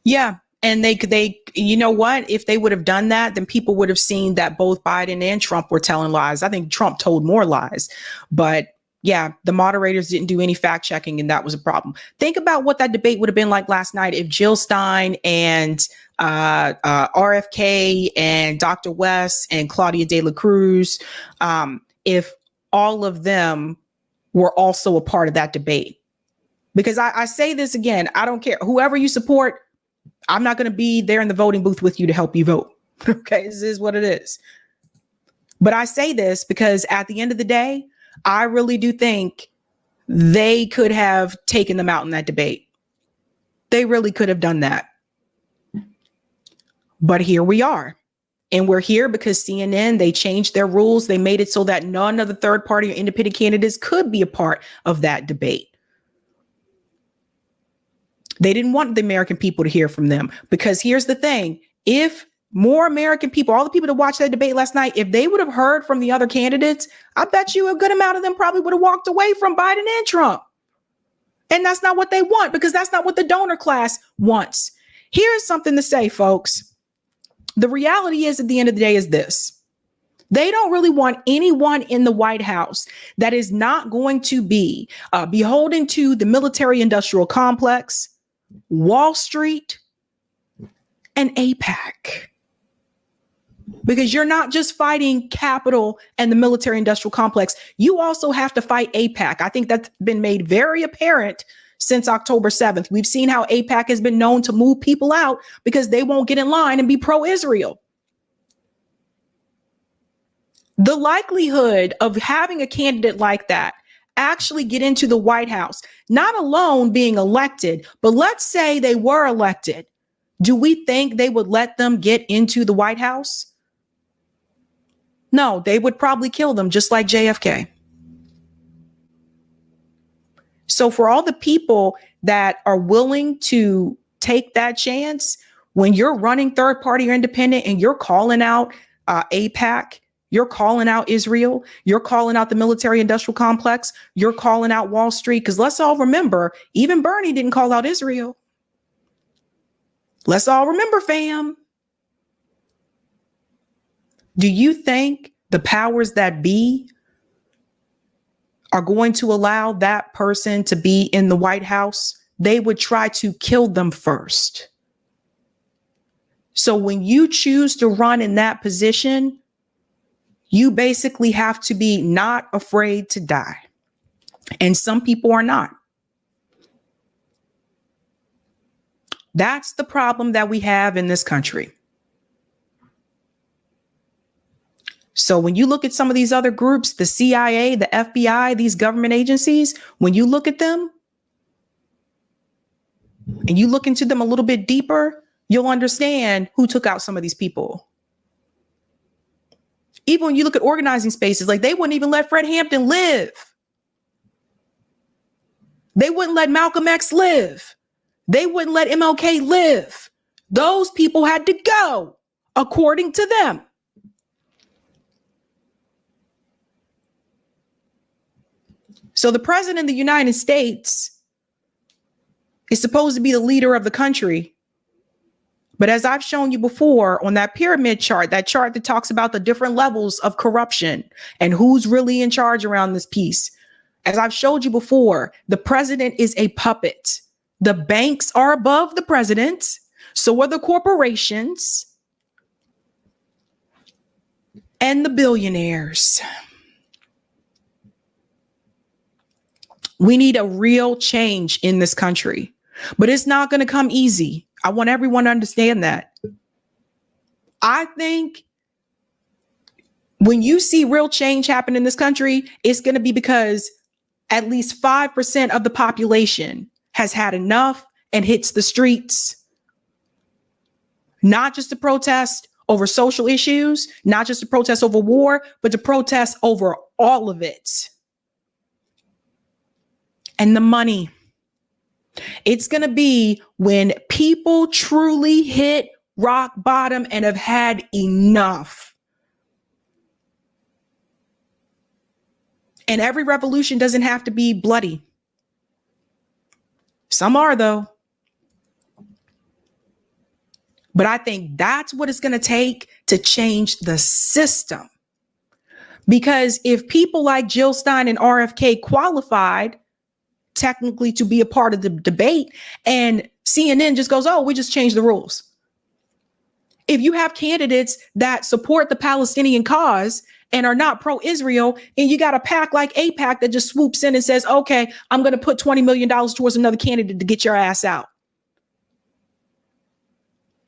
Speaker 1: Yeah. And they, you know what? If they would have done that, then people would have seen that both Biden and Trump were telling lies. I think Trump told more lies, but yeah, the moderators didn't do any fact checking, and that was a problem. Think about what that debate would have been like last night if Jill Stein and RFK and Dr. West and Claudia De La Cruz, if all of them were also a part of that debate. Because I say this again, I don't care. Whoever you support, I'm not going to be there in the voting booth with you to help you vote. Okay, this is what it is. But I say this because at the end of the day, I really do think they could have taken them out in that debate. They really could have done that. But here we are. And we're here because CNN, they changed their rules. They made it so that none of the third party or independent candidates could be a part of that debate. They didn't want the American people to hear from them because here's the thing. If more American people, all the people that watched that debate last night, if they would have heard from the other candidates, I bet you a good amount of them probably would have walked away from Biden and Trump. And that's not what they want because that's not what the donor class wants. Here's something to say, folks. The reality is at the end of the day is this. They don't really want anyone in the White House that is not going to be beholden to the military industrial complex, Wall Street, and AIPAC. Because you're not just fighting Capitol and the military industrial complex. You also have to fight AIPAC. I think that's been made very apparent since October 7th. We've seen how AIPAC has been known to move people out because they won't get in line and be pro-Israel. The likelihood of having a candidate like that actually get into the White House, not alone being elected, but let's say they were elected. Do we think they would let them get into the White House? No, they would probably kill them just like JFK. So for all the people that are willing to take that chance, when you're running third party or independent and you're calling out AIPAC, you're calling out Israel, you're calling out the military industrial complex, you're calling out Wall Street, because let's all remember, even Bernie didn't call out Israel. Let's all remember, fam. Do you think the powers that be are going to allow that person to be in the White House? They would try to kill them first. So when you choose to run in that position, you basically have to be not afraid to die. And some people are not. That's the problem that we have in this country. So when you look at some of these other groups, the CIA, the FBI, these government agencies, when you look at them and you look into them a little bit deeper, you'll understand who took out some of these people. Even when you look at organizing spaces, like they wouldn't even let Fred Hampton live. They wouldn't let Malcolm X live. They wouldn't let MLK live. Those people had to go, according to them. So the president of the United States is supposed to be the leader of the country. But as I've shown you before on that pyramid chart, that chart that talks about the different levels of corruption and who's really in charge around this piece, as I've showed you before, the president is a puppet. The banks are above the president. So are the corporations and the billionaires. We need a real change in this country, but it's not going to come easy. I want everyone to understand that. I think when you see real change happen in this country, it's going to be because at least 5% of the population has had enough and hits the streets, not just to protest over social issues, not just to protest over war, but to protest over all of it. And the money. It's going to be when people truly hit rock bottom and have had enough. And every revolution doesn't have to be bloody. Some are, though. But I think that's what it's going to take to change the system. Because if people like Jill Stein and RFK qualified technically to be a part of the debate, and CNN just goes, oh, we just changed the rules. If you have candidates that support the Palestinian cause and are not pro-Israel, and you got a PAC like AIPAC that just swoops in and says, okay, I'm going to put $20 million towards another candidate to get your ass out.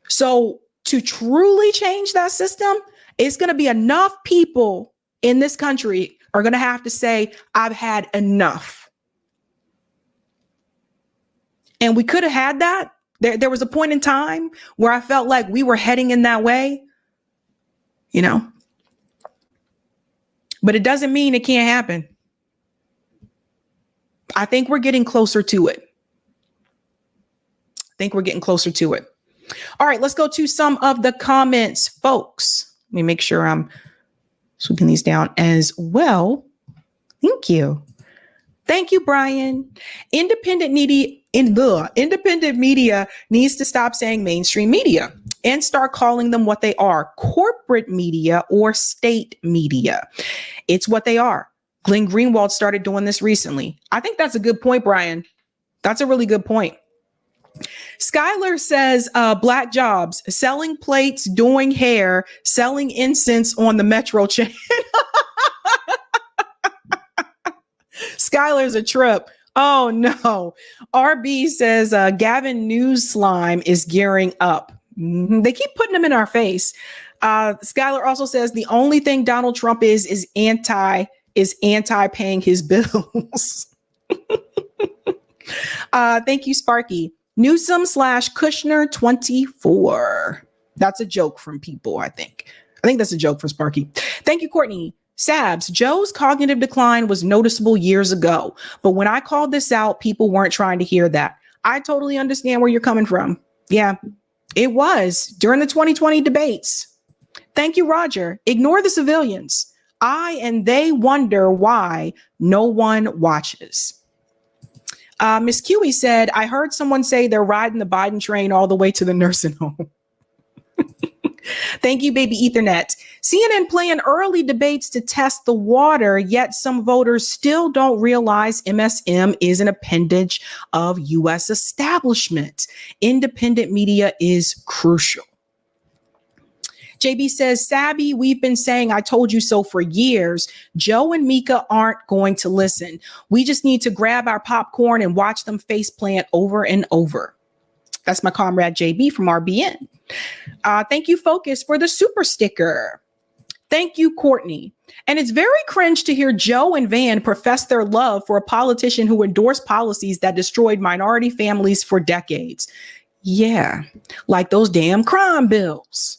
Speaker 1: So to truly change that system, it's going to be enough people in this country are going to have to say, I've had enough. And we could have had that. There was a point in time where I felt like we were heading in that way, you know, but it doesn't mean it can't happen. I think we're getting closer to it. All right, let's go to some of the comments, folks. Let me make sure I'm swooping these down as well. Thank you. Thank you, Brian. Independent media needs to stop saying mainstream media and start calling them what they are: corporate media or state media. It's what they are. Glenn Greenwald started doing this recently. I think that's a good point, Brian. That's a really good point. Skylar says, black jobs, selling plates, doing hair, selling incense on the Metro chain. Skylar's a trip. Oh, no. RB says Gavin Newsom is gearing up. They keep putting them in our face. Skylar also says the only thing Donald Trump is anti-paying his bills. Thank you, Sparky. Newsom / Kushner 24. That's a joke from people, I think. I think that's a joke for Sparky. Thank you, Courtney. Sabs, Joe's cognitive decline was noticeable years ago, but when I called this out, people weren't trying to hear that. I totally understand where you're coming from. Yeah, it was during the 2020 debates. Thank you, Roger. Ignore the civilians. I and they wonder why no one watches. Miss Huey said, I heard someone say they're riding the Biden train all the way to the nursing home. Thank you, baby Ethernet. CNN playing early debates to test the water, yet some voters still don't realize MSM is an appendage of U.S. establishment. Independent media is crucial. JB says, Sabby, we've been saying I told you so for years. Joe and Mika aren't going to listen. We just need to grab our popcorn and watch them faceplant over and over. That's my comrade JB from RBN. Thank you, Focus, for the super sticker. Thank you, Courtney. And it's very cringe to hear Joe and Van profess their love for a politician who endorsed policies that destroyed minority families for decades. Yeah, like those damn crime bills.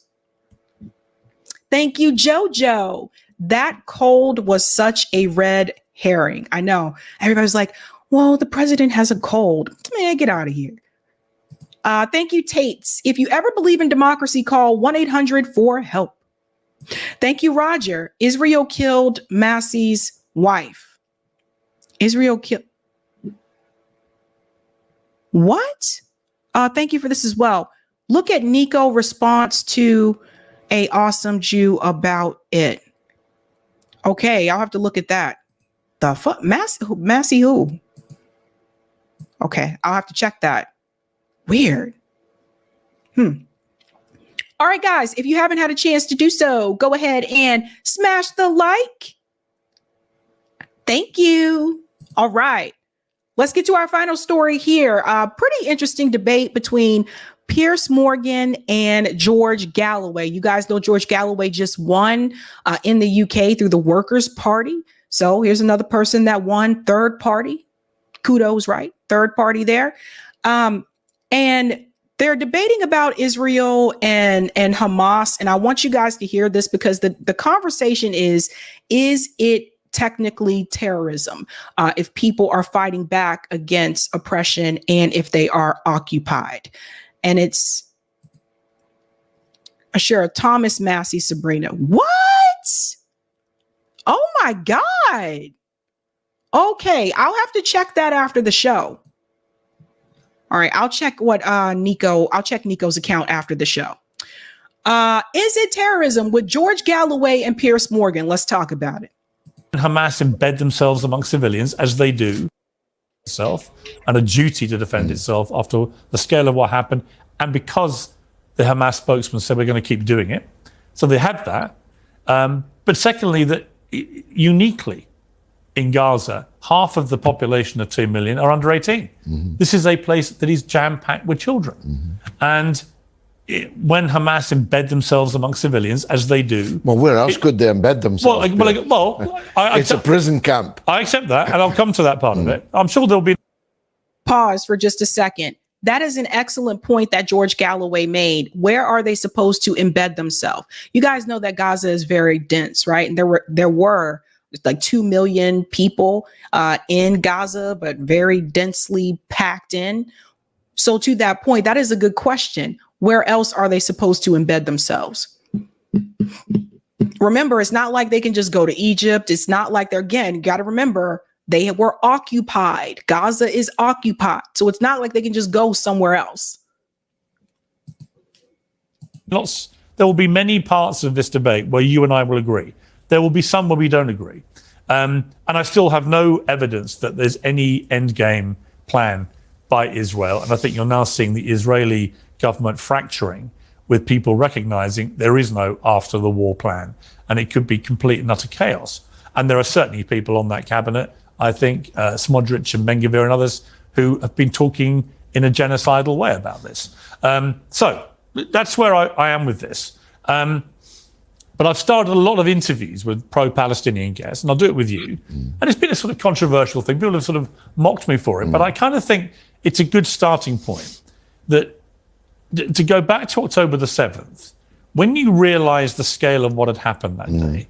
Speaker 1: Thank you, JoJo. That cold was such a red herring. I know. Everybody's like, well, the president has a cold. Man, get out of here. Thank you, Tates. If you ever believe in democracy, call 1-800-4-HELP. Thank you, Roger. Israel killed Massey's wife. Israel killed. What? Thank you for this as well. Look at Nico response to a awesome Jew about it. Okay, I'll have to look at that. The fuck? Massey who? Okay, I'll have to check that. Weird. All right, guys, if you haven't had a chance to do so, go ahead and smash the like. Thank you. All right, let's get to our final story here. Pretty interesting debate between Piers Morgan and George Galloway. You guys know George Galloway just won in the UK through the Workers' Party. So here's another person that won, third party. Kudos, right? Third party there. And they're debating about Israel and Hamas. And I want you guys to hear this because the conversation is it technically terrorism if people are fighting back against oppression and if they are occupied? And it's Ashera Thomas Massey Sabrina. What? Oh my God. Okay, I'll have to check that after the show. All right, I'll check Nico's account after the show. Is it terrorism with George Galloway and Piers Morgan? Let's talk about it.
Speaker 19: Hamas embed themselves among civilians as they do itself and a duty to defend itself after the scale of what happened. And because the Hamas spokesman said we're going to keep doing it. So they had that. But secondly, that uniquely in Gaza, half of the population of 2 million are under 18. This is a place that is jam-packed with children. And when Hamas embed themselves among civilians, as they do...
Speaker 20: Well, where else could they embed themselves?
Speaker 19: It's
Speaker 20: a prison camp.
Speaker 19: I accept that, and I'll come to that part of it. I'm sure there'll be...
Speaker 1: Pause for just a second. That is an excellent point that George Galloway made. Where are they supposed to embed themselves? You guys know that Gaza is very dense, right? And there were like 2 million people in Gaza, but very densely packed in. So to that point, that is a good question. Where else are they supposed to embed themselves? Remember, it's not like they can just go to Egypt. It's not like they're, again, you got to remember, they were occupied. Gaza is occupied. So it's not like they can just go somewhere else.
Speaker 19: There will be many parts of this debate where you and I will agree. There will be some where we don't agree. And I still have no evidence that there's any end game plan by Israel. And I think you're now seeing the Israeli government fracturing with people recognizing there is no after the war plan and it could be complete and utter chaos. And there are certainly people on that cabinet, I think, Smotrich and Ben-Gvir and others, who have been talking in a genocidal way about this. So that's where I am with this. But I've started a lot of interviews with pro-Palestinian guests, and I'll do it with you. And it's been a sort of controversial thing. People have sort of mocked me for it, but I kind of think it's a good starting point that to go back to October the 7th, when you realize the scale of what had happened that day,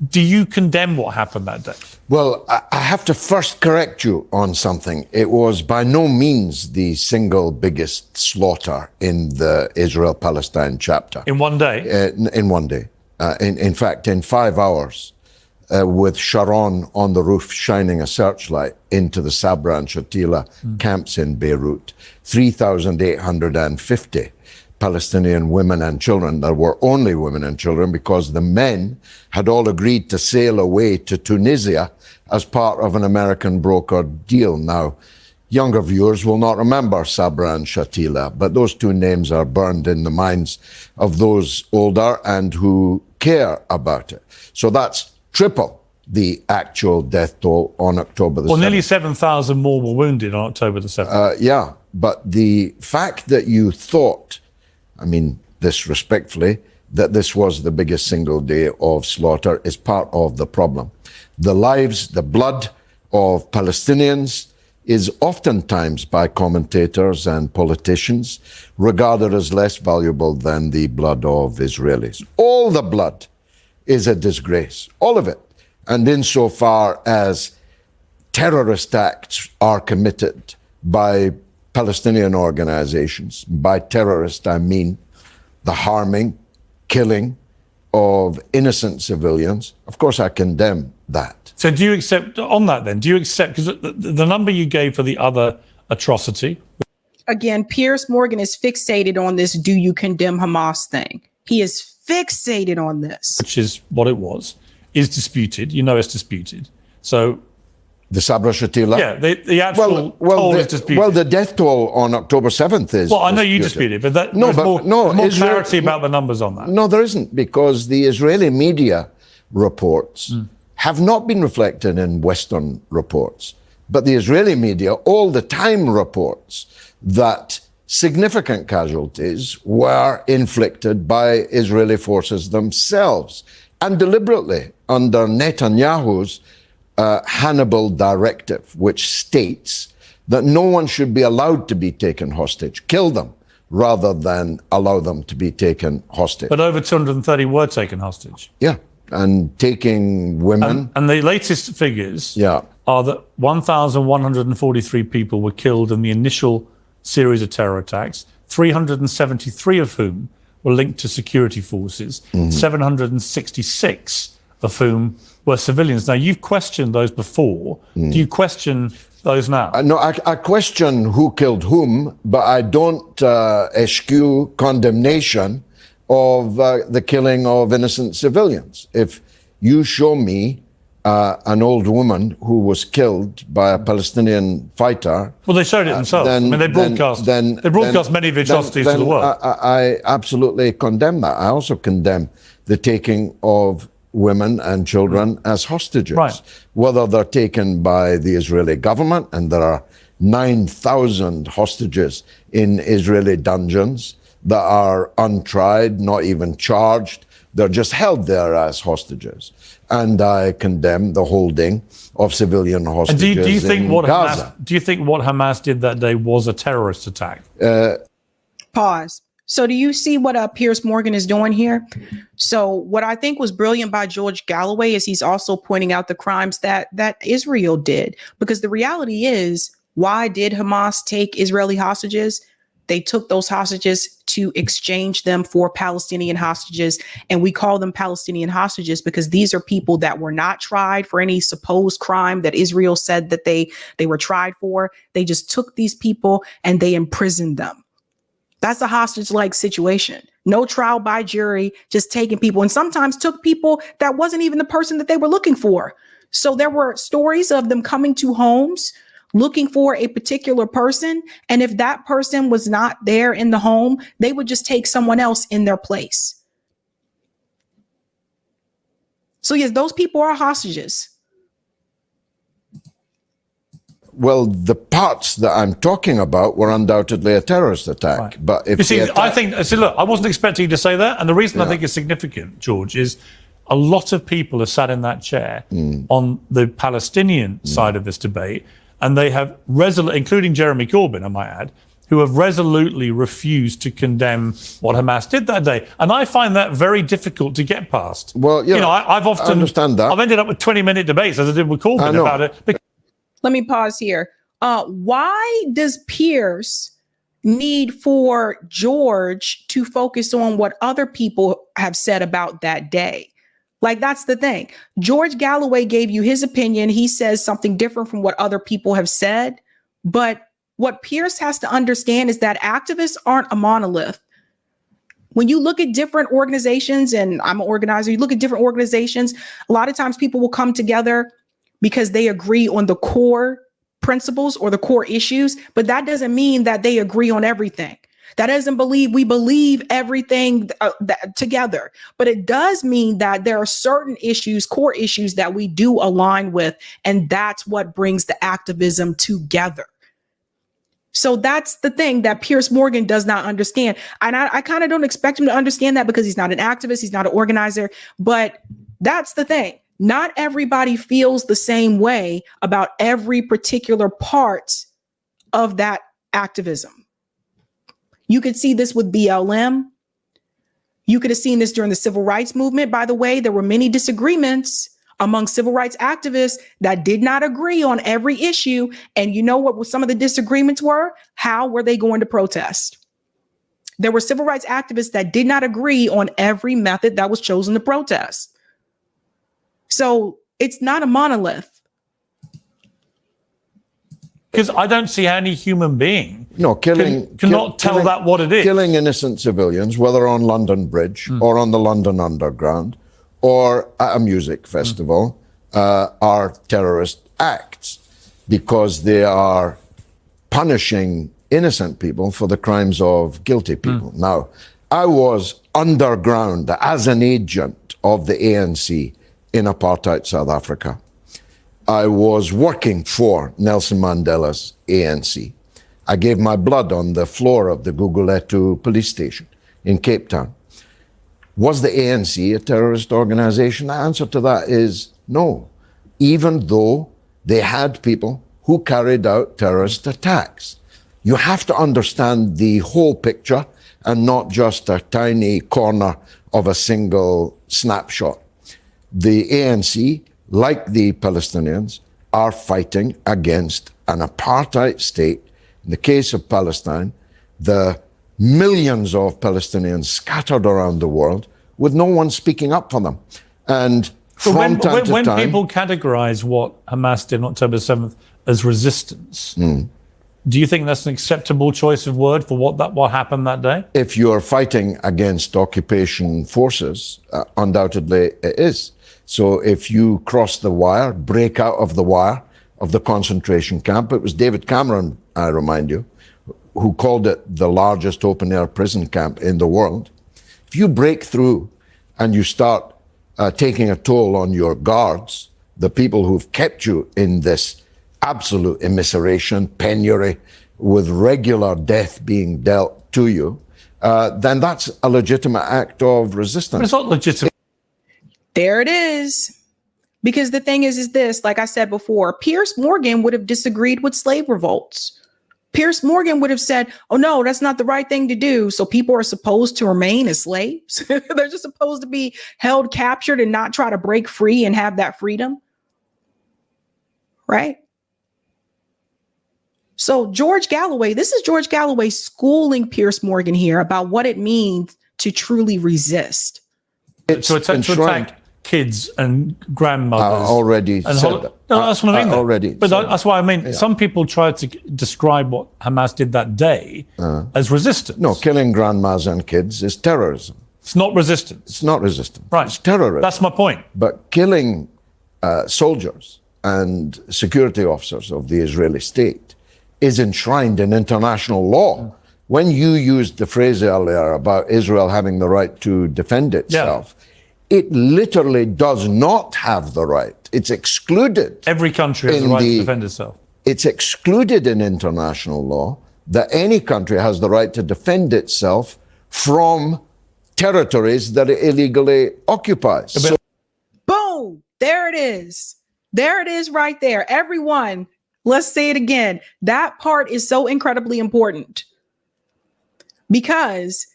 Speaker 19: do you condemn what happened that day?
Speaker 20: Well, I have to first correct you on something. It was by no means the single biggest slaughter in the Israel-Palestine chapter.
Speaker 19: In one day?
Speaker 20: In one day. In fact, in 5 hours, with Sharon on the roof shining a searchlight into the Sabra and Shatila camps in Beirut, 3,850 Palestinian women and children. There were only women and children because the men had all agreed to sail away to Tunisia as part of an American brokered deal. Now, younger viewers will not remember Sabra and Shatila, but those two names are burned in the minds of those older and who care about it. So that's triple the actual death toll on October the 7th.
Speaker 19: Well, nearly 7,000 more were wounded on October the 7th.
Speaker 20: Yeah, but the fact that you thought, I mean this respectfully, that this was the biggest single day of slaughter is part of the problem. The lives, the blood of Palestinians is oftentimes by commentators and politicians regarded as less valuable than the blood of Israelis. All the blood is a disgrace, all of it. And insofar as terrorist acts are committed by Palestinian organizations, by terrorists I mean the harming, killing of innocent civilians, of course I condemn that.
Speaker 19: So do you accept, on that then, do you accept, because the number you gave for the other atrocity?
Speaker 1: Again, Piers Morgan is fixated on this "do you condemn Hamas" thing. He is fixated on this.
Speaker 19: Which is what it was, is disputed. You know it's disputed. So
Speaker 20: the Sabra Shatila?
Speaker 19: Yeah, the actual toll is disputed.
Speaker 20: Well, the death toll on October 7th is.
Speaker 19: Well, I know you dispute it, but there's more clarity about the numbers on that.
Speaker 20: No, there isn't, because the Israeli media reports have not been reflected in Western reports. But the Israeli media all the time reports that significant casualties were inflicted by Israeli forces themselves, and deliberately under Netanyahu's Hannibal directive, which states that no one should be allowed to be taken hostage, kill them, rather than allow them to be taken hostage.
Speaker 19: But over 230 were taken hostage.
Speaker 20: Yeah, and taking women.
Speaker 19: And the latest figures are that 1,143 people were killed in the initial series of terror attacks, 373 of whom were linked to security forces, 766 of whom were civilians. Now, you've questioned those before. Do you question those now?
Speaker 20: No, I question who killed whom, but I don't eschew condemnation of the killing of innocent civilians. If you show me an old woman who was killed by a Palestinian fighter.
Speaker 19: Well, they showed it themselves. I mean, they broadcast many of the atrocities to the world.
Speaker 20: I absolutely condemn that. I also condemn the taking of women and children as hostages, whether they're taken by the Israeli government, and there are 9,000 hostages in Israeli dungeons that are untried, not even charged. They're just held there as hostages. And I condemn the holding of civilian hostages
Speaker 19: do you think
Speaker 20: in Gaza.
Speaker 19: Do you think what Hamas did that day was a terrorist attack?
Speaker 1: Pause. So do you see what Piers Morgan is doing here? So what I think was brilliant by George Galloway is he's also pointing out the crimes that Israel did. Because the reality is, why did Hamas take Israeli hostages? They took those hostages to exchange them for Palestinian hostages. And we call them Palestinian hostages because these are people that were not tried for any supposed crime that Israel said that they were tried for. They just took these people and they imprisoned them. That's a hostage-like situation. No trial by jury, just taking people, and sometimes took people that wasn't even the person that they were looking for. So there were stories of them coming to homes looking for a particular person. And if that person was not there in the home, they would just take someone else in their place. So yes, those people are hostages.
Speaker 20: Well, the parts that I'm talking about were undoubtedly a terrorist attack. But if
Speaker 19: you see, look, I wasn't expecting you to say that. And the reason I think it's significant, George, is a lot of people have sat in that chair on the Palestinian side of this debate. And they have including Jeremy Corbyn, I might add, who have resolutely refused to condemn what Hamas did that day. And I find that very difficult to get past.
Speaker 20: Well,
Speaker 19: I've often
Speaker 20: understand that.
Speaker 19: I've ended up with 20-minute debates, as I did with Corbyn about it.
Speaker 1: Let me pause here. Why does Piers need for George to focus on what other people have said about that day? Like, that's the thing. George Galloway gave you his opinion. He says something different from what other people have said. But what Piers has to understand is that activists aren't a monolith. When you look at different organizations, and I'm an organizer, you look at different organizations, a lot of times people will come together because they agree on the core principles or the core issues, but that doesn't mean that they agree on everything. That doesn't we believe everything together, but it does mean that there are certain issues, core issues that we do align with, and that's what brings the activism together. So that's the thing that Piers Morgan does not understand. And I kind of don't expect him to understand that because he's not an activist, he's not an organizer, but that's the thing. Not everybody feels the same way about every particular part of that activism. You could see this with BLM. You could have seen this during the civil rights movement. By the way, there were many disagreements among civil rights activists that did not agree on every issue. And you know what some of the disagreements were? How were they going to protest? There were civil rights activists that did not agree on every method that was chosen to protest. So It's not a monolith.
Speaker 19: Because I don't see how any human being
Speaker 20: cannot
Speaker 19: tell that what it is.
Speaker 20: Killing innocent civilians, whether on London Bridge or on the London Underground or at a music festival, are terrorist acts because they are punishing innocent people for the crimes of guilty people. Now, I was underground as an agent of the ANC in apartheid South Africa. I was working for Nelson Mandela's ANC. I gave my blood on the floor of the Guguletu police station in Cape Town. Was the ANC a terrorist organization? The answer to that is no, even though they had people who carried out terrorist attacks. You have to understand the whole picture and not just a tiny corner of a single snapshot. The ANC, like the Palestinians, are fighting against an apartheid state. In the case of Palestine, the millions of Palestinians scattered around the world with no one speaking up for them. And
Speaker 19: when people categorize what Hamas did on October 7th as resistance, do you think that's an acceptable choice of word for what happened that day?
Speaker 20: If you're fighting against occupation forces, undoubtedly it is. So if you cross the wire, break out of the wire of the concentration camp, it was David Cameron, I remind you, who called it the largest open-air prison camp in the world. If you break through and you start taking a toll on your guards, the people who've kept you in this absolute immiseration, penury, with regular death being dealt to you, then that's a legitimate act of resistance.
Speaker 19: But it's not legitimate.
Speaker 1: There it is. Because the thing is this, like I said before, Piers Morgan would have disagreed with slave revolts. Piers Morgan would have said, oh, no, that's not the right thing to do. So people are supposed to remain as slaves. They're just supposed to be held captured and not try to break free and have that freedom. Right? So George Galloway, this is George Galloway schooling Piers Morgan here about what it means to truly resist.
Speaker 19: To attack kids and grandmothers.
Speaker 20: Already said that.
Speaker 19: No, that's what I mean.
Speaker 20: Already.
Speaker 19: But that's why I mean, some people try to describe what Hamas did that day as resistance.
Speaker 20: No, killing grandmas and kids is terrorism.
Speaker 19: It's not resistance.
Speaker 20: It's not resistance.
Speaker 19: Right.
Speaker 20: It's terrorism.
Speaker 19: That's my point.
Speaker 20: But killing soldiers and security officers of the Israeli state is enshrined in international law. When you used the phrase earlier about Israel having the right to defend itself, it literally does not have the right. It's excluded.
Speaker 19: Every country has the right to defend itself.
Speaker 20: It's excluded in international law that any country has the right to defend itself from territories that it illegally occupies. So,
Speaker 1: boom, there it is. There it is right there. Everyone, let's say it again. That part is so incredibly important. Because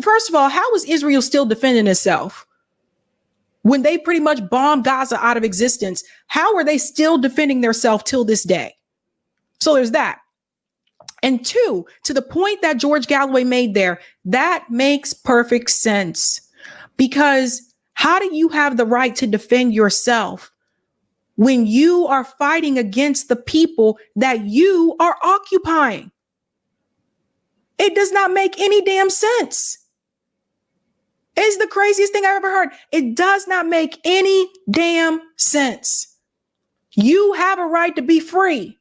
Speaker 1: first of all, how is Israel still defending itself? When they pretty much bombed Gaza out of existence, how are they still defending themselves till this day? So there's that. And two, to the point that George Galloway made there, that makes perfect sense. Because how do you have the right to defend yourself when you are fighting against the people that you are occupying? It does not make any damn sense. It's the craziest thing I've ever heard. It does not make any damn sense. You have a right to be free.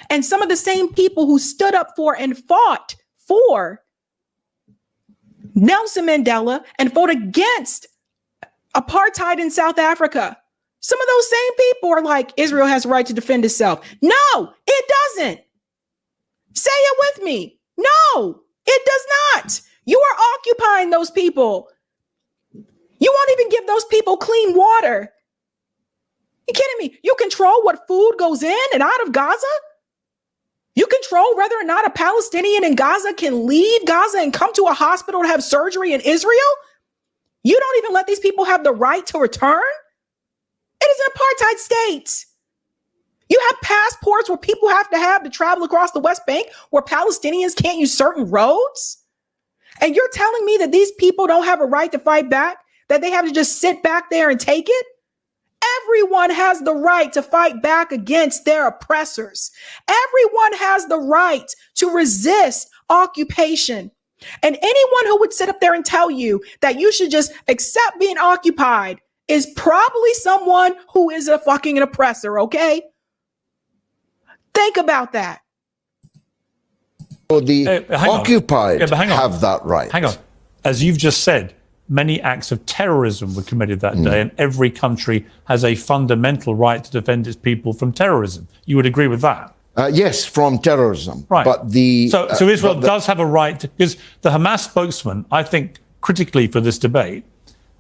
Speaker 1: And some of the same people who stood up for and fought for Nelson Mandela and fought against apartheid in South Africa, some of those same people are like, Israel has a right to defend itself. No, it doesn't. Say it with me. No, it does not. You are occupying those people. You won't even give those people clean water. You kidding me? You control what food goes in and out of Gaza? You control whether or not a Palestinian in Gaza can leave Gaza and come to a hospital to have surgery in Israel? You don't even let these people have the right to return? It is an apartheid state. You have passports where people have to travel across the West Bank where Palestinians can't use certain roads? And you're telling me that these people don't have a right to fight back? That they have to just sit back there and take it? Everyone has the right to fight back against their oppressors. Everyone has the right to resist occupation. And anyone who would sit up there and tell you that you should just accept being occupied is probably someone who is a fucking oppressor, okay? Think about that.
Speaker 20: So the occupied have that right.
Speaker 19: Hang on. As you've just said, many acts of terrorism were committed that day, and every country has a fundamental right to defend its people from terrorism. You would agree with that?
Speaker 20: Yes, from terrorism.
Speaker 19: Right.
Speaker 20: But
Speaker 19: so Israel does have a right, because the Hamas spokesman, I think critically for this debate,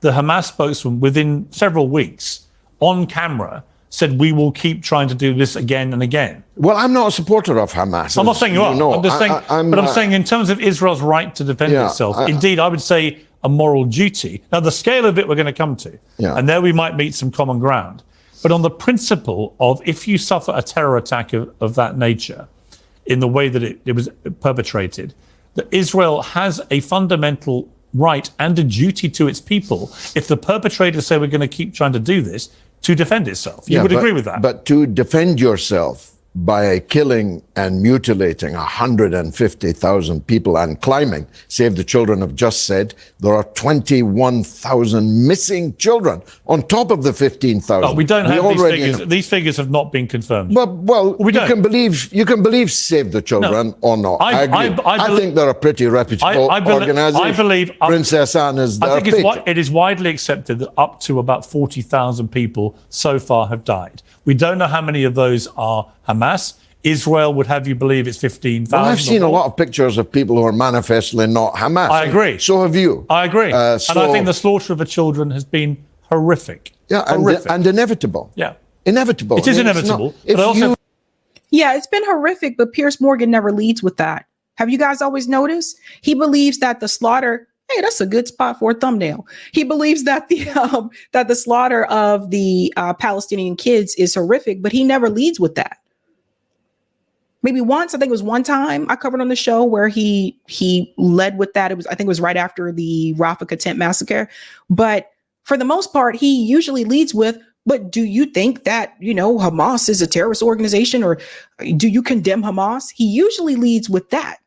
Speaker 19: the Hamas spokesman within several weeks on camera said, we will keep trying to do this again and again.
Speaker 20: Well, I'm not a supporter of Hamas.
Speaker 19: I'm not saying you are. I'm just saying, but I'm saying in terms of Israel's right to defend itself, indeed, I would say a moral duty. Now, the scale of it we're going to come to, and there we might meet some common ground. But on the principle of if you suffer a terror attack of that nature, in the way that it was perpetrated, that Israel has a fundamental right and a duty to its people, if the perpetrators say we're going to keep trying to do this, to defend itself. You would agree with that?
Speaker 20: But to defend yourself by killing and mutilating 150,000 people and climbing, Save the Children have just said there are 21,000 missing children on top of the 15,000.
Speaker 19: Oh, we don't have these figures. These figures have not been confirmed.
Speaker 20: Well, you can believe Save the Children or not. I agree. I think they're a pretty reputable organization.
Speaker 19: I believe
Speaker 20: Princess Anne is their patron.
Speaker 19: It is widely accepted that up to about 40,000 people so far have died. We don't know how many of those are Hamas. Israel would have you believe it's 15,000.
Speaker 20: Well, I've seen a lot of pictures of people who are manifestly not Hamas.
Speaker 19: I agree.
Speaker 20: So have you.
Speaker 19: I agree. And I think the slaughter of the children has been horrific.
Speaker 20: Yeah, and inevitable.
Speaker 19: Yeah.
Speaker 20: Inevitable.
Speaker 19: It is inevitable.
Speaker 1: Yeah, it's been horrific, but Piers Morgan never leads with that. Have you guys always noticed? He believes that the slaughter, hey, that's a good spot for a thumbnail. He believes that the slaughter of the Palestinian kids is horrific, but he never leads with that. Maybe once, I think it was one time I covered on the show where he led with that. I think it was right after the Rafah tent massacre. But for the most part, he usually leads with, but do you think that, Hamas is a terrorist organization, or do you condemn Hamas? He usually leads with that.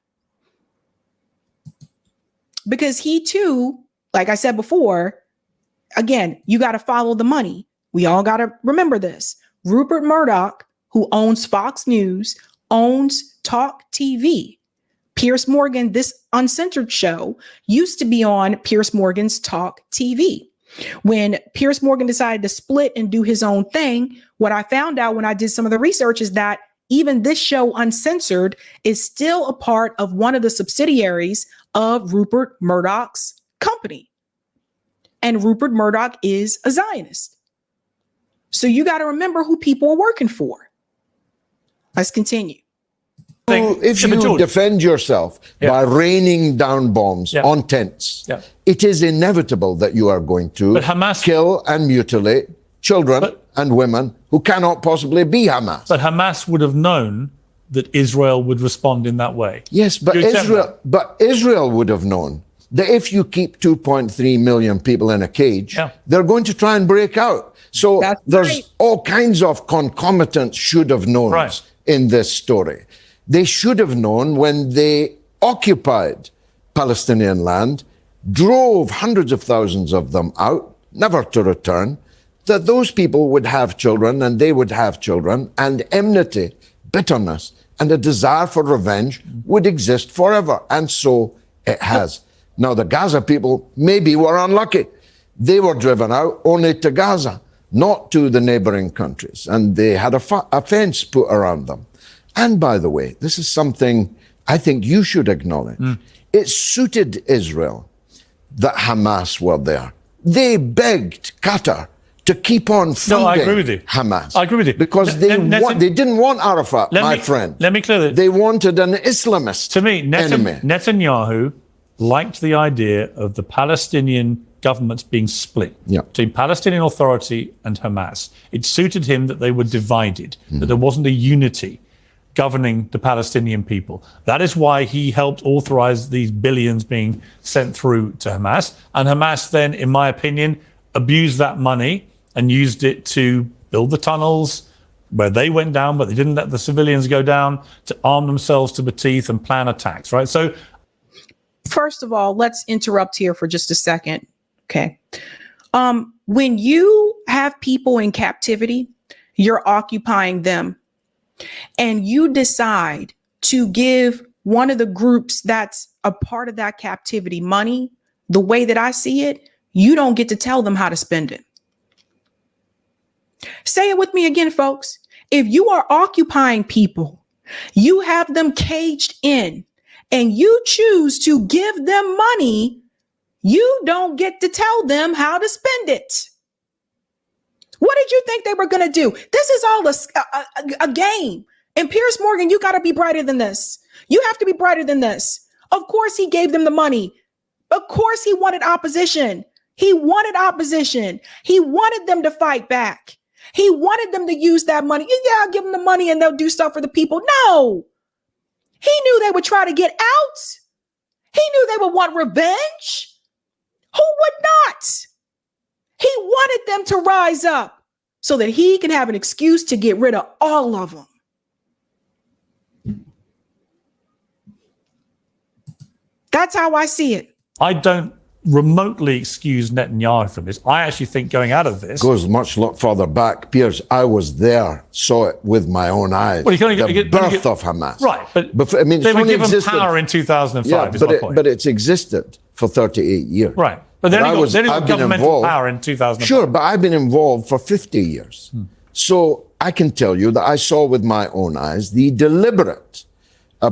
Speaker 1: Because he too, like I said before, again, you got to follow the money. We all got to remember this. Rupert Murdoch, who owns Fox News, owns Talk TV. Piers Morgan, this uncensored show, used to be on Piers Morgan's Talk TV. When Piers Morgan decided to split and do his own thing, what I found out when I did some of the research is that even this show, Uncensored, is still a part of one of the subsidiaries of Rupert Murdoch's company. And Rupert Murdoch is a Zionist. So you got to remember who people are working for. Let's continue.
Speaker 20: If you defend yourself by raining down bombs on tents, it is inevitable that you are going to kill and mutilate children and women who cannot possibly be Hamas.
Speaker 19: But Hamas would have known that Israel would respond in that way.
Speaker 20: Yes, but Israel would have known that if you keep 2.3 million people in a cage, they're going to try and break out. So there's all kinds of concomitant should have knowns in this story. They should have known when they occupied Palestinian land, drove hundreds of thousands of them out, never to return, that those people would have children and they would have children, and enmity, bitterness, and a desire for revenge would exist forever. And so it has. Now, the Gaza people maybe were unlucky. They were driven out only to Gaza, not to the neighboring countries. And they had a fence put around them. And by the way, this is something I think you should acknowledge. It suited Israel that Hamas were there. They begged Qatar to keep on funding Hamas.
Speaker 19: I agree with you.
Speaker 20: Because they didn't want Arafat, my friend.
Speaker 19: Let me clear this.
Speaker 20: They wanted an Islamist enemy.
Speaker 19: Netanyahu liked the idea of the Palestinian governments being split between Palestinian Authority and Hamas. It suited him that they were divided, that there wasn't a unity governing the Palestinian people. That is why he helped authorize these billions being sent through to Hamas. And Hamas then, in my opinion, abused that money and used it to build the tunnels where they went down, but they didn't let the civilians go down, to arm themselves to the teeth and plan attacks, right? So,
Speaker 1: first of all, let's interrupt here for just a second. Okay. When you have people in captivity, you're occupying them, and you decide to give one of the groups that's a part of that captivity money, the way that I see it, you don't get to tell them how to spend it. Say it with me again, folks. If you are occupying people, you have them caged in, and you choose to give them money, you don't get to tell them how to spend it. What did you think they were going to do? This is all a game. And Piers Morgan, you got to be brighter than this. You have to be brighter than this. Of course, he gave them the money. Of course, he wanted opposition. He wanted opposition. He wanted them to fight back. He wanted them to use that money. Yeah, I'll give them the money and they'll do stuff for the people. No. He knew they would try to get out. He knew they would want revenge. Who would not? He wanted them to rise up so that he can have an excuse to get rid of all of them. That's how I see it.
Speaker 19: I don't remotely excuse Netanyahu from this. I actually think going out of this
Speaker 20: goes much further back. Piers, I was there, saw it with my own eyes.
Speaker 19: Well,
Speaker 20: the birth of Hamas.
Speaker 19: Right, but
Speaker 20: Before, I mean,
Speaker 19: they were given
Speaker 20: existed,
Speaker 19: power in 2005.
Speaker 20: yeah,
Speaker 19: is my point.
Speaker 20: but it's existed for 38 years.
Speaker 19: Right, but then he got governmental power in 2005.
Speaker 20: Sure, but I've been involved for 50 years. So I can tell you that I saw with my own eyes the deliberate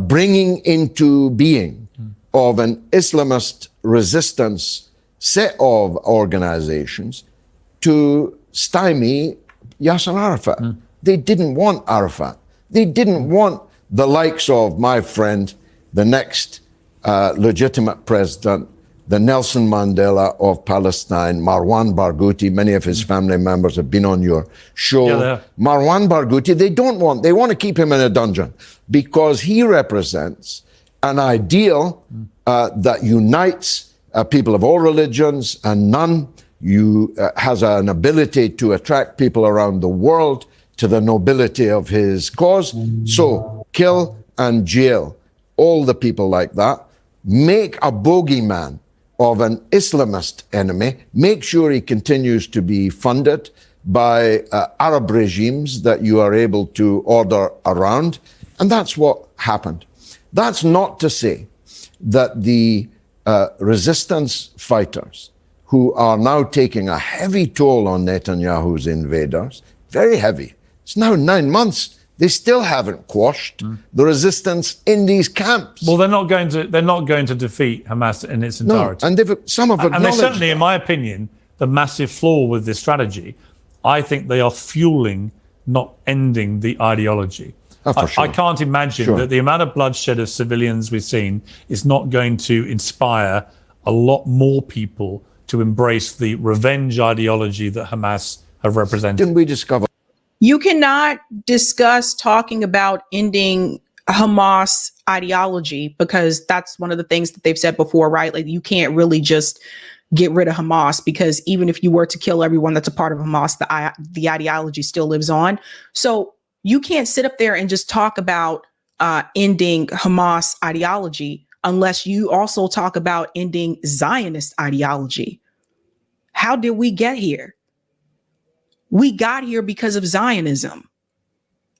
Speaker 20: bringing into being of an Islamist resistance set of organizations to stymie Yasser Arafat. They didn't want Arafat. They didn't want the likes of my friend, the next legitimate president, the Nelson Mandela of Palestine, Marwan Barghouti. Many of his family members have been on your show.
Speaker 19: Yeah,
Speaker 20: Marwan Barghouti, they want to keep him in a dungeon because he represents an ideal that unites people of all religions and none. Has an ability to attract people around the world to the nobility of his cause. So kill and jail all the people like that. Make a bogeyman of an Islamist enemy. Make sure he continues to be funded by Arab regimes that you are able to order around. And that's what happened. That's not to say that the resistance fighters who are now taking a heavy toll on Netanyahu's invaders, very heavy. It's now 9 months. They still haven't quashed the resistance in these camps.
Speaker 19: Well, they're not going to defeat Hamas in its entirety.
Speaker 20: No, and some have acknowledged.
Speaker 19: And they certainly, in my opinion, the massive flaw with this strategy, I think they are fueling, not ending the ideology.
Speaker 20: Oh, sure.
Speaker 19: I can't imagine that the amount of bloodshed of civilians we've seen is not going to inspire a lot more people to embrace the revenge ideology that Hamas have represented.
Speaker 20: Didn't we discover?
Speaker 1: You cannot discuss talking about ending Hamas ideology because that's one of the things that they've said before, right? Like you can't really just get rid of Hamas because even if you were to kill everyone that's a part of Hamas, the ideology still lives on. So you can't sit up there and just talk about ending Hamas ideology unless you also talk about ending Zionist ideology. How did we get here? We got here because of Zionism.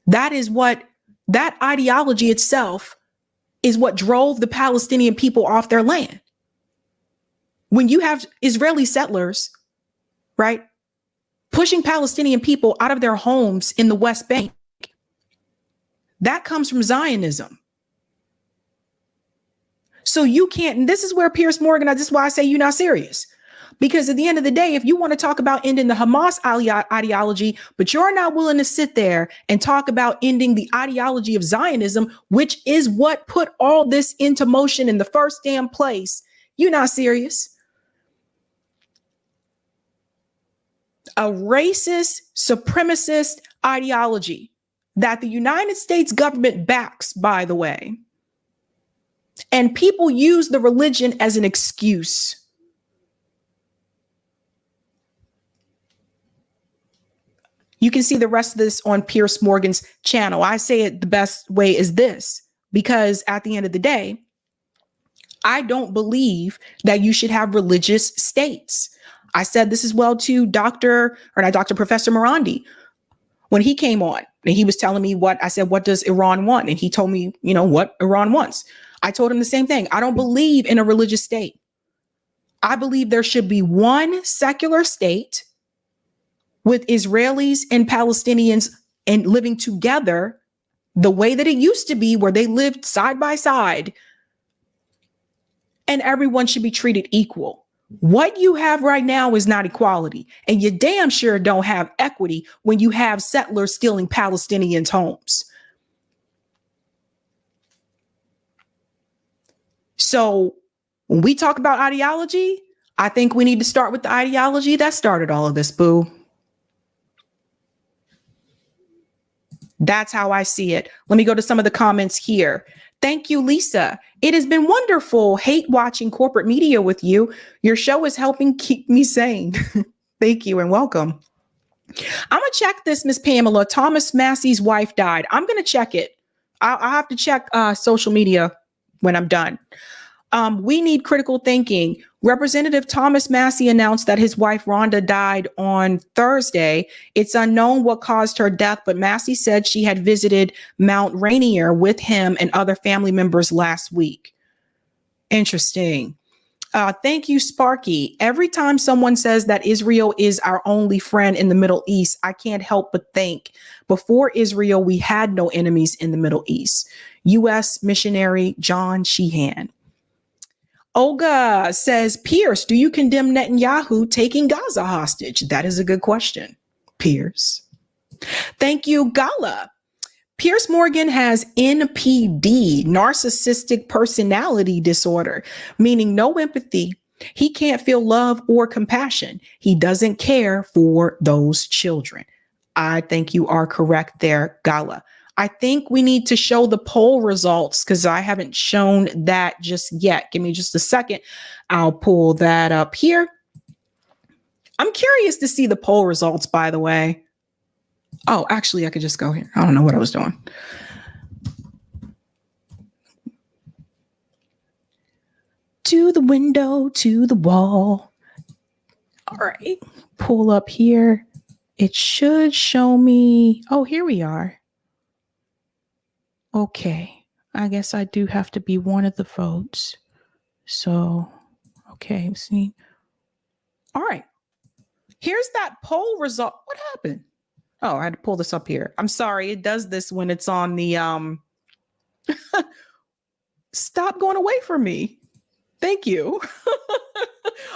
Speaker 1: That ideology itself is what drove the Palestinian people off their land. When you have Israeli settlers, right, pushing Palestinian people out of their homes in the West Bank, that comes from Zionism. So you can't, and this is where Piers Morgan, this is why I say you're not serious. Because at the end of the day, if you want to talk about ending the Hamas ideology, but you're not willing to sit there and talk about ending the ideology of Zionism, which is what put all this into motion in the first damn place, you're not serious. A racist, supremacist ideology that the United States government backs, by the way. And people use the religion as an excuse. You can see the rest of this on Piers Morgan's channel. I say it the best way is this, because at the end of the day, I don't believe that you should have religious states. I said this as well to Professor Morandi when he came on and he was telling me what does Iran want? And he told me, what Iran wants. I told him the same thing. I don't believe in a religious state. I believe there should be one secular state with Israelis and Palestinians and living together the way that it used to be, where they lived side by side, and everyone should be treated equal. What you have right now is not equality, and you damn sure don't have equity when you have settlers stealing Palestinians' homes. So when we talk about ideology, I think we need to start with the ideology that started all of this, boo. That's how I see it. Let me go to some of the comments here. Thank you, Lisa. It has been wonderful hate watching corporate media with you. Your show is helping keep me sane. Thank you and welcome. I'm going to check this, Miss Pamela. Thomas Massey's wife died. I'm going to check it. I'll have to check social media when I'm done. We need critical thinking. Representative Thomas Massey announced that his wife Rhonda died on Thursday. It's unknown what caused her death, but Massey said she had visited Mount Rainier with him and other family members last week. Interesting. Thank you, Sparky. Every time someone says that Israel is our only friend in the Middle East, I can't help but think, before Israel, we had no enemies in the Middle East. U.S. missionary John Sheehan. Olga says, Piers, do you condemn Netanyahu taking Gaza hostage? That is a good question, Piers. Thank you, Gala. Piers Morgan has NPD, narcissistic personality disorder, meaning no empathy. He can't feel love or compassion. He doesn't care for those children. I think you are correct there, Gala. I think we need to show the poll results because I haven't shown that just yet. Give me just a second. I'll pull that up here. I'm curious to see the poll results, by the way. Oh, actually, I could just go here. I don't know what I was doing. To the window, to the wall. All right, pull up here. It should show me. Oh, here we are. Okay, I guess I do have to be one of the votes. So, okay, see. All right, here's that poll result. What happened? Oh, I had to pull this up here. I'm sorry, it does this when it's on the, stop going away from me. Thank you.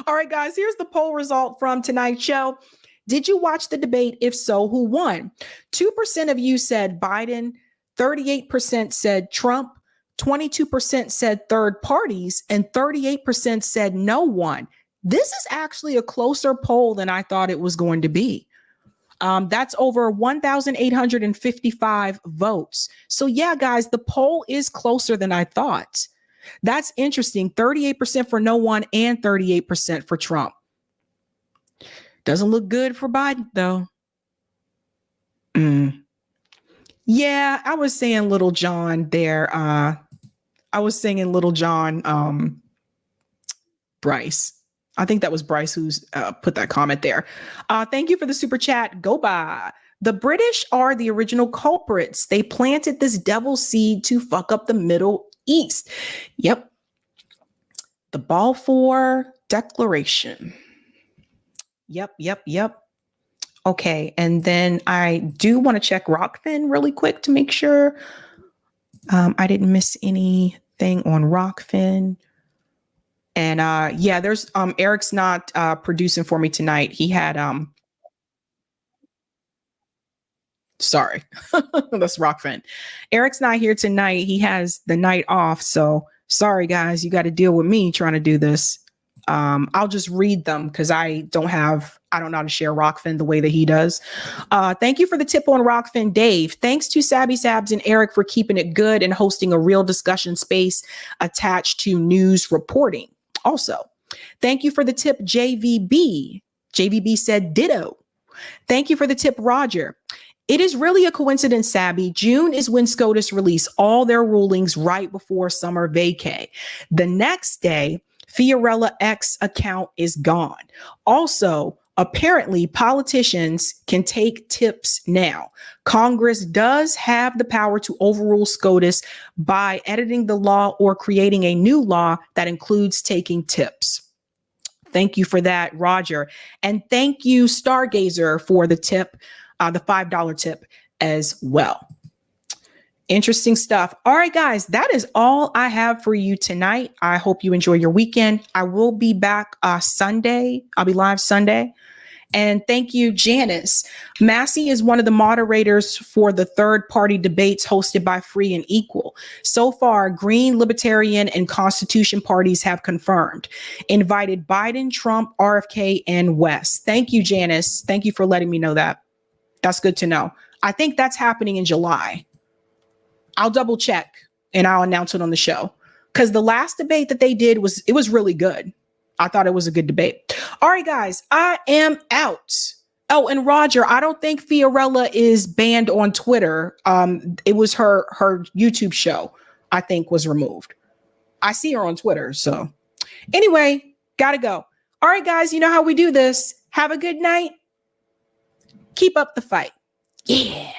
Speaker 1: All right, guys, here's the poll result from tonight's show. Did you watch the debate? If so, who won? 2% of you said Biden. 38% said Trump, 22% said third parties, and 38% said no one. This is actually a closer poll than I thought it was going to be. That's over 1,855 votes. So yeah, guys, the poll is closer than I thought. That's interesting. 38% for no one and 38% for Trump. Doesn't look good for Biden, though. Yeah, I was saying Little John there. I was singing Little John, Bryce. I think that was Bryce who's put that comment there. Thank you for the super chat. Go by. The British are the original culprits. They planted this devil seed to fuck up the Middle East. Yep. The Balfour Declaration. Yep. Okay, and then I do want to check Rockfin really quick to make sure I didn't miss anything on Rockfin. And yeah, there's Eric's not producing for me tonight. He had sorry, that's Rockfin. Eric's not here tonight. He has the night off. So sorry, guys, you got to deal with me trying to do this. I'll just read them because I don't know how to share Rockfin the way that he does. Thank you for the tip on Rockfin, Dave. Thanks to Sabby, Sabs, and Eric for keeping it good and hosting a real discussion space attached to news reporting. Also, thank you for the tip, JVB. JVB said ditto. Thank you for the tip, Roger. It is really a coincidence, Sabby. June is when SCOTUS release all their rulings right before summer vacay. The next day, Fiorella X account is gone. Also, apparently, politicians can take tips now. Congress does have the power to overrule SCOTUS by editing the law or creating a new law that includes taking tips. Thank you for that, Roger. And thank you, Stargazer, for the tip, the $5 tip as well. Interesting stuff. All right, guys, that is all I have for you tonight. I hope you enjoy your weekend. I will be back Sunday. I'll be live Sunday. And thank you, Janice. Massey is one of the moderators for the third-party debates hosted by Free and Equal. So far, Green, Libertarian, and Constitution parties have confirmed. Invited Biden, Trump, RFK, and West. Thank you, Janice. Thank you for letting me know that. That's good to know. I think that's happening in July. I'll double check and I'll announce it on the show. Because the last debate that they did was really good. I thought it was a good debate. All right, guys, I am out. Oh, and Roger, I don't think Fiorella is banned on Twitter. It was her YouTube show, I think, was removed. I see her on Twitter. So anyway, gotta go. All right, guys, you know how we do this. Have a good night. Keep up the fight. Yeah.